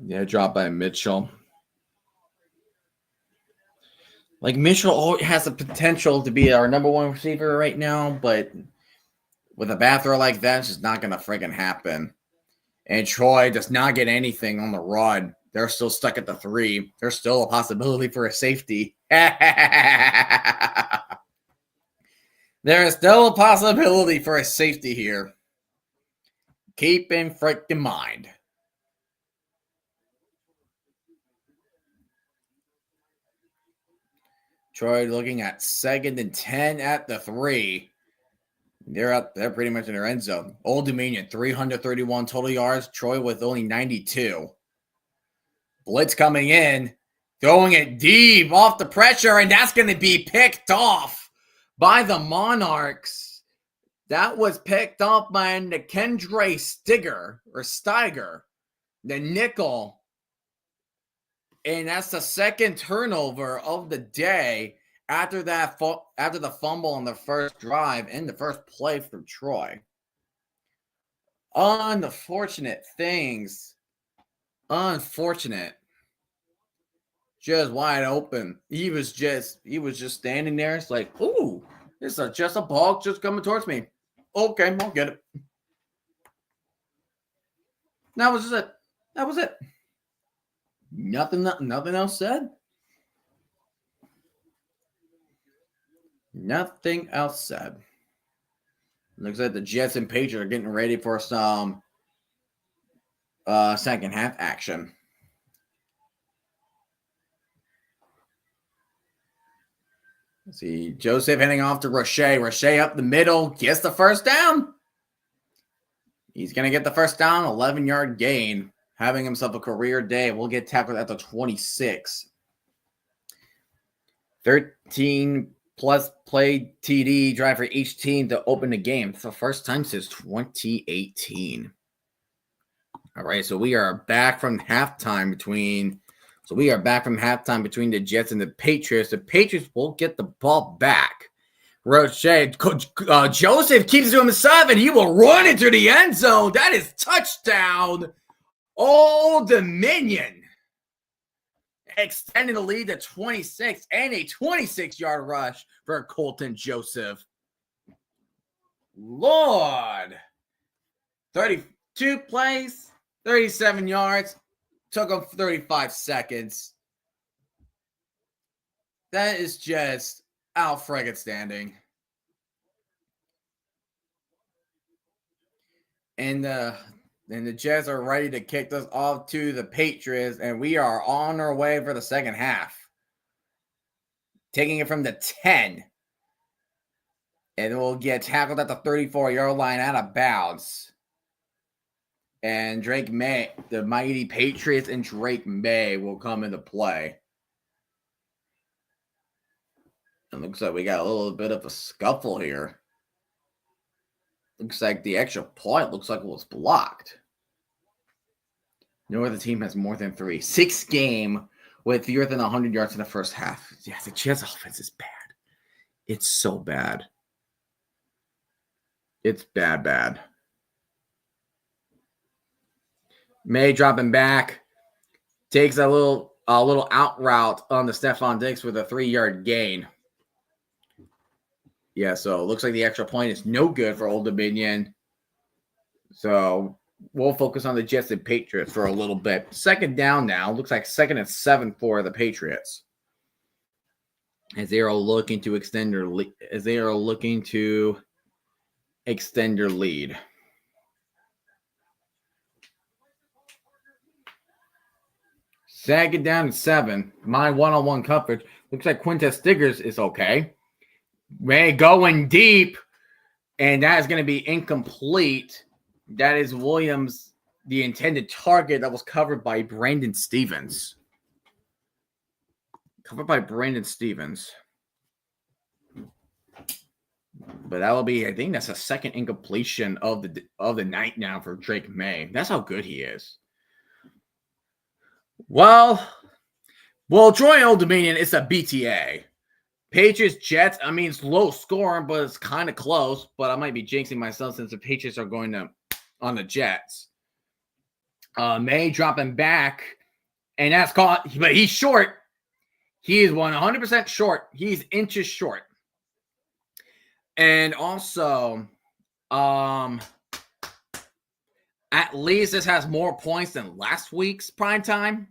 Yeah, dropped by Mitchell. Mitchell has the potential to be our number 1 receiver right now, but with a bad throw like that, it's just not going to friggin' happen. And Troy does not get anything on the run. They're still stuck at the 3. There's still a possibility for a safety. There is still a possibility for a safety here. Keep in freaking mind. Troy looking at 2nd and 10 at the 3. They're pretty much in their end zone. Old Dominion, 331 total yards. Troy with only 92. Blitz coming in, throwing it deep off the pressure, and that's going to be picked off by the Monarchs. That was picked up by Nikendre Steiger, the nickel. And that's the second turnover of the day after the fumble on the first drive and the first play for Troy. Unfortunate. Just wide open. He was just standing there. It's like, ooh, this is just a ball just coming towards me. Okay, I'll get it. That was it. Nothing else said. Nothing else said. Looks like the Jets and Patriots are getting ready for some second half action. Let's see, Joseph heading off to Roche. Roche up the middle, gets the first down. He's going to get the first down, 11-yard gain, having himself a career day. We'll get tackled at the 26. 13-plus play TD drive for each team to open the game. It's the first time since 2018. All right, so we are back from halftime between the Jets and the Patriots. The Patriots will get the ball back. Roche, Joseph keeps it to himself, and he will run into the end zone. That is touchdown. Old Dominion extending the lead to 26 and a 26-yard rush for Colton Joseph. Lord. 32 plays, 37 yards. Took him 35 seconds. That is just out-friggin' standing. And the Jets are ready to kick this off to the Patriots, and we are on our way for the second half. Taking it from the 10. And we'll get tackled at the 34-yard line out of bounds. And Drake May, the mighty Patriots and Drake May will come into play. It looks like we got a little bit of a scuffle here. Looks like the extra point looks like it was blocked. No other team has more than 3. 6 game with fewer than 100 yards in the first half. Yeah, the Jets offense is bad. It's so bad. It's bad. May dropping back. Takes a little out route on the Stephon Diggs with a 3-yard gain. Yeah, so it looks like the extra point is no good for Old Dominion. So we'll focus on the Jets and Patriots for a little bit. Second down now. Looks like 2nd and 7 for the Patriots. As they are looking to extend their lead. Second down and 7. My one-on-one coverage. Looks like Quintez Stiggers is okay. May going deep, and that is going to be incomplete. That is Williams, the intended target that was covered by Brandon Stevens. But that will be, I think that's a second incompletion of the night now for Drake May. That's how good he is. Well, Troy Old Dominion, it's a BTA. Patriots, Jets, I mean, it's low scoring, but it's kind of close. But I might be jinxing myself since the Patriots are going on the Jets. May dropping back, and that's caught, but he's short. He is 100% short. He's inches short. And also, at least this has more points than last week's primetime.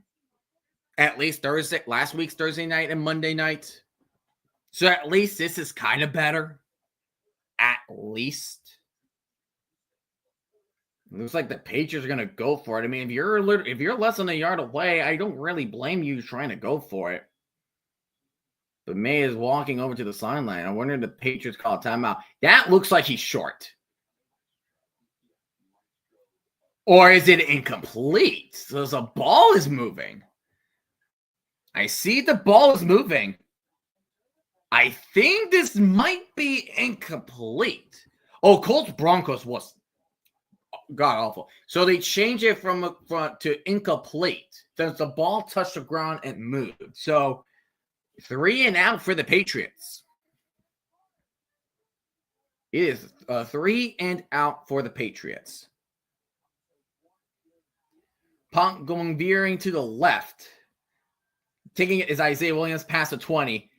At least last week's Thursday night and Monday night. So at least this is kind of better. At least. It looks like the Patriots are going to go for it. I mean, if you're less than a yard away, I don't really blame you trying to go for it. But May is walking over to the sideline. I wonder if the Patriots call a timeout. That looks like he's short. Or is it incomplete? So the ball is moving. I see the ball is moving. I think this might be incomplete. Oh, Colts Broncos was god awful. So they changed it from to incomplete. Since the ball touched the ground and moved. So 3 and out for the Patriots. It is 3 and out for the Patriots. Punt going veering to the left. Taking it is Isaiah Williams past the 20.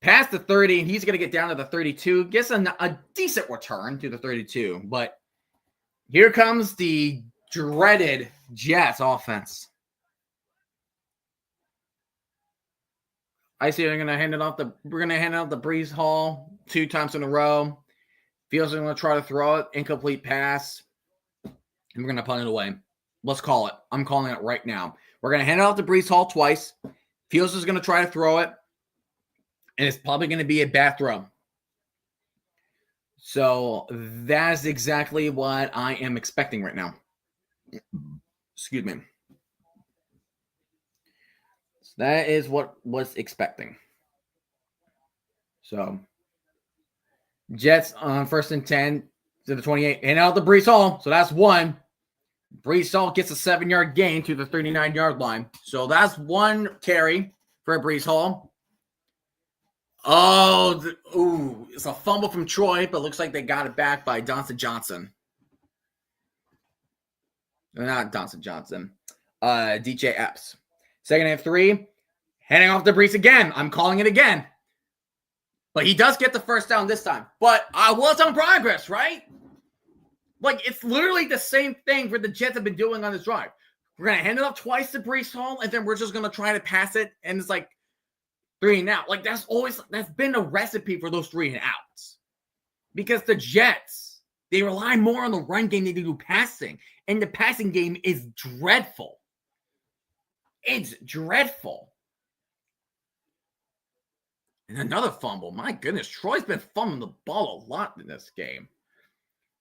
Past the 30, and he's going to get down to the 32. Gets a decent return to the 32. But here comes the dreaded Jets offense. I see we're going to hand it off the Breece Hall 2 times in a row. Fields are going to try to throw it. Incomplete pass. And we're going to punt it away. Let's call it. I'm calling it right now. We're going to hand it off to Breece Hall twice. Fields is going to try to throw it. And it's probably going to be a bad throw. So that's exactly what I am expecting right now. Excuse me. So that is what was expecting. So Jets on 1st and 10 to the 28. And out the Breece Hall. So that's 1. Breece Hall gets a 7-yard gain to the 39-yard line. So that's 1 carry for Breece Hall. Oh, it's a fumble from Troy, but looks like they got it back by Donson Johnson. Not Donson Johnson. DJ Epps. 2nd and 3. Heading off to Breece again. I'm calling it again. But he does get the first down this time. But I was on progress, right? Like, it's literally the same thing for the Jets have been doing on this drive. We're going to hand it off twice to Breece Hall, and then we're just going to try to pass it, and it's like 3 and out. Like, that's been a recipe for those 3 and outs. Because the Jets, they rely more on the run game than they do passing. And the passing game is dreadful. It's dreadful. And another fumble. My goodness, Troy's been fumbling the ball a lot in this game.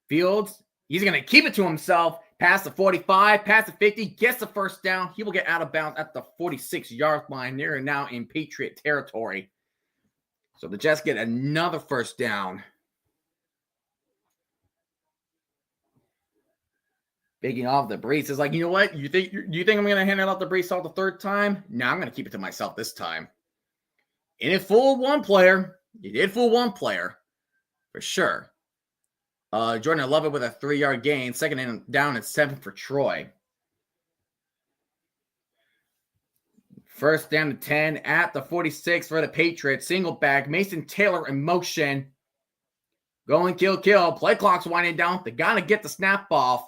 Fields, he's going to keep it to himself. Past the 45, past the 50, gets the first down. He will get out of bounds at the 46-yard line. They're now in Patriot territory. So the Jets get another first down. Speaking of the Breece, is like, you know what? You think I'm going to hand it off to Breece Hall the 3rd time? No, I'm going to keep it to myself this time. And it fooled one player. You did fool one player. For sure. Jordan Lovett with a 3-yard gain. 2nd and down and 7 for Troy. 1st down to 10 at the 46 for the Patriots. Single back. Mason Taylor in motion. Going kill. Play clock's winding down. They got to get the snap off.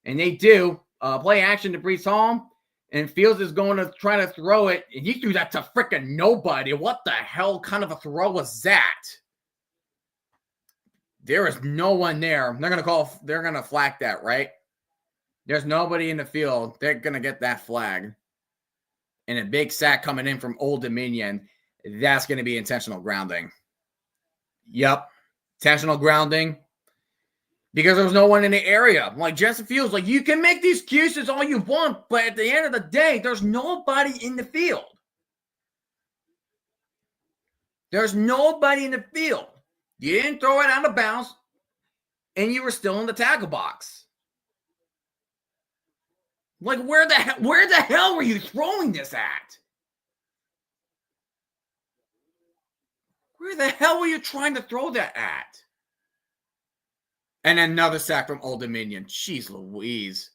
And they do. Play action to Breece Hall. And Fields is going to try to throw it. And he threw that to frickin' nobody. What the hell kind of a throw was that? There is no one there. They're going to flag that, right? There's nobody in the field. They're going to get that flag. And a big sack coming in from Old Dominion. That's going to be intentional grounding. Yep. Intentional grounding. Because there was no one in the area. Like Justin Fields, like, you can make these excuses all you want, but at the end of the day, there's nobody in the field. There's nobody in the field. You didn't throw it out of bounds, and you were still in the tackle box. Like, where the hell were you throwing this at? Where the hell were you trying to throw that at? And another sack from Old Dominion. Jeez Louise.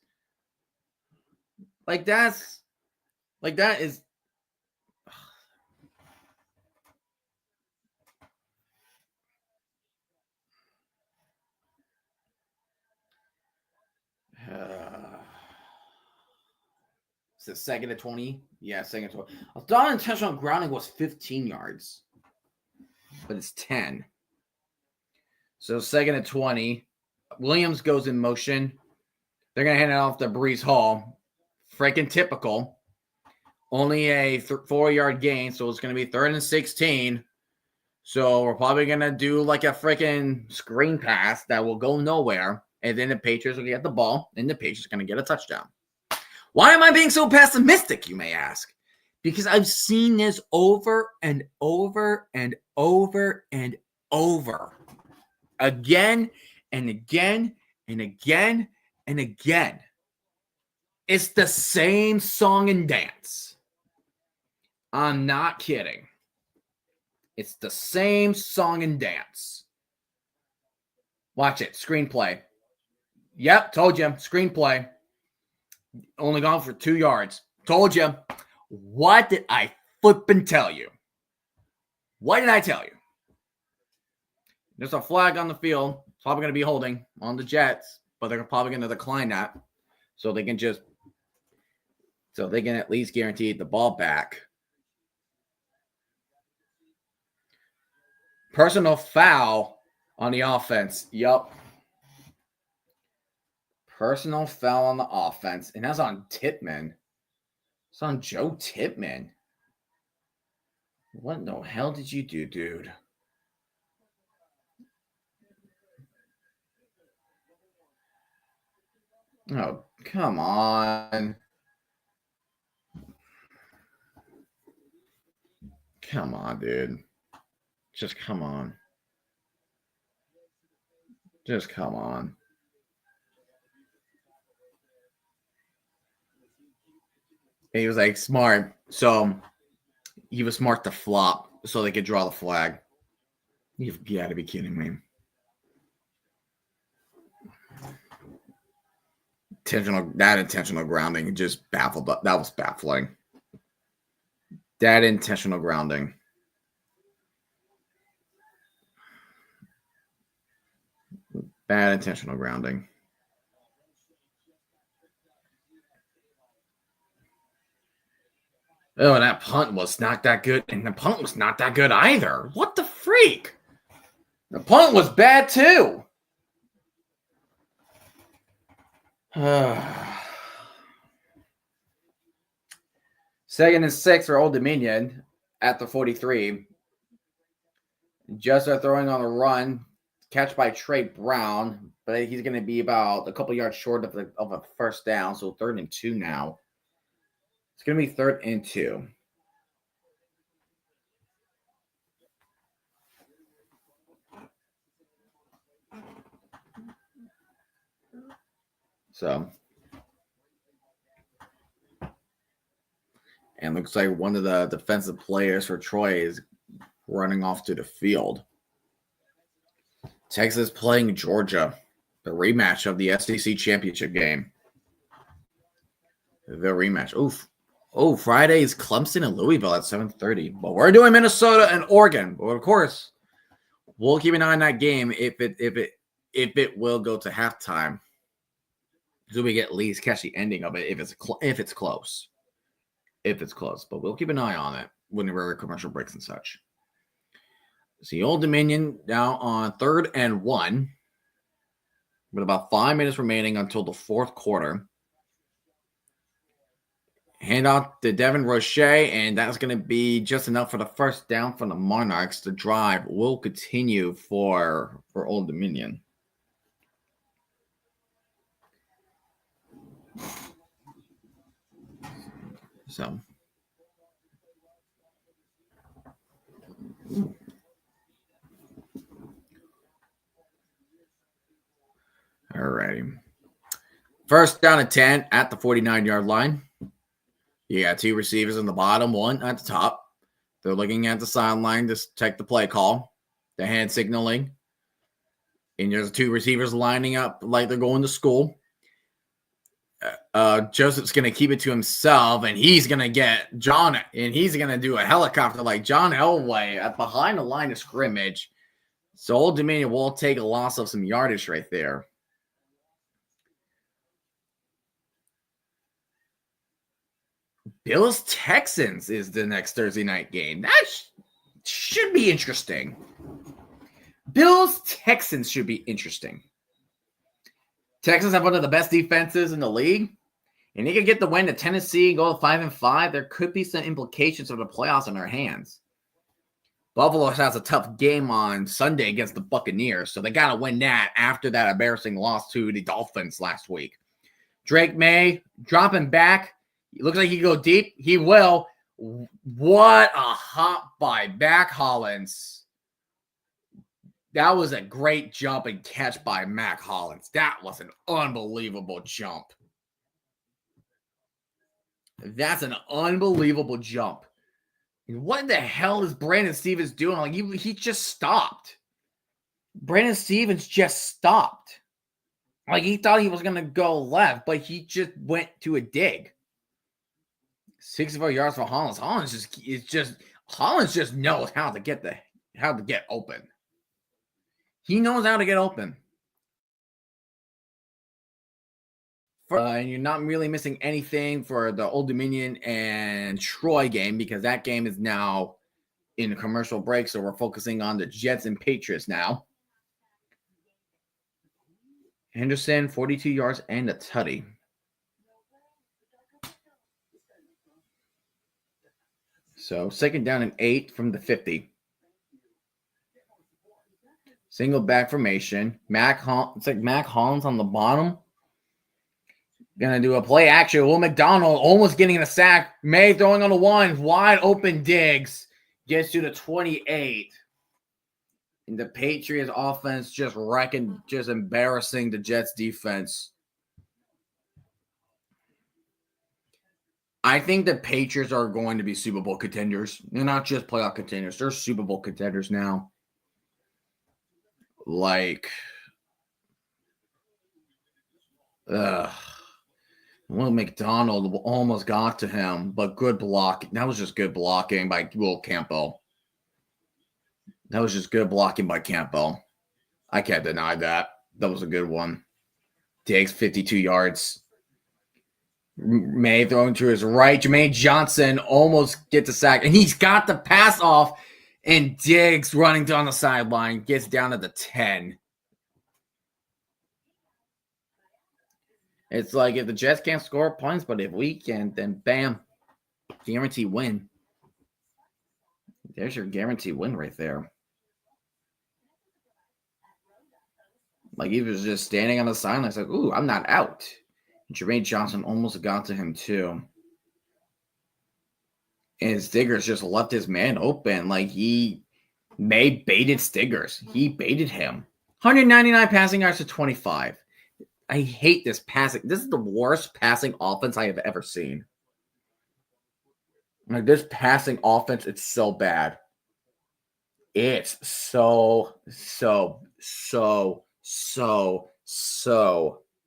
That is. Is it 2nd and 20? Yeah, 2nd and 20. I thought intentional grounding was 15 yards. But it's 10. So 2nd and 20. Williams goes in motion. They're going to hand it off to Breece Hall. Freaking typical. Only a 4-yard gain, so it's going to be 3rd and 16. So we're probably going to do like a freaking screen pass that will go nowhere. And then the Patriots will get the ball, and the Patriots are going to get a touchdown. Why am I being so pessimistic, you may ask? Because I've seen this over and over and over and over. Again and again and again and again. It's the same song and dance. I'm not kidding. It's the same song and dance. Watch it. Screenplay. Yep, told you. Screenplay. Only gone for 2 yards. Told you. What did I flippin' tell you? What did I tell you? There's a flag on the field. It's probably going to be holding on the Jets, but they're probably going to decline that so they can at least guarantee the ball back. Personal foul on the offense. Yup. Personal foul on the offense. And that's on Tippmann. It's on Joe Tippmann. What in the hell did you do, dude? Oh, come on. Come on, dude. Just come on. Just come on. And he was like, smart. So he was smart to flop so they could draw the flag. You've got to be kidding me. Intentional grounding just baffled. That was baffling. That intentional grounding. Bad intentional grounding. Oh, and that punt was not that good. And the punt was not that good either. What the freak? The punt was bad too. 2nd and 6 for Old Dominion at the 43. Just are throwing on a run. Catch by Trey Brown, but he's going to be about a couple yards short of a first down. So 3rd and 2 now. It's going to be 3rd and 2. So, and looks like one of the defensive players for Troy is running off to the field. Texas playing Georgia, the rematch of the SEC championship game. The rematch. Oof. Oh, Friday is Clemson and Louisville at 7:30. But we're doing Minnesota and Oregon. But of course, we'll keep an eye on that game if it will go to halftime. So we get at least catch the ending of it if it's close. If it's close. But we'll keep an eye on it whenever commercial breaks and such. See, Old Dominion now on 3rd and 1 with about 5 minutes remaining until the 4th quarter. Hand off to Devin Roche, and that's going to be just enough for the first down from the Monarchs. The drive will continue for Old Dominion. So. All righty. First down at 10 at the 49-yard line. You got 2 receivers in the bottom, 1 at the top. They're looking at the sideline to check the play call, the hand signaling. And there's 2 receivers lining up like they're going to school. Joseph's going to keep it to himself, and he's going to get John, and he's going to do a helicopter like John Elway at behind the line of scrimmage. So Old Dominion will take a loss of some yardage right there. Bills Texans is the next Thursday night game. That should be interesting. Bills Texans should be interesting. Texans have one of the best defenses in the league, and they could get the win to Tennessee and go to 5-5. There could be some implications of the playoffs in their hands. Buffalo has a tough game on Sunday against the Buccaneers, so they got to win that after that embarrassing loss to the Dolphins last week. Drake May dropping back. It looks like he can go deep. He will. What a hop by Mac Hollins. That was a great jump and catch by Mac Hollins. That was an unbelievable jump. That's an unbelievable jump. What the hell is Brandon Stevens doing? Like he just stopped. Brandon Stevens just stopped. Like he thought he was gonna go left, but he just went to a dig. 64 yards for Hollins. Hollins just knows how to get open. He knows how to get open. And you're not really missing anything for the Old Dominion and Troy game because that game is now in a commercial break. So we're focusing on the Jets and Patriots now. Henderson, 42 yards and a tutty. So second down and 8 from the 50. Single back formation. It's like Mac Hollins on the bottom. Gonna do a play action. Will McDonald almost getting a sack. May throwing on the 1. Wide open Diggs. Gets to the 28. And the Patriots offense just embarrassing the Jets defense. I think the Patriots are going to be Super Bowl contenders. They're not just playoff contenders. They're Super Bowl contenders now. Will McDonald almost got to him, but good block. That was just good blocking by Will Campbell. That was just good blocking by Campbell. I can't deny that. That was a good one. Diggs, 52 yards. May throwing to his right. Jermaine Johnson almost gets a sack, and he's got the pass off, and Diggs running down the sideline gets down to the 10. It's like if the Jets can't score points, but if we can, then bam, guarantee win. There's your guarantee win right there. Like he was just standing on the sideline. It's like, ooh, I'm not out. And Jermaine Johnson almost got to him too. And Stiggers just left his man open. Like May baited Stiggers. He baited him. 199 passing yards to 25. I hate this passing. This is the worst passing offense I have ever seen. Like this passing offense, it's so bad. It's so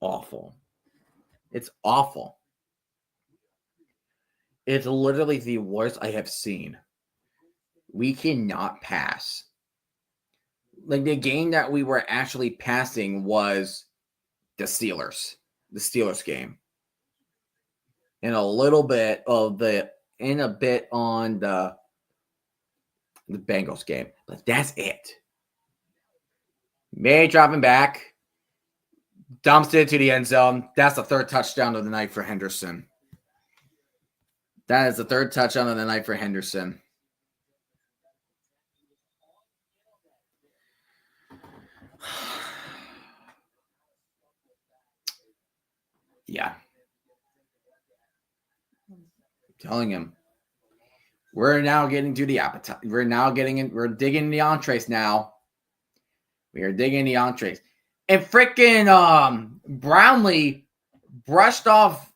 awful. It's awful. It's literally the worst I have seen. We cannot pass. Like the game that we were actually passing was the Steelers game. And a little bit on the Bengals game. But that's it. May dropping back. Dumps it to the end zone. That's the third touchdown of the night for Henderson. That is the third touchdown of the night for Henderson. Yeah. I'm telling him. We're now getting to the appetite. We're digging the entrees now. We are digging the entrees. And freaking Brownlee brushed off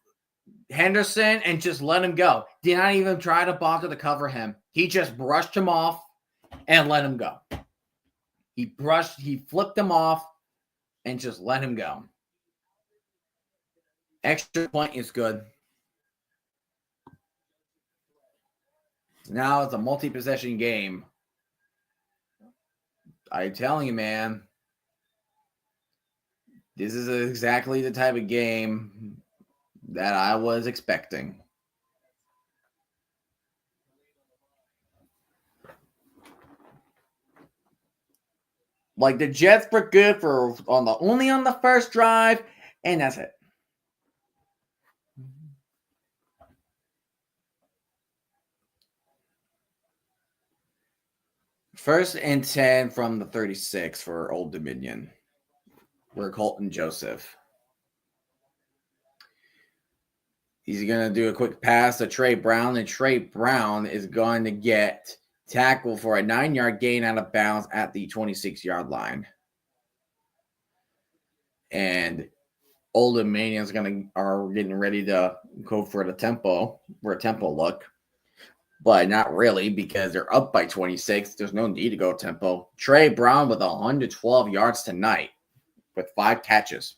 Henderson and just let him go. Did not even try to bother to cover him. He just brushed him off and let him go. He flipped him off and just let him go. Extra point is good. Now it's a multi-possession game. I'm telling you, man. This is exactly the type of game that I was expecting. Like the Jets were good only on the first drive, and that's it. First and 10 from the 36 for Old Dominion. We're Colton Joseph. He's going to do a quick pass to Trey Brown, and Trey Brown is going to get tackled for a 9-yard gain out of bounds at the 26-yard line. And Old Dominions are getting ready to go for a tempo look. But not really, because they're up by 26. There's no need to go tempo. Trey Brown with 112 yards tonight with 5 catches.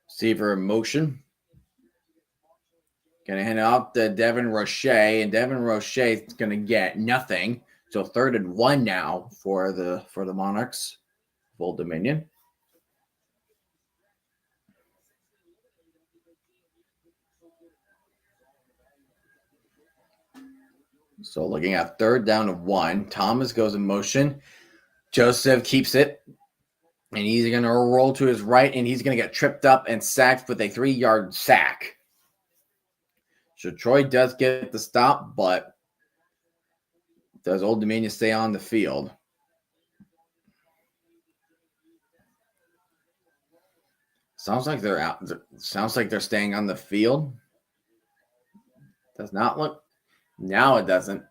Receiver in motion. Going to hand it off to Devin Roche, and Devin Roche is going to get nothing. So 3rd and 1 now for the Monarchs, Old Dominion. So looking at 3rd down and 1, Thomas goes in motion. Joseph keeps it, and he's going to roll to his right, and he's going to get tripped up and sacked with a 3-yard sack. So Troy does get the stop, but does Old Dominion stay on the field? Sounds like they're out. Sounds like they're staying on the field. Does not look. Now it doesn't.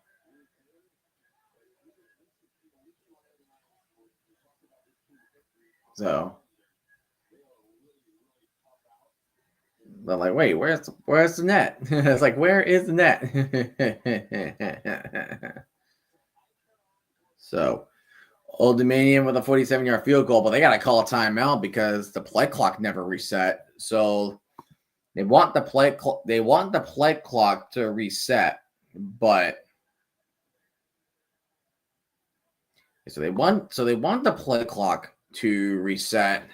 So they're like, wait, where's the net? It's like, where is the net? So Old Dominion with a 47-yard field goal, but they got to call a timeout because the play clock never reset. So they want the play clock to reset, but so they want the play clock to reset.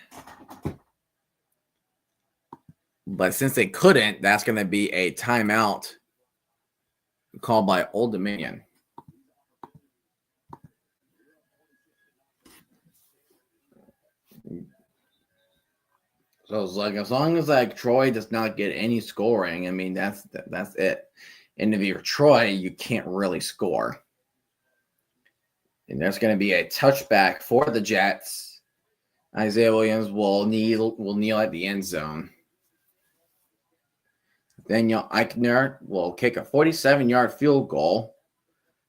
But since they couldn't, that's going to be a timeout called by Old Dominion. So it's like, as long as like Troy does not get any scoring, I mean, that's it. And if you're Troy, you can't really score. And there's going to be a touchback for the Jets. Isaiah Williams will kneel at the end zone. Daniel Eichner will kick a 47-yard field goal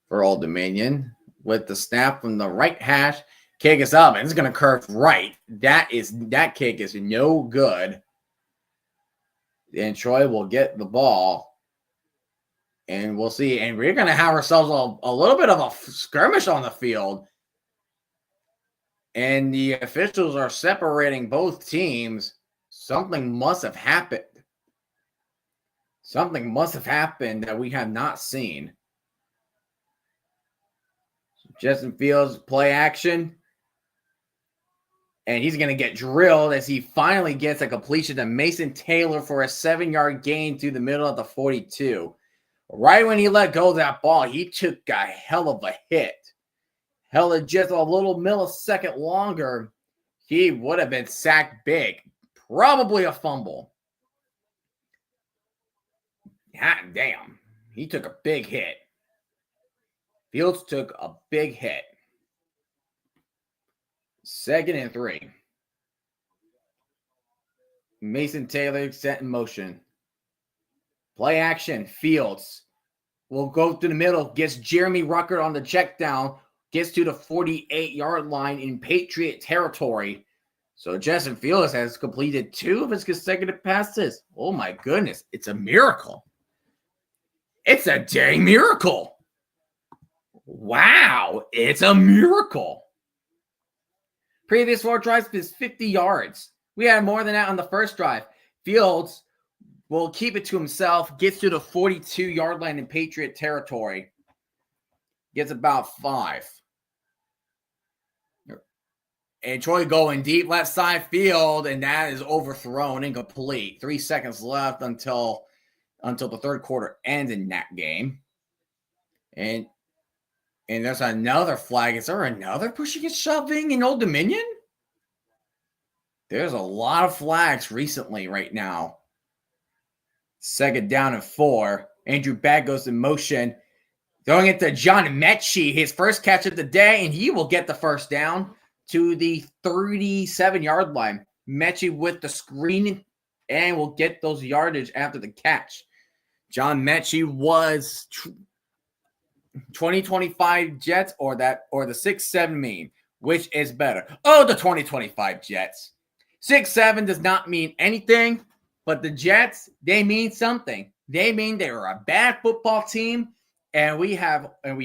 for Old Dominion with the snap from the right hash. Kick is up, and it's going to curve right. That kick is no good. And Troy will get the ball, and we'll see. And we're going to have ourselves a little bit of a skirmish on the field. And the officials are separating both teams. Something must have happened. Something must have happened that we have not seen. Justin Fields play action. And he's going to get drilled as he finally gets a completion to Mason Taylor for a 7-yard gain through the middle of the 42. Right when he let go of that ball, he took a hell of a hit. Hell, just a little millisecond longer, he would have been sacked big. Probably a fumble. Hot damn. He took a big hit. Fields took a big hit. 2nd and 3. Mason Taylor set in motion. Play action. Fields will go through the middle. Gets Jeremy Ruckert on the check down. Gets to the 48-yard line in Patriot territory. So Justin Fields has completed 2 of his consecutive passes. Oh my goodness. It's a miracle. It's a dang miracle. Wow. It's a miracle. Previous 4 drives is 50 yards. We had more than that on the first drive. Fields will keep it to himself, gets to the 42-yard line in Patriot territory, gets about 5. And Troy going deep left side field, and that is overthrown, incomplete. 3 seconds left until the third quarter ends in that game. And there's another flag. Is there another pushing and shoving in Old Dominion? There's a lot of flags recently right now. Second down and 4. Andrew Bag goes in motion. Throwing it to John Mechie, his first catch of the day, and he will get the first down to the 37-yard line. Mechie with the screen and will get those yardage after the catch. John Mechie was 2025 Jets or the 6-7 meme, which is better? Oh, the 2025 Jets. 6-7 does not mean anything, but the Jets, they mean something. They mean they are a bad football team, and we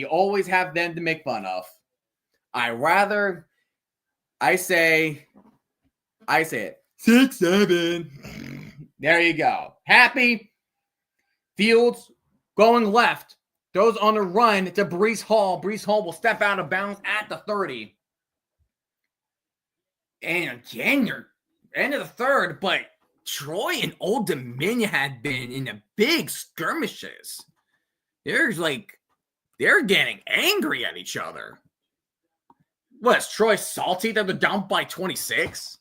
always have them to make fun of. I say it. 6-7. There you go. Happy. Fields going left. Throws on the run to Breece Hall. Breece Hall will step out of bounds at the 30. And again, you're end of the third, but Troy and Old Dominion had been in the big skirmishes. They're getting angry at each other. What, is Troy salty that they're down by 26?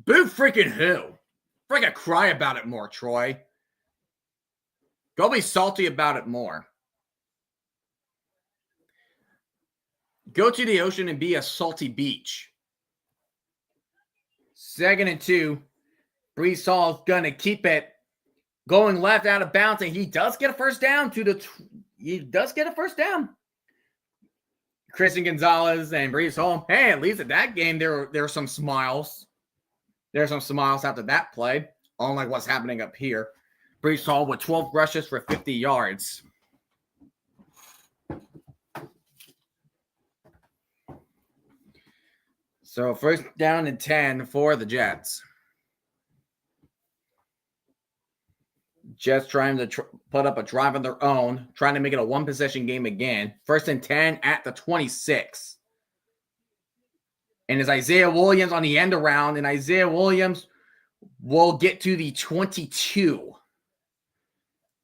Boo freaking who? Freaking cry about it more, Troy. Go be salty about it more. Go to the ocean and be a salty beach. 2nd and 2. Breece Hall's going to keep it going left out of bounds, and he does get a first down Christian Gonzalez and Breece Hall. Hey, at least at that game, there were some smiles. There's some smiles after that play, unlike what's happening up here. Breece Hall with 12 rushes for 50 yards. So first down and 10 for the Jets. Jets trying to put up a drive of their own, trying to make it a one-possession game again. First and 10 at the 26. And it's Isaiah Williams on the end around, and Isaiah Williams will get to the 22.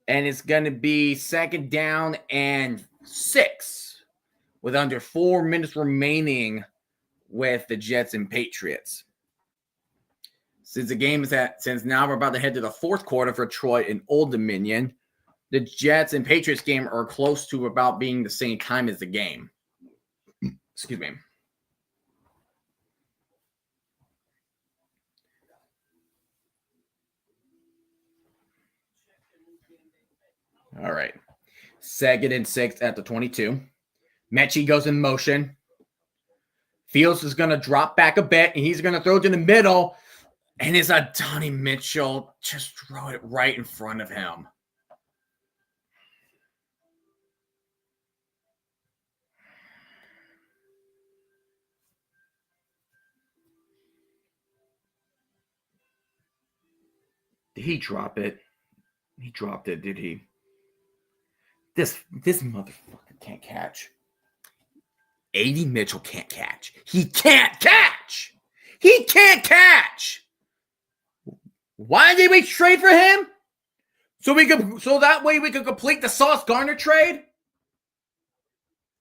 And it's going to be 2nd down and 6 with under 4 minutes remaining with the Jets and Patriots. Since now we're about to head to the 4th quarter for Troy and Old Dominion, the Jets and Patriots game are close to about being the same time as the game. Excuse me. All right. 2nd and 6 at the 22. Mechie goes in motion. Fields is going to drop back a bit, and he's going to throw it in the middle. And it's Donnie Mitchell just throw it right in front of him. Did he drop it? He dropped it, did he? This motherfucker can't catch. A.D. Mitchell can't catch. He can't catch. He can't catch. Why did we trade for him? So that way we could complete the Sauce Gardner trade?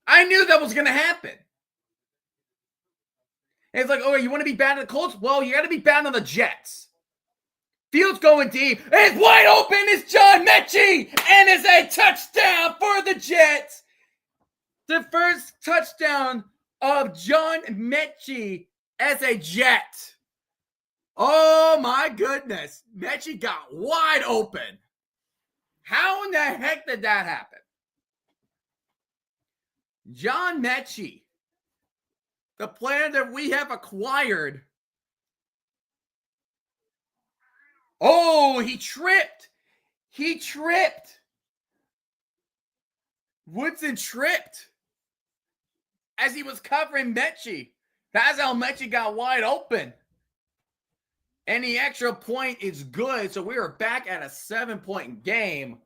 I knew that was going to happen. And it's like, oh, you want to be bad on the Colts? Well, you got to be bad on the Jets. Fields going deep. It's wide open. It's John Mechie. And it's a touchdown for the Jets. The first touchdown of John Mechie as a Jet. Oh, my goodness. Mechie got wide open. How in the heck did that happen? John Mechie, the player that we have acquired. Oh, he tripped. He tripped. Woodson tripped as he was covering Mechie. That's how Mechie got wide open. And the extra point is good. So we are back at a 7-point game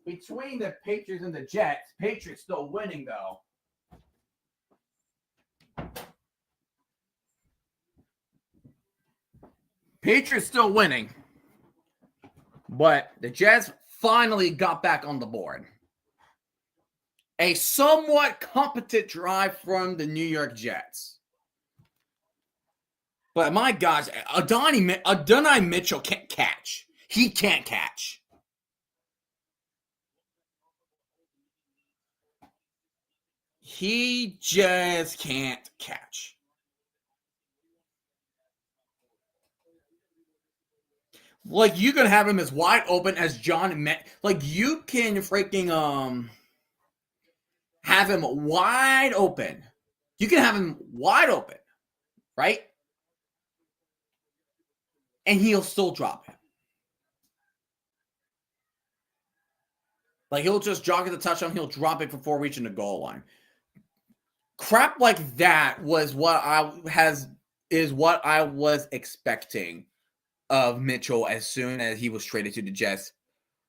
between the Patriots and the Jets. Patriots still winning, though. Patriots still winning. But the Jets finally got back on the board. A somewhat competent drive from the New York Jets. But my gosh, Adonai Mitchell can't catch. He can't catch. He just can't catch. Like, you can have him as wide open as John Met. Like, you can freaking have him wide open. You can have him wide open, right? And he'll still drop it. Like, he'll just jog at the touchdown. He'll drop it before reaching the goal line. Crap like that was what I was expecting of Mitchell as soon as he was traded to the Jets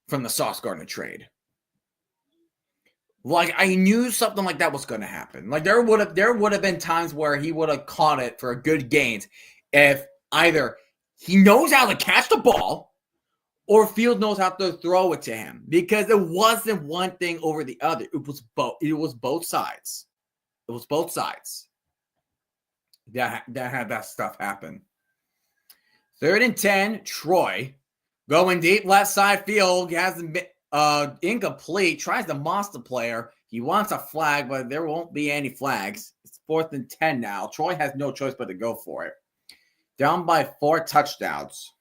from the Sauce Gardner trade. Like, I knew something like that was going to happen. Like, there would have been times where he would have caught it for good gains if either he knows how to catch the ball or Field knows how to throw it to him, because it wasn't one thing over the other. It was both. It was both sides. It was both sides that had that stuff happen. 3rd and 10, Troy going deep left side field. Hasn't been incomplete. Tries to monster player. He wants a flag, but there won't be any flags. It's 4th and 10 now. Troy has no choice but to go for it. Down by 4 touchdowns.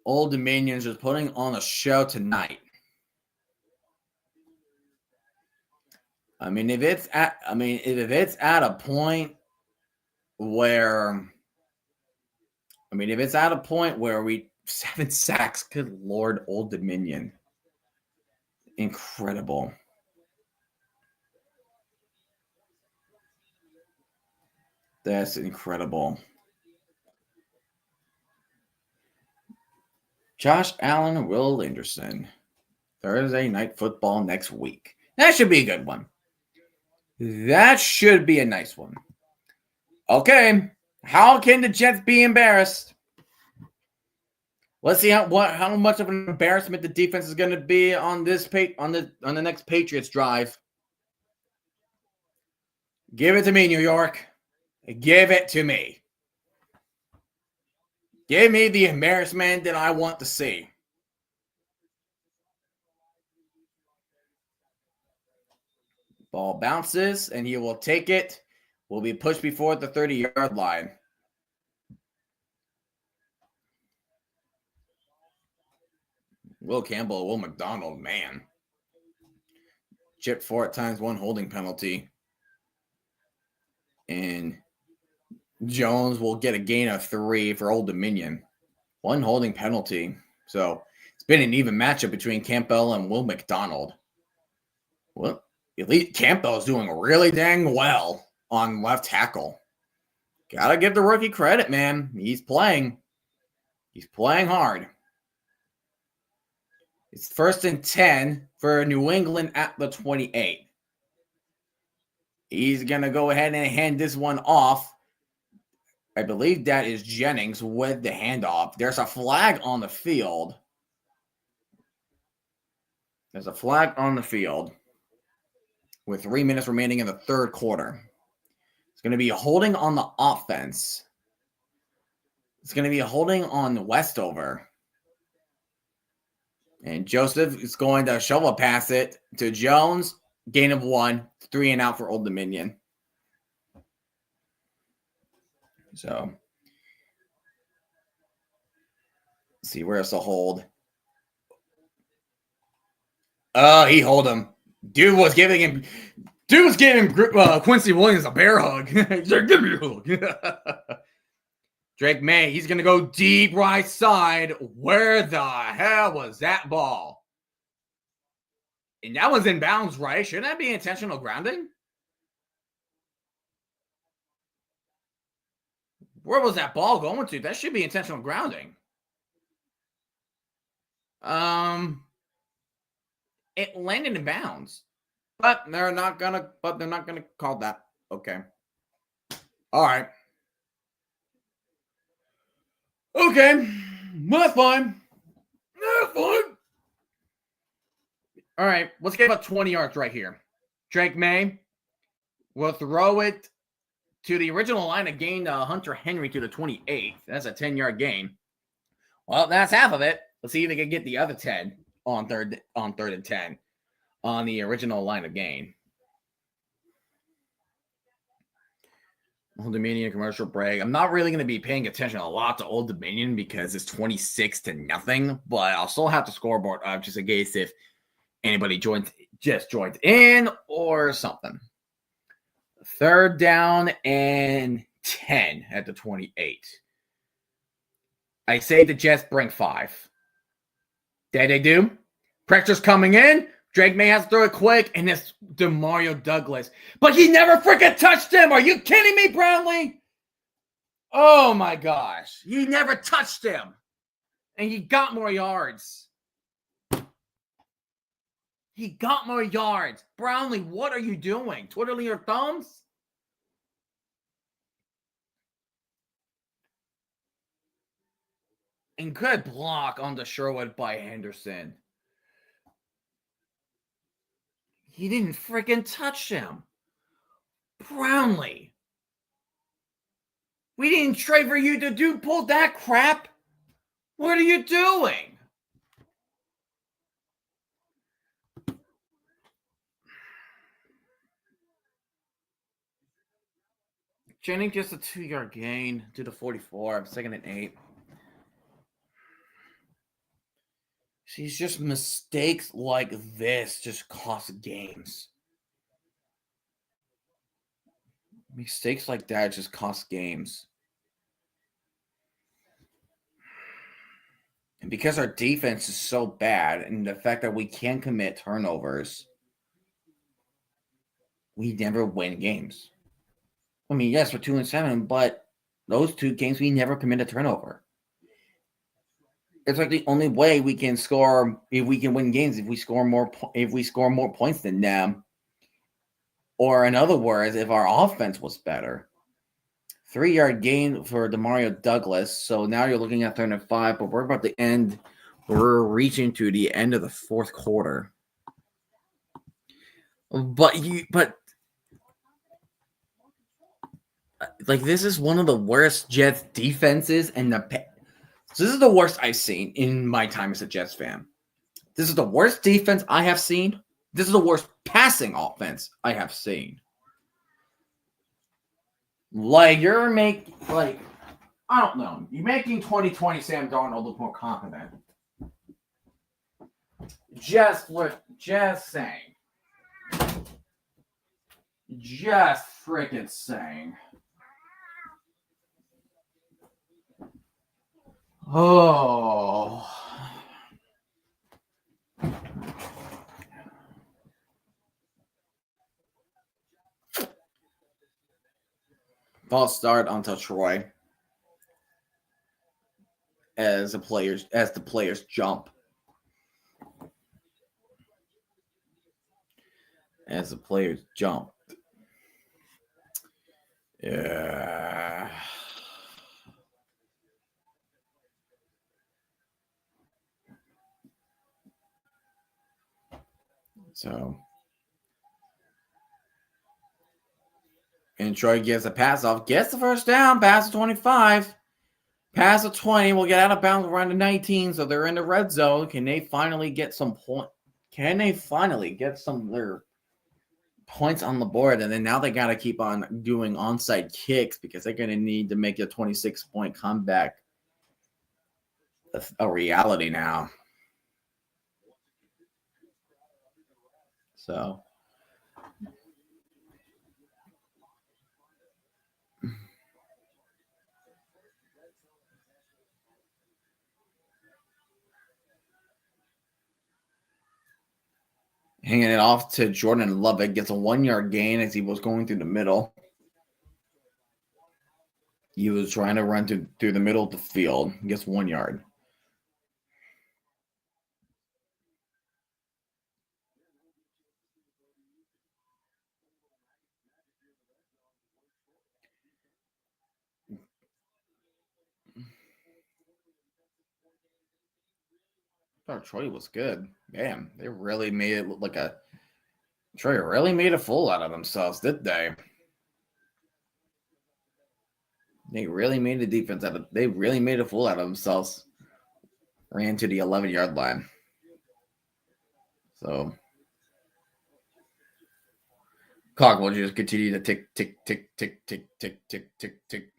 Old Dominion's just putting on a show tonight. If it's at a point where we 7 sacks, good Lord, Old Dominion. Incredible. That's incredible. Josh Allen, Will Anderson. Thursday Night Football next week. That should be a good one. That should be a nice one. Okay. How can the Jets be embarrassed? Let's see how much of an embarrassment the defense is going to be on the next Patriots drive. Give it to me, New York. Give it to me. Give me the embarrassment that I want to see. Ball bounces, and he will take it. Will be pushed before the 30-yard line. Will Campbell, Will McDonald, man. Chip 4 times 1 holding penalty. And Jones will get a gain of 3 for Old Dominion. 1 holding penalty. So it's been an even matchup between Campbell and Will McDonald. Well, at least Campbell is doing really dang well on left tackle. Gotta give the rookie credit, man. He's playing. He's playing hard. It's 1st and 10 for New England at the 28. He's going to go ahead and hand this one off. I believe that is Jennings with the handoff. There's a flag on the field. There's a flag on the field with 3 minutes remaining in the 3rd quarter. It's going to be a holding on the offense. It's going to be a holding on Westover. And Joseph is going to shovel pass it to Jones. Gain of 1. 3 and out for Old Dominion. So, let's see, where's the hold? He hold him. Dude was giving Quincy Williams a bear hug. He's like, give me a hug. Drake May, he's going to go deep right side. Where the hell was that ball? And that was in bounds, right? Shouldn't that be intentional grounding? Where was that ball going to? That should be intentional grounding. It landed in bounds. But they're not gonna call that. Okay. All right. Okay. Well, that's fine. That's fine. All right. Let's get about 20 yards right here. Drake May will throw it to the original line of gain, Hunter Henry to the 28. That's a 10-yard gain. Well, that's half of it. Let's see if they can get the other 10 on third and 10 on the original line of gain. Old Dominion commercial break. I'm not really going to be paying attention a lot to Old Dominion because it's 26-0, but I'll still have the scoreboard up just in case if anybody joined in or something. 3rd down and 10 at the 28. I say the Jets bring 5. There they do. Pressure's coming in. Drake May has to throw it quick, and it's Demario Douglas. But he never freaking touched him. Are you kidding me, Brownlee? Oh, my gosh. He never touched him. And he got more yards. He got more yards. Brownlee, what are you doing? Twiddling your thumbs? And good block on the Sherwood by Henderson. He didn't freaking touch him. Brownlee. We didn't trade for you to pull that crap. What are you doing? Jennings just a 2-yard gain to the 44. 2nd and 8. She's just mistakes like this just cost games. Mistakes like that just cost games. And because our defense is so bad and the fact that we can't commit turnovers, we never win games. I mean, yes, we're 2-7, but those 2 games we never commit a turnover. It's like the only way we can score, if we can win games, if we score more points than them, or in other words, if our offense was better. 3-yard gain for Demario Douglas. So now you're looking at 3rd and 5, but we're about to end. We're reaching to the end of the 4th quarter. But like this is one of the worst Jets defenses So this is the worst I've seen in my time as a Jets fan. This is the worst defense I have seen. This is the worst passing offense I have seen. Like, I don't know. You're making 2020 Sam Darnold look more confident. Just saying. Just freaking saying. Oh. False start onto Troy as the players jump. As the players jump. Yeah. So, and Troy gets a pass off, gets the first down, pass to 25, pass to 20. We'll get out of bounds around the 19, so they're in the red zone. Can they finally get some point? Can they finally get some of their points on the board? And then now they got to keep on doing onside kicks because they're going to need to make a 26-point comeback a reality now. So, hanging it off to Jordan Lubbock, gets a 1-yard gain as he was going through the middle. He was trying to run through the middle of the field. He gets 1 yard. I thought Troy was good. Man, they really made it look like Troy really made a fool out of themselves, did they? They really made the defense they really made a fool out of themselves ran to the 11-yard line. So clock will just continue to tick, tick, tick, tick, tick, tick, tick, tick, tick.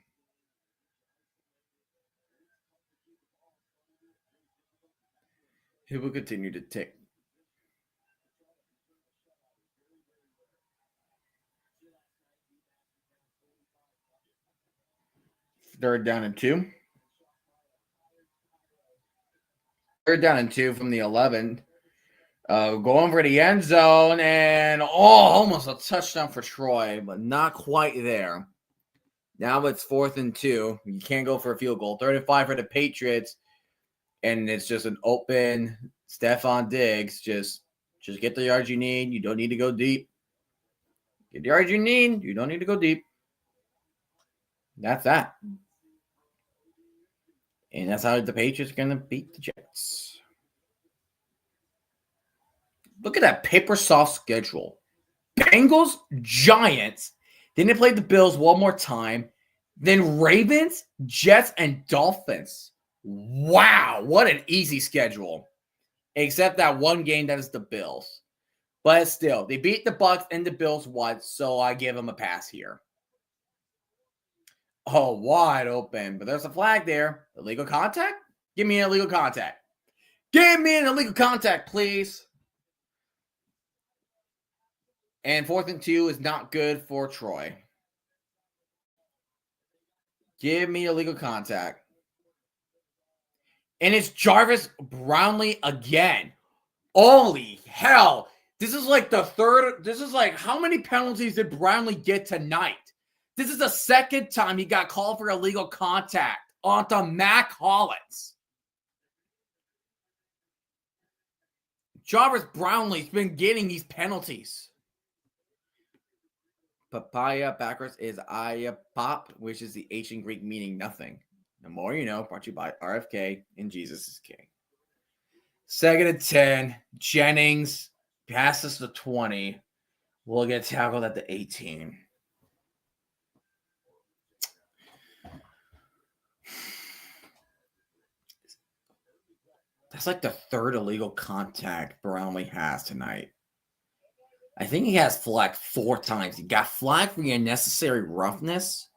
It will continue to tick. Third down and 2. Third down and 2 from the 11. Going for the end zone, and almost a touchdown for Troy, but not quite there. Now it's 4th and 2. You can't go for a field goal. 3rd and 5 for the Patriots, and it's just an open Stephon Diggs. Just get the yards you need. You don't need to go deep. Get the yards you need. You don't need to go deep. That's that. And that's how the Patriots are going to beat the Jets. Look at that paper soft schedule. Bengals, Giants. Then they played the Bills one more time. Then Ravens, Jets, and Dolphins. Wow, what an easy schedule. Except that one game that is the Bills. But still, they beat the Bucs and the Bills once, so I give them a pass here. Oh, wide open. But there's a flag there. Illegal contact? Give me an illegal contact. Give me an illegal contact, please. And 4th and 2 is not good for Troy. Give me a legal contact. And it's Jarvis Brownlee again. Holy hell. This is like the third. This is like, how many penalties did Brownlee get tonight? This is the second time he got called for illegal contact onto Mac Hollins. Jarvis Brownlee's been getting these penalties. Papaya backwards is Aya Pop, which is the ancient Greek meaning nothing. The more you know, brought to you by RFK and Jesus is King. 2nd and 10. Jennings passes the 20. We'll get tackled at the 18. That's like the third illegal contact Brownlee has tonight. I think he has flagged 4 times. He got flagged for unnecessary roughness,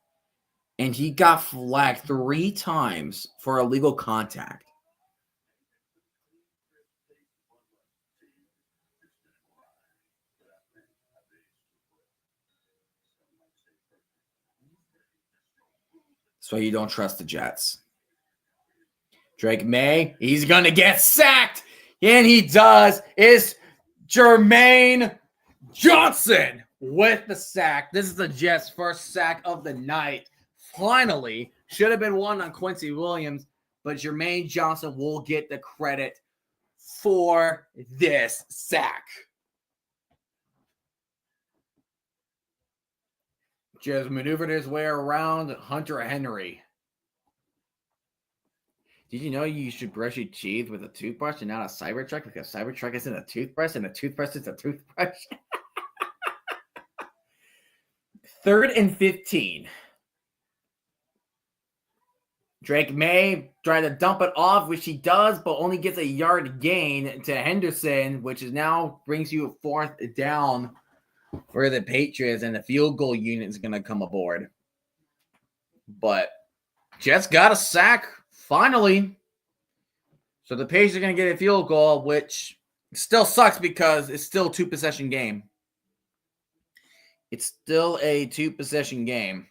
and he got flagged 3 times for illegal contact. So you don't trust the Jets. Drake May, he's going to get sacked, and he does. It's Jermaine Johnson with the sack. This is the Jets' first sack of the night. Finally, should have been one on Quincy Williams, but Jermaine Johnson will get the credit for this sack. Just maneuvered his way around Hunter Henry. Did you know you should brush your teeth with a toothbrush and not a Cybertruck? Because Cybertruck isn't a toothbrush and a toothbrush is a toothbrush. 3rd and 15. Drake May trying to dump it off, which he does, but only gets a yard gain to Henderson, which is now brings you a 4th down for the Patriots, and the field goal unit is going to come aboard. But Jets got a sack. Finally. So the Patriots are going to get a field goal, which still sucks because it's still a 2-possession game. It's still a 2-possession game.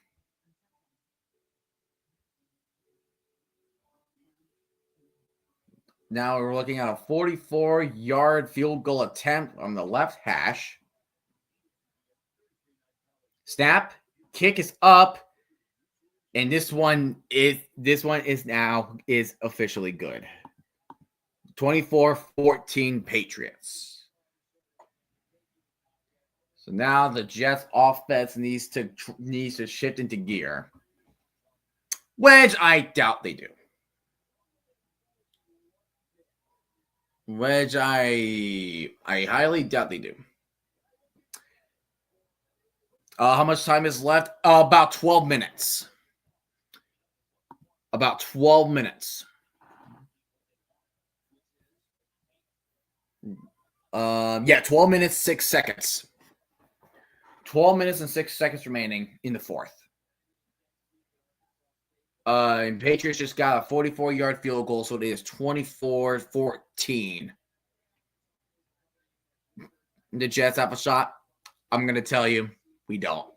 Now we're looking at a 44-yard field goal attempt on the left hash. Snap, kick is up. And this one is officially good. 24-14 Patriots. So now the Jets offense needs to shift into gear, which I doubt they do. Which I highly doubt they do. How much time is left? About 12 minutes. About 12 minutes. Yeah, 12 minutes, 6 seconds. 12 minutes and 6 seconds remaining in the fourth. And Patriots just got a 44-yard field goal, so it is 24-14. The Jets have a shot. I'm going to tell you, we don't.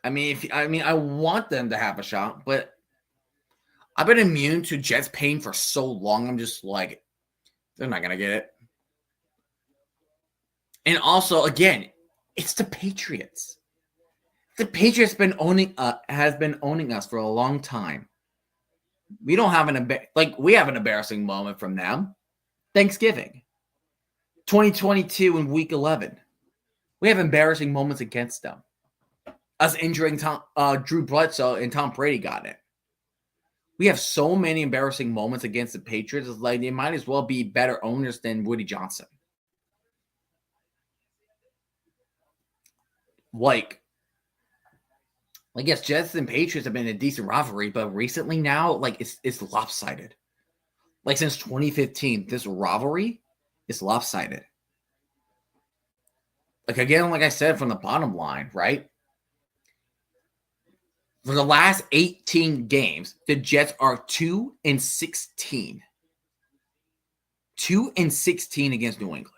I want them to have a shot, but I've been immune to Jets pain for so long. I'm just like, they're not going to get it. And also, again, it's the Patriots. The Patriots has been owning us for a long time. We don't have we have an embarrassing moment from them. Thanksgiving, 2022 in Week 11. We have embarrassing moments against them. Us injuring Drew Bledsoe and Tom Brady got it. We have so many embarrassing moments against the Patriots. It's like they might as well be better owners than Woody Johnson. Yes, Jets and Patriots have been a decent rivalry, but recently now, it's lopsided. Since 2015, this rivalry is lopsided. Again, like I said, from the bottom line, right? For the last 18 games, the Jets are 2-16. 2-16 against New England.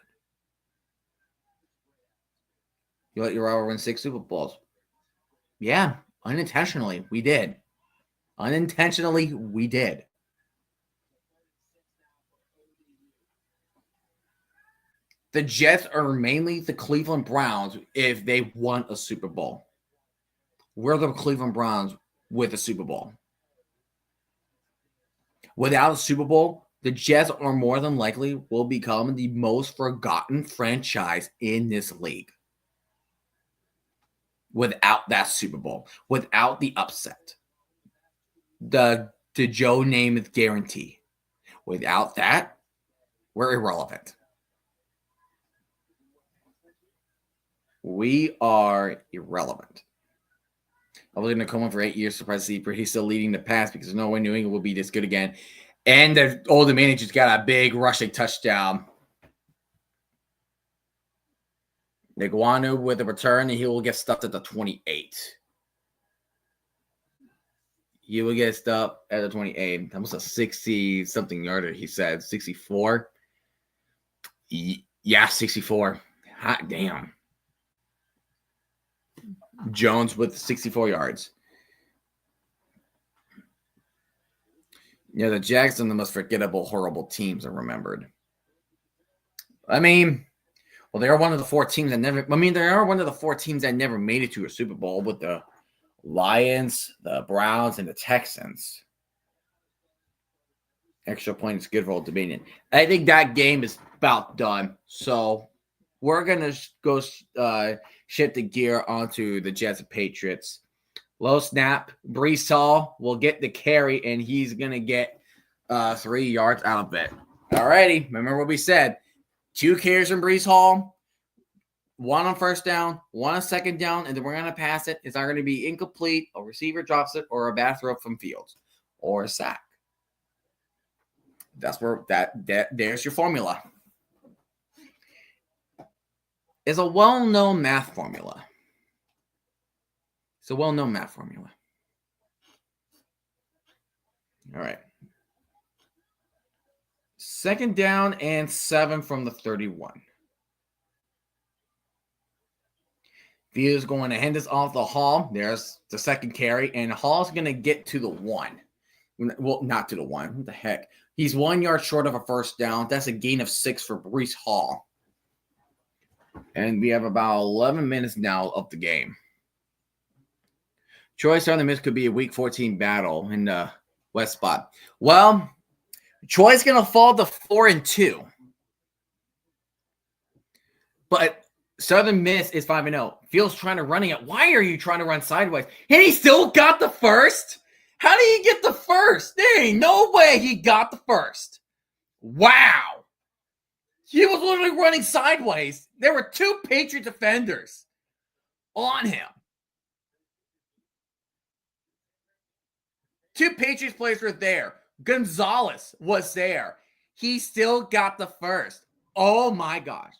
You let your rival win 6 Super Bowls. Yeah, unintentionally, we did. The Jets are mainly the Cleveland Browns if they won a Super Bowl. We're the Cleveland Browns with a Super Bowl. Without a Super Bowl, the Jets are more than likely will become the most forgotten franchise in this league. Without that Super Bowl, without the upset, the Joe Namath guarantee. Without that, we're irrelevant. We are irrelevant. I was going to come on for 8 years, surprised to see he's still leading the pass because there's no way New England will be this good again. And the older manager's got a big rushing touchdown. Iguanu with a return, and he will get stuffed at the 28. He will get stuffed at the 28. That was a 60-something yarder, he said. 64? Yeah, 64. Hot damn. Jones with 64 yards. Yeah, the Jags are the most forgettable, horrible teams I remembered. They are one of the 4 teams that never. They are one of the 4 teams that never made it to a Super Bowl with the Lions, the Browns, and the Texans. Extra point is good for Old Dominion. I think that game is about done. So we're gonna go shift the gear onto the Jets and Patriots. Low snap. Breece Hall will get the carry, and he's going to get 3 yards out of it. All righty. Remember what we said. 2 carries from Breece Hall, 1 on first down, 1 on second down, and then we're going to pass it. It's not going to be incomplete, a receiver drops it, or a bad throw from Fields, or a sack. That's where there's your formula. It's a well-known math formula. It's a well-known math formula. All right. 2nd down and 7 from the 31. Fields going to hand this off to Hall. There's the second carry, and Hall's going to get to the 1. Well, not to the 1. What the heck? He's 1 yard short of a first down. That's a gain of 6 for Breece Hall. And we have about 11 minutes now of the game. Troy Southern Miss could be a Week 14 battle in the West spot. Well, Troy's going to fall to 4-2. But Southern Miss is 5-0. Fields trying to run it. Why are you trying to run sideways? And he still got the first? How did he get the first? There ain't no way he got the first. Wow. He was literally running sideways. There were 2 Patriot defenders on him. 2 Patriots players were there. Gonzalez was there. He still got the first. Oh my gosh.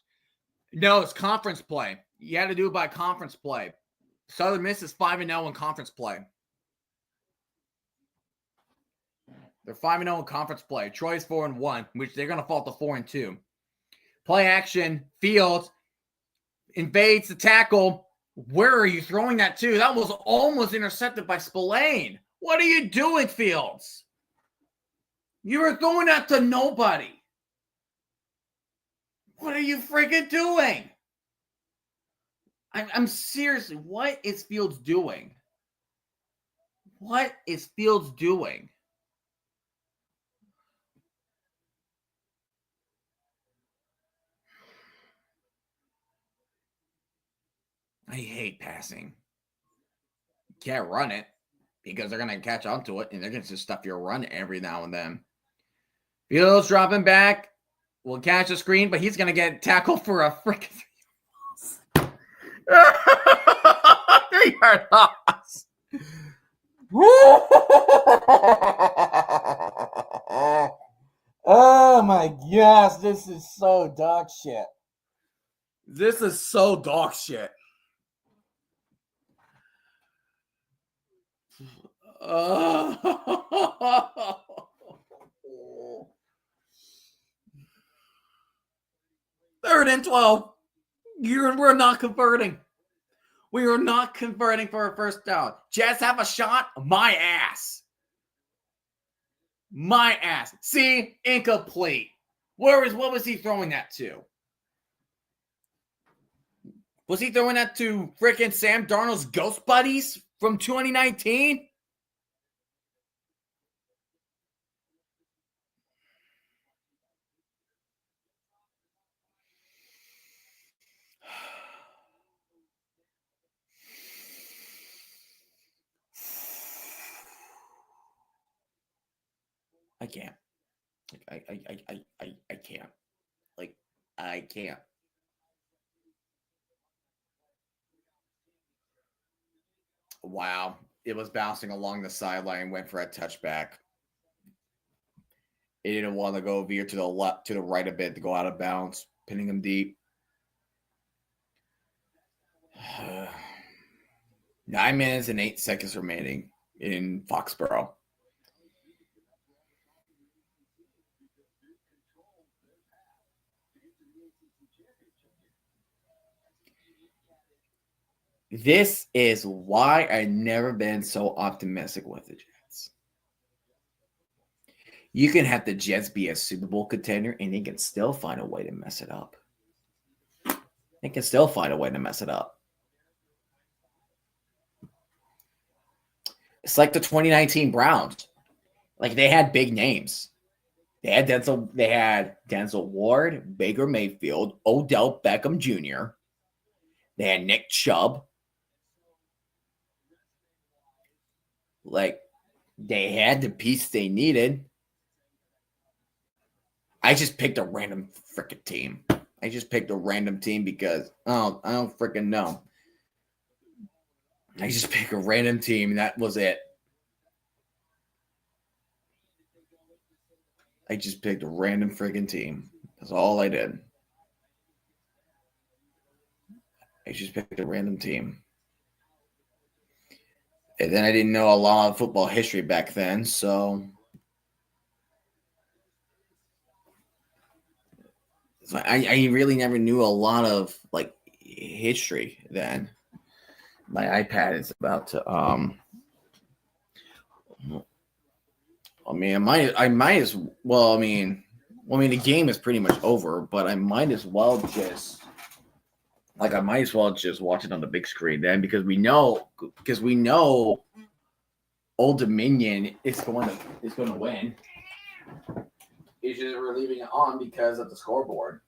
No, it's conference play. You had to do it by conference play. Southern Miss is 5-0 in conference play. They're 5-0 in conference play. Troy's 4-1, which they're going to fall to 4-2. Play action. Fields invades the tackle. Where are you throwing that to? That was almost intercepted by Spillane. What are you doing, Fields? You were throwing that to nobody. What are you freaking doing? I'm seriously, what is Fields doing? What is Fields doing? I hate passing. You can't run it because they're going to catch onto it and they're going to just stuff your run every now and then. Fields dropping back. Will catch the screen, but he's going to get tackled for a freaking 3-yard loss. Oh my gosh, this is so dog shit. This is so dog shit. Third and 12. We're not converting. We are not converting for a first down. Jets have a shot. My ass. My ass. See, incomplete. What was he throwing that to? Was he throwing that to freaking Sam Darnold's ghost buddies from 2019? I can't. I can't. Like, I can't. Wow. It was bouncing along the sideline, went for a touchback. It didn't want to go veer to the left, to the right a bit to go out of bounds, pinning him deep. 9 minutes and 8 seconds remaining in Foxborough. This is why I've never been so optimistic with the Jets. You can have the Jets be a Super Bowl contender, and they can still find a way to mess it up. They can still find a way to mess it up. It's like the 2019 Browns. Like, they had big names. They had Denzel Ward, Baker Mayfield, Odell Beckham Jr. They had Nick Chubb. Like, they had the piece they needed. I just picked a random freaking team. I just picked a random team because I don't freaking know. I just picked a random team, and that was it. I just picked a random freaking team. That's all I did. I just picked a random team. And then I didn't know a lot of football history back then, so I really never knew a lot of like history then. My iPad is about to I mean, I might as well. I mean, the game is pretty much over, but I might as well just watch it on the big screen then, because we know Old Dominion is going to win. It's just we're leaving it on because of the scoreboard.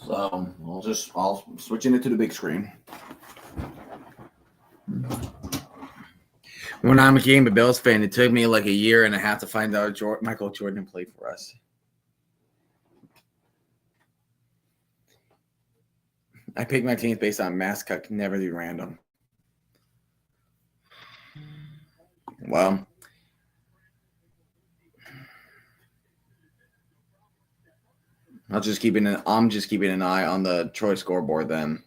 So I'll switch it to the big screen. When I became a Bills fan, it took me like a year and a half to find out Michael Jordan played for us. I pick my teams based on mascot, can never be random. Well, I'm just keeping an eye on the Troy scoreboard then.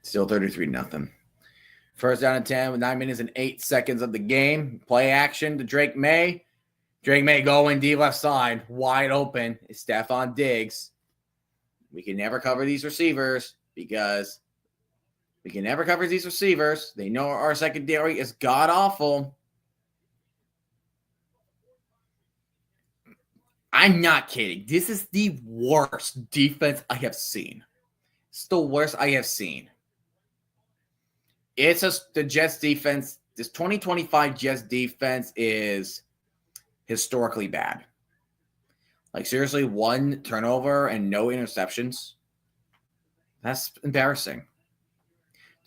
Still 33-0. First down and 10 with 9 minutes and 8 seconds of the game. Play action to Drake May. Drake May going deep left side. Wide open is Stephon Diggs. We can never cover these receivers because they know our secondary is god-awful. I'm not kidding. This is the worst defense I have seen. It's the worst I have seen. The Jets defense. This 2025 Jets defense is historically bad. Like, seriously, 1 turnover and no interceptions. That's embarrassing.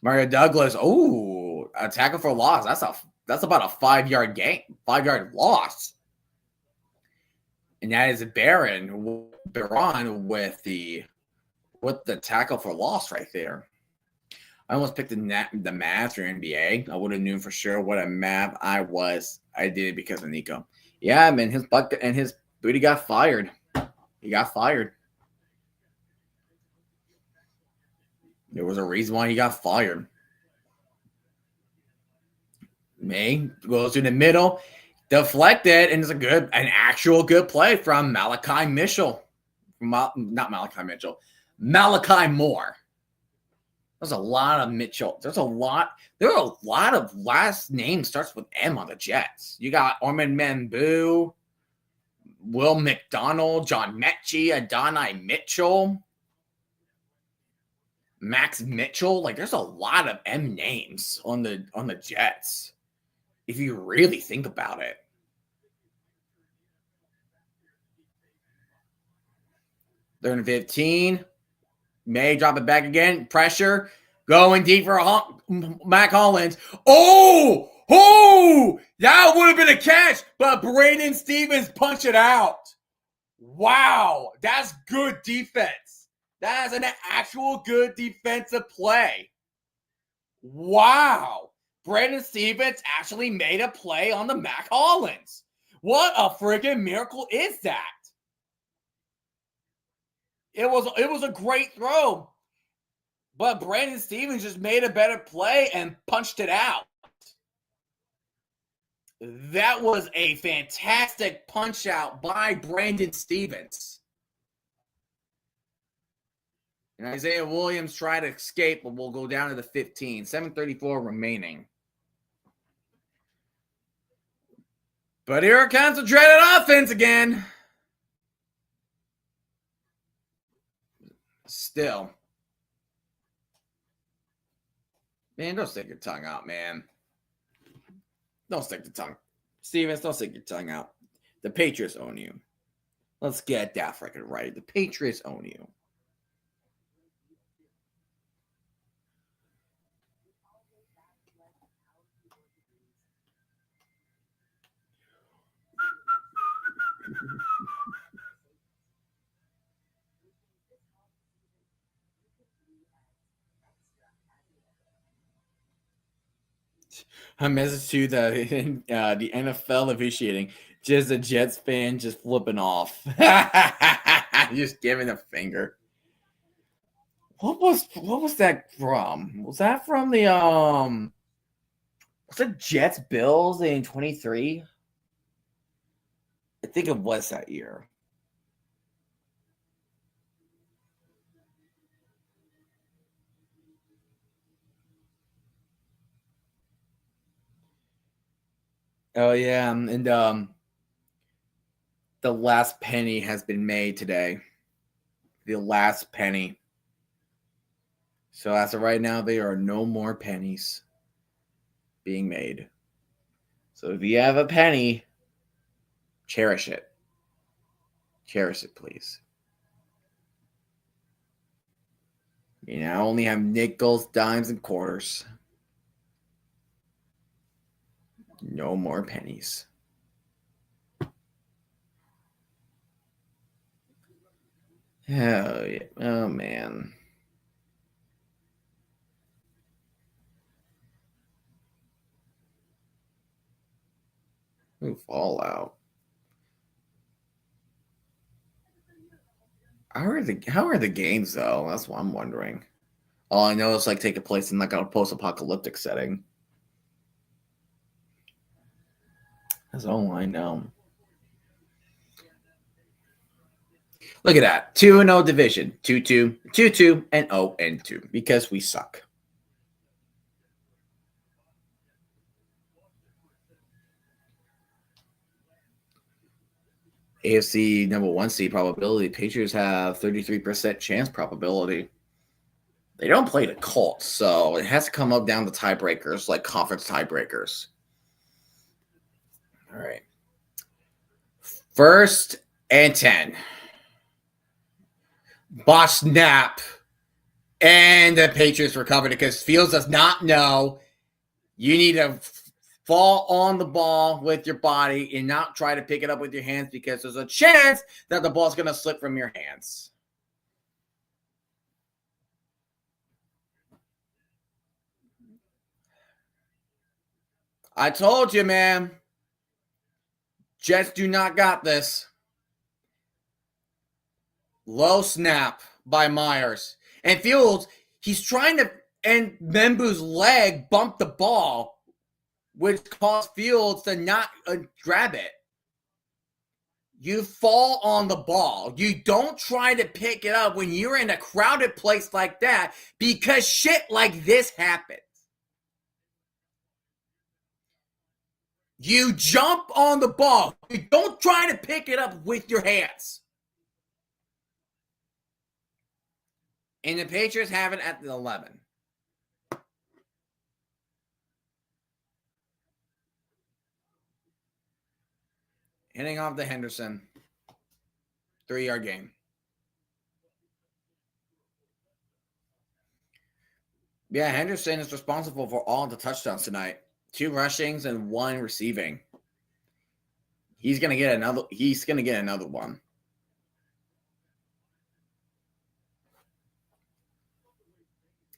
Mario Douglas, a tackle for loss. That's about a 5-yard gain, 5-yard loss. And that is Baron with the tackle for loss right there. I almost picked the math for NBA. I would have known for sure what a math I was. I did it because of Nico. Yeah, man, his butt and his booty got fired. He got fired. There was a reason why he got fired. May goes to the middle, deflected, and it's an actual good play from Malachi Mitchell. Not Malachi Mitchell. Malachi Moore. There's a lot of Mitchell. There are a lot of last names starts with M on the Jets. You got Ormond Mambu, Will McDonald, John Mechie, Adonai Mitchell, Max Mitchell. Like, there's a lot of M names on the Jets, if you really think about it. They're in 15. May drop it back again. Pressure. Going deep for Mac Hollins. Oh! That would have been a catch, but Brandon Stevens punched it out. Wow. That's good defense. That is an actual good defensive play. Wow. Brandon Stevens actually made a play on the Mac Hollins. What a freaking miracle is that? It was a great throw, but Brandon Stevens just made a better play and punched it out. That was a fantastic punch out by Brandon Stevens. And Isaiah Williams tried to escape, but we'll go down to the 15. 7:34 remaining. But here comes the dreaded offense again. Still. Man, don't stick your tongue out, man. Don't stick the tongue. Stevens, don't stick your tongue out. The Patriots own you. Let's get that freaking right. The Patriots own you. A message to the NFL officiating. Just a Jets fan just flipping off. Just giving a finger. What was that from? Was that from the was it Jets Bills in 23? I think it was that year. Oh yeah, and the last penny has been made today. The last penny. So as of right now, there are no more pennies being made. So if you have a penny, cherish it. Cherish it, please. You now only have nickels, dimes, and quarters. No more pennies. Oh, yeah. Oh man. Ooh, Fallout. How are the games though? That's what I'm wondering. All I know is like taking place in like a post-apocalyptic setting. That's all I know. Look at that. 2-0 division. 2-2, 2-2, and 0-2 because we suck. AFC number 1 seed probability. Patriots have 33% chance probability. They don't play the Colts, so it has to come up down to tiebreakers, like conference tiebreakers. All right. 1st and 10. Botch snap. And the Patriots recovered it because Fields does not know you need to fall on the ball with your body and not try to pick it up with your hands because there's a chance that the ball's going to slip from your hands. I told you, man. Jets do not got this. Low snap by Myers. And Fields, he's trying to, and Membu's leg bumped the ball, which caused Fields to not grab it. You fall on the ball. You don't try to pick it up when you're in a crowded place like that because shit like this happens. You jump on the ball. You don't try to pick it up with your hands. And the Patriots have it at the 11. Hitting off the Henderson. 3-yard gain. Yeah, Henderson is responsible for all the touchdowns tonight. 2 rushings and 1 receiving. He's gonna get another one.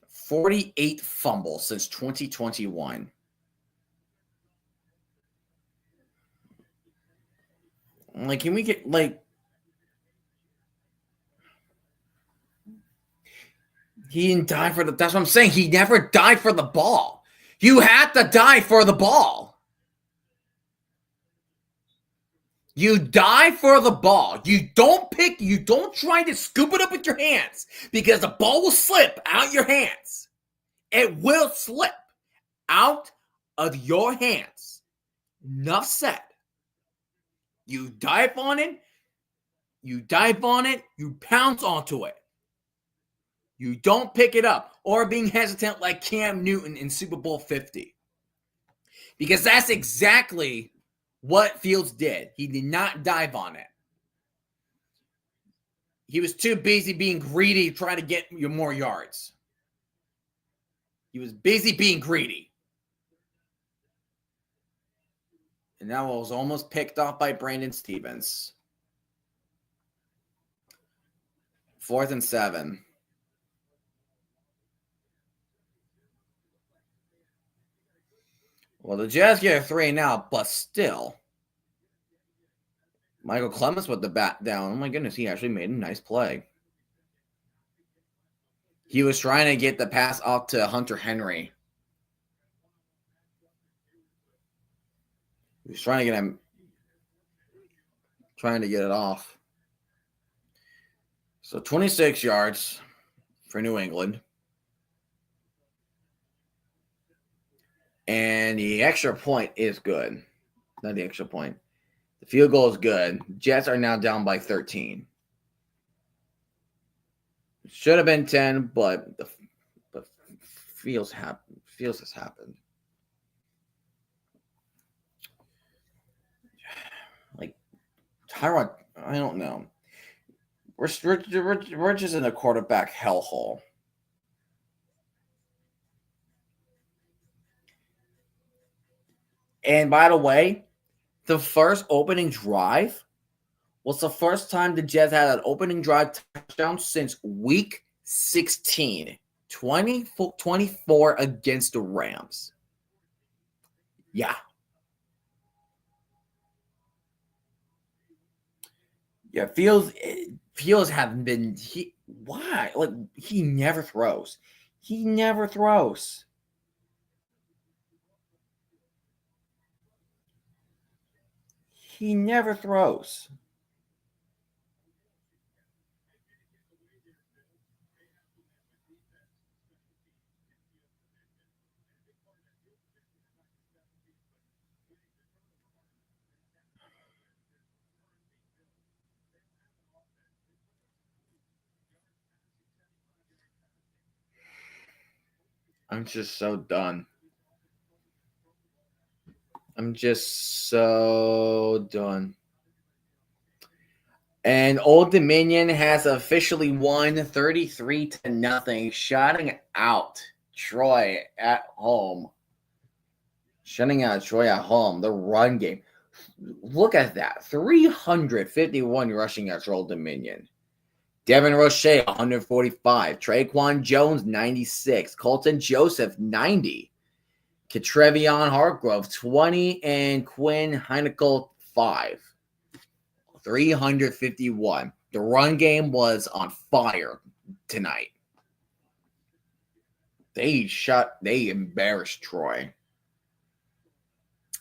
"48 fumbles since 2021. Like, can we get like he didn't die for that's what I'm saying. He never died for the ball. You have to die for the ball. You die for the ball. You don't try to scoop it up with your hands because the ball will slip out your hands. It will slip out of your hands. Enough said. You dive on it, you pounce onto it. You don't pick it up or being hesitant like Cam Newton in Super Bowl 50. Because that's exactly what Fields did. He did not dive on it. He was too busy being greedy trying to get you more yards. He was busy being greedy. And that was almost picked off by Brandon Stevens. 4th and 7. Well, the Jazz get a 3 now, but still. Michael Clemens with the bat down. Oh my goodness, he actually made a nice play. He was trying to get the pass off to Hunter Henry. He was trying to get it off. So 26 yards for New England. And the extra point is good. Not the extra point. The field goal is good. Jets are now down by 13. Should have been 10, but feels has happened. Like Tyrod, I don't know. We're just in a quarterback hellhole. And by the way, the first opening drive was the first time the Jets had an opening drive touchdown since week 16. 24 against the Rams. Yeah. Yeah, Fields have been why? Like he never throws. He never throws. He never throws. I'm just so done. I'm just so done. And Old Dominion has officially won 33-0, shutting out Troy at home. Shutting out Troy at home. The run game. Look at that. 351 rushing yards for Old Dominion. Devin Roche, 145. Traquan Jones, 96. Colton Joseph, 90. Ketrevion Hargrove, 20. And Quinn Heinekel, 5. 351. The run game was on fire tonight. They embarrassed Troy.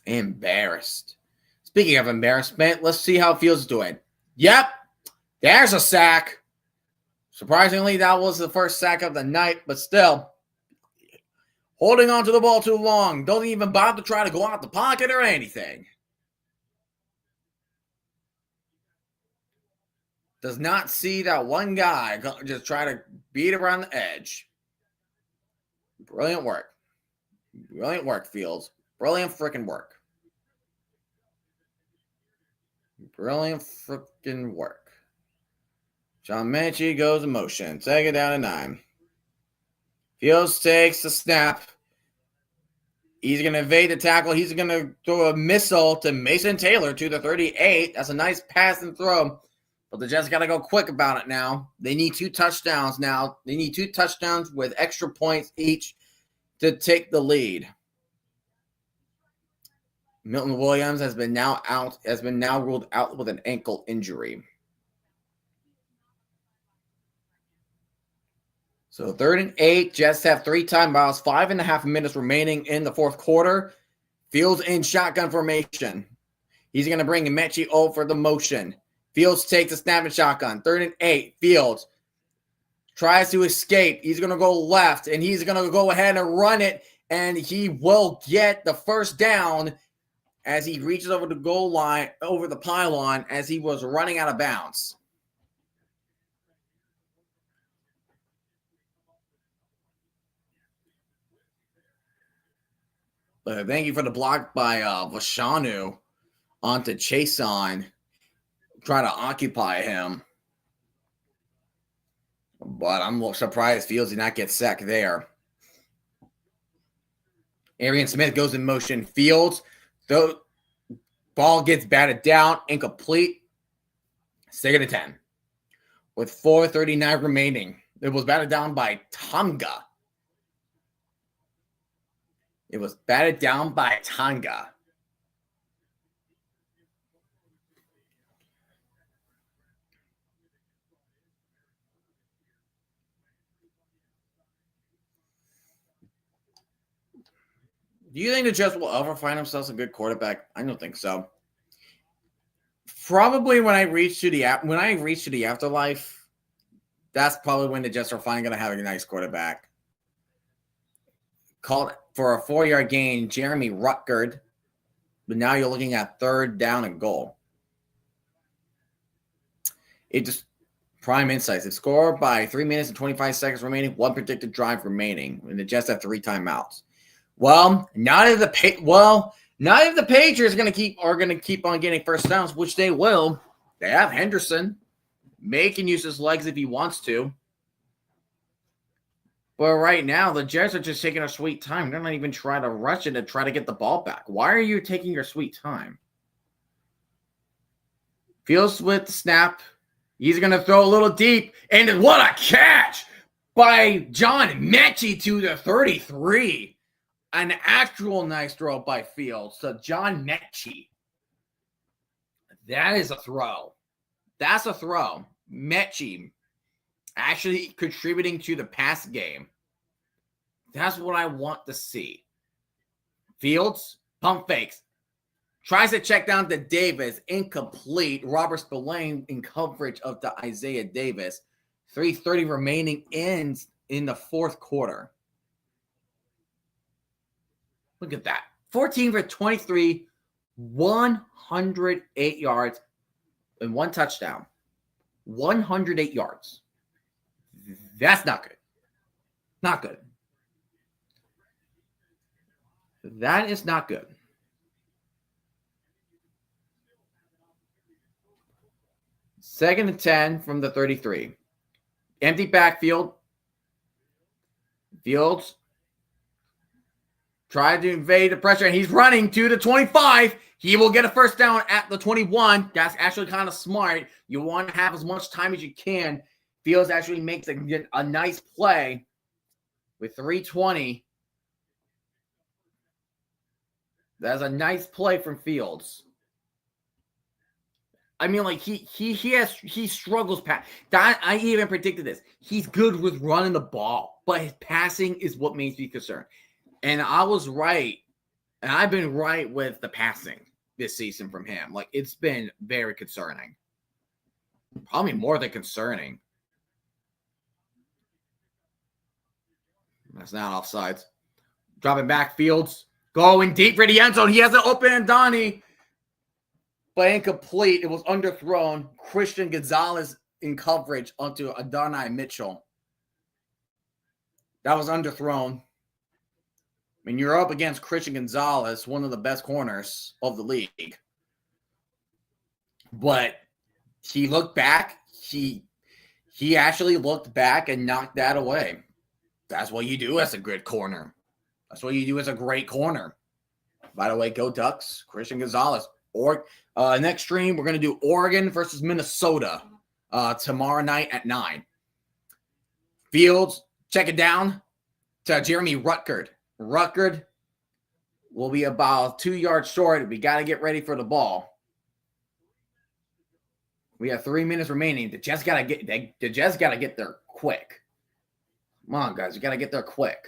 Embarrassed. Speaking of embarrassment, let's see how Fields doing. Yep, there's a sack. Surprisingly, that was the first sack of the night, but still, holding on to the ball too long. Don't even bother to try to go out the pocket or anything. Does not see that one guy just try to beat around the edge. Brilliant work. Brilliant work, Fields. Brilliant freaking work. Brilliant freaking work. John Mechie goes in motion. Take it down to 9. Fields takes the snap. He's going to evade the tackle. He's going to throw a missile to Mason Taylor to the 38. That's a nice pass and throw. But the Jets got to go quick about it now. They need 2 touchdowns now. They need 2 touchdowns with extra points each to take the lead. Milton Williams has been now ruled out with an ankle injury. So 3rd and 8, Jets have 3 timeouts, 5.5 minutes remaining in the fourth quarter. Fields in shotgun formation. He's going to bring Mechie over the motion. Fields takes a snap and shotgun. 3rd and 8, Fields tries to escape. He's going to go left, and he's going to go ahead and run it, and he will get the first down as he reaches over the goal line, over the pylon, as he was running out of bounds. But thank you for the block by Vashanu onto Chason. Try to occupy him. But I'm surprised Fields did not get sacked there. Arian Smith goes in motion. Fields, the ball gets batted down, incomplete. 2nd and 10. With 4:39 remaining. It was batted down by Tonga. It was batted down by Tonga. Do you think the Jets will ever find themselves a good quarterback? I don't think so. Probably when I reach to the afterlife, that's probably when the Jets are finally going to have a nice quarterback. Called for a 4-yard gain, Jeremy Rutgerd. But now you're looking at 3rd down and goal. It just prime insights. It scored by 3 minutes and 25 seconds remaining, 1 predicted drive remaining, and the Jets have 3 timeouts. Well, not if the Patriots are going to keep on getting first downs, which they will. They have Henderson. May can use his legs if he wants to. But right now, the Jets are just taking a sweet time. They're not even trying to rush it to try to get the ball back. Why are you taking your sweet time? Fields with the snap. He's going to throw a little deep. And what a catch by John Mechie to the 33. An actual nice throw by Fields to John Mechie. That is a throw. That's a throw. Mechie actually contributing to the pass game. That's what I want to see. Fields, pump fakes. Tries to check down to Davis. Incomplete. Robert Spillane in coverage of the Isaiah Davis. 3:30 remaining ends in the fourth quarter. Look at that. 14 for 23, 108 yards, and 1 touchdown. 108 yards. That's not good. Not good. That is not good. Second and 10 from the 33. Empty backfield. Fields tried to evade the pressure, and he's running to the 25. He will get a first down at the 21. That's actually kind of smart. You want to have as much time as you can. Fields actually makes a nice play with 3:20. That's a nice play from Fields. I mean, like he struggles past that. I even predicted this. He's good with running the ball, but his passing is what makes me concerned. And I was right, and I've been right with the passing this season from him. Like, it's been very concerning, probably more than concerning. That's not offsides. Dropping back, Fields going deep for the end zone. He has an open Donnie. But incomplete. It was underthrown. Christian Gonzalez in coverage onto Adonai Mitchell. That was underthrown. I mean, you're up against Christian Gonzalez, one of the best corners of the league. But he looked back. He actually looked back and knocked that away. That's what you do as a good corner. That's what you do as a great corner. By the way, go Ducks. Christian Gonzalez. Or next stream, we're going to do Oregon versus Minnesota tomorrow night at 9. Fields, check it down to Jeremy Rutgerd. Rutgerd will be about 2 yards short. We got to get ready for the ball. We have 3 minutes remaining. The Jets got to get there quick. Come on, guys. You got to get there quick.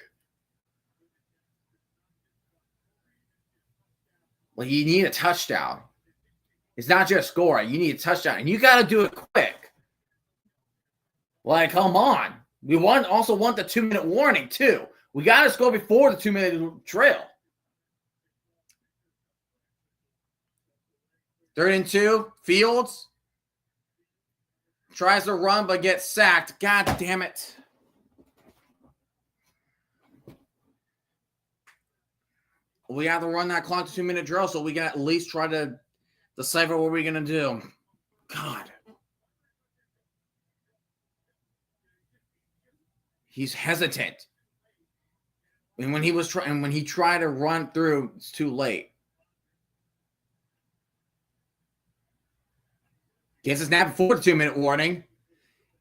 Well, you need a touchdown. It's not just scoring. You need a touchdown. And you got to do it quick. Like, come on. We also want the 2-minute warning, too. We got to score before the 2-minute trail. 3rd and 2. Fields tries to run but gets sacked. God damn it. We have to run that clock to 2-minute drill so we can at least try to decipher what we're going to do. God. He's hesitant. And when he tried to run through, it's too late. Gets a snap before the 2-minute warning.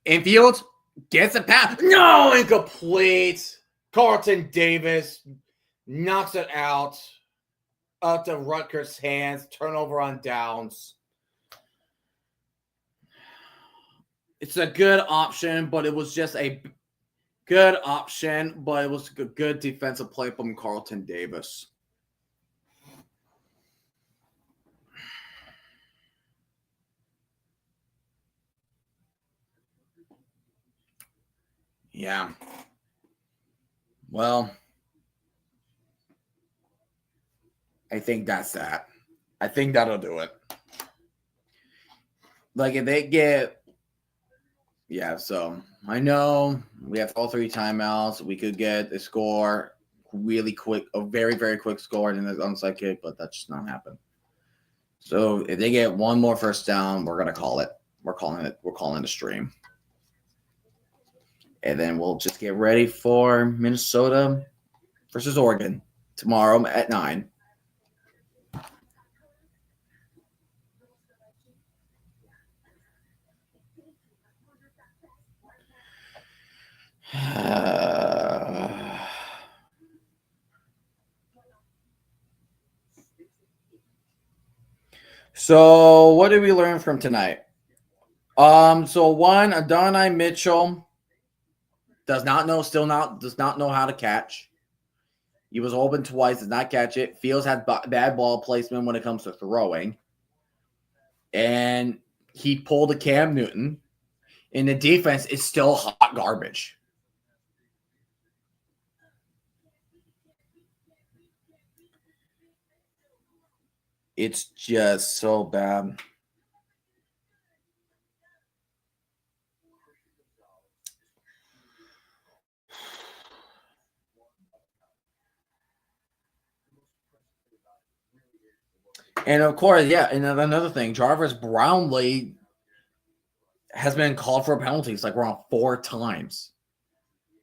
Infield gets a pass. No, incomplete. Carlton Davis knocks it out to Rutgers' hands. Turnover on downs. It's a good option, but it was just a good option, but it was a good defensive play from Carlton Davis. Yeah. Well, I think that's that. I think that'll do it. Like, if they get... Yeah, so I know we have all 3 timeouts. We could get a score really quick, a very, very quick score in the onside kick, but that's just not happening. So if they get one more first down, we're going to call it. We're calling it a stream. And then we'll just get ready for Minnesota versus Oregon tomorrow at 9. So what did we learn from tonight? So one, Adonai Mitchell does not know how to catch. He was open twice, does not catch it. Fields had bad ball placement when it comes to throwing. And he pulled a Cam Newton. And the defense is still hot garbage. It's just so bad. And of course, yeah, and another thing, Jarvis Brownlee has been called for penalties like around 4 times.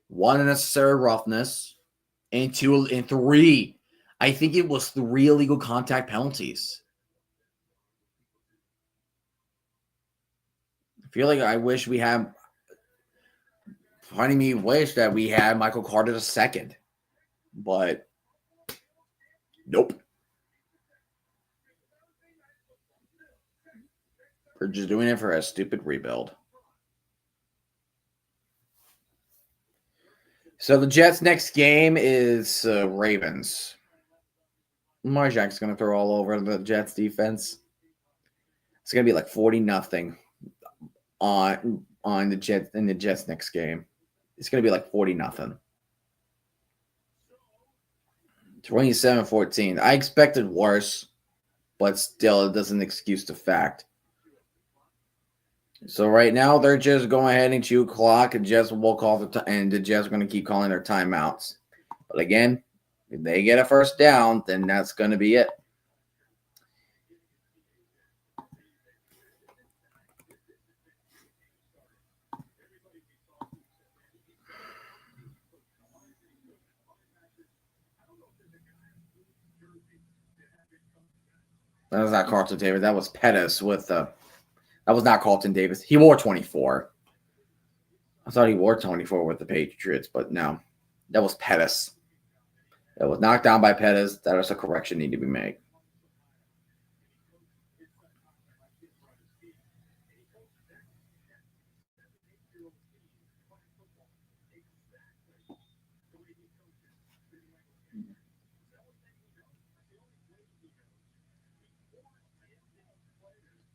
1 unnecessary roughness, and 2 and 3. I think it was 3 illegal contact penalties. I feel like I wish we had. Funny me wish that we had Michael Carter II, but nope. We're just doing it for a stupid rebuild. So the Jets' next game is Ravens. Lamar Jackson's going to throw all over the Jets defense. It's going to be like 40-0 on the Jets in the Jets next game. It's going to be like 40-0. 27-14. I expected worse, but still it doesn't excuse the fact. So right now they're just going ahead and chew clock, and Jets will call and the Jets are going to keep calling their timeouts. But again, if they get a first down, then that's going to be it. That was not Carlton Davis. That was Pettis with that was not Carlton Davis. He wore 24. I thought he wore 24 with the Patriots, but no. That was Pettis. That was knocked down by Pettis. That was a correction need to be made.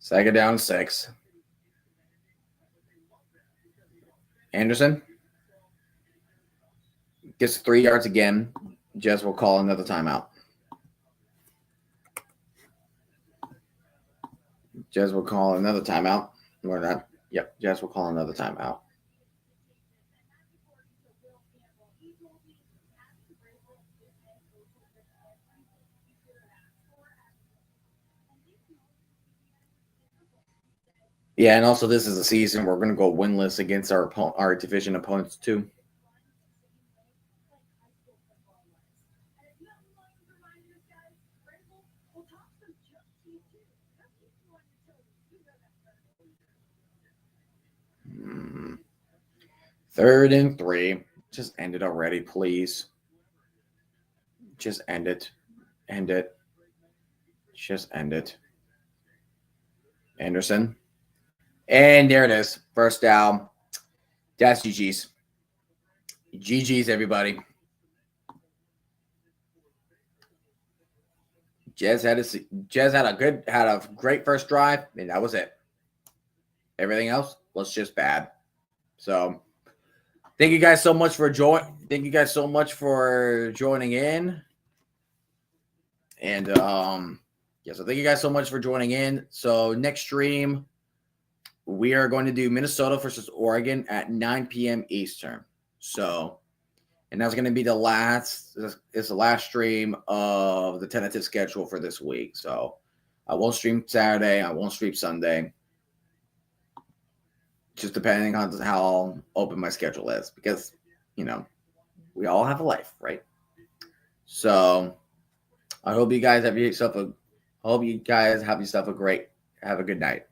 Second down, 6. Anderson gets 3 yards again. Jets will call another timeout. Jets will call another timeout. Or not. Yep, Jets will call another timeout. Yeah, and also this is a season we're going to go winless against our division opponents too. Third and 3. Just end it already, please. Just end it. End it. Just end it. Anderson. And there it is. First down. That's GG's. GG's, everybody. Jets had a great first drive, and that was it. Everything else was just bad. So thank you guys so much for joining in. And so thank you guys so much for joining in. So next stream, we are going to do Minnesota versus Oregon at 9 p.m. Eastern. So, and that's going to be the last stream of the tentative schedule for this week. So I won't stream Saturday. I won't stream Sunday. Just depending on how open my schedule is, because, we all have a life, right? So I hope you guys have yourself a good night.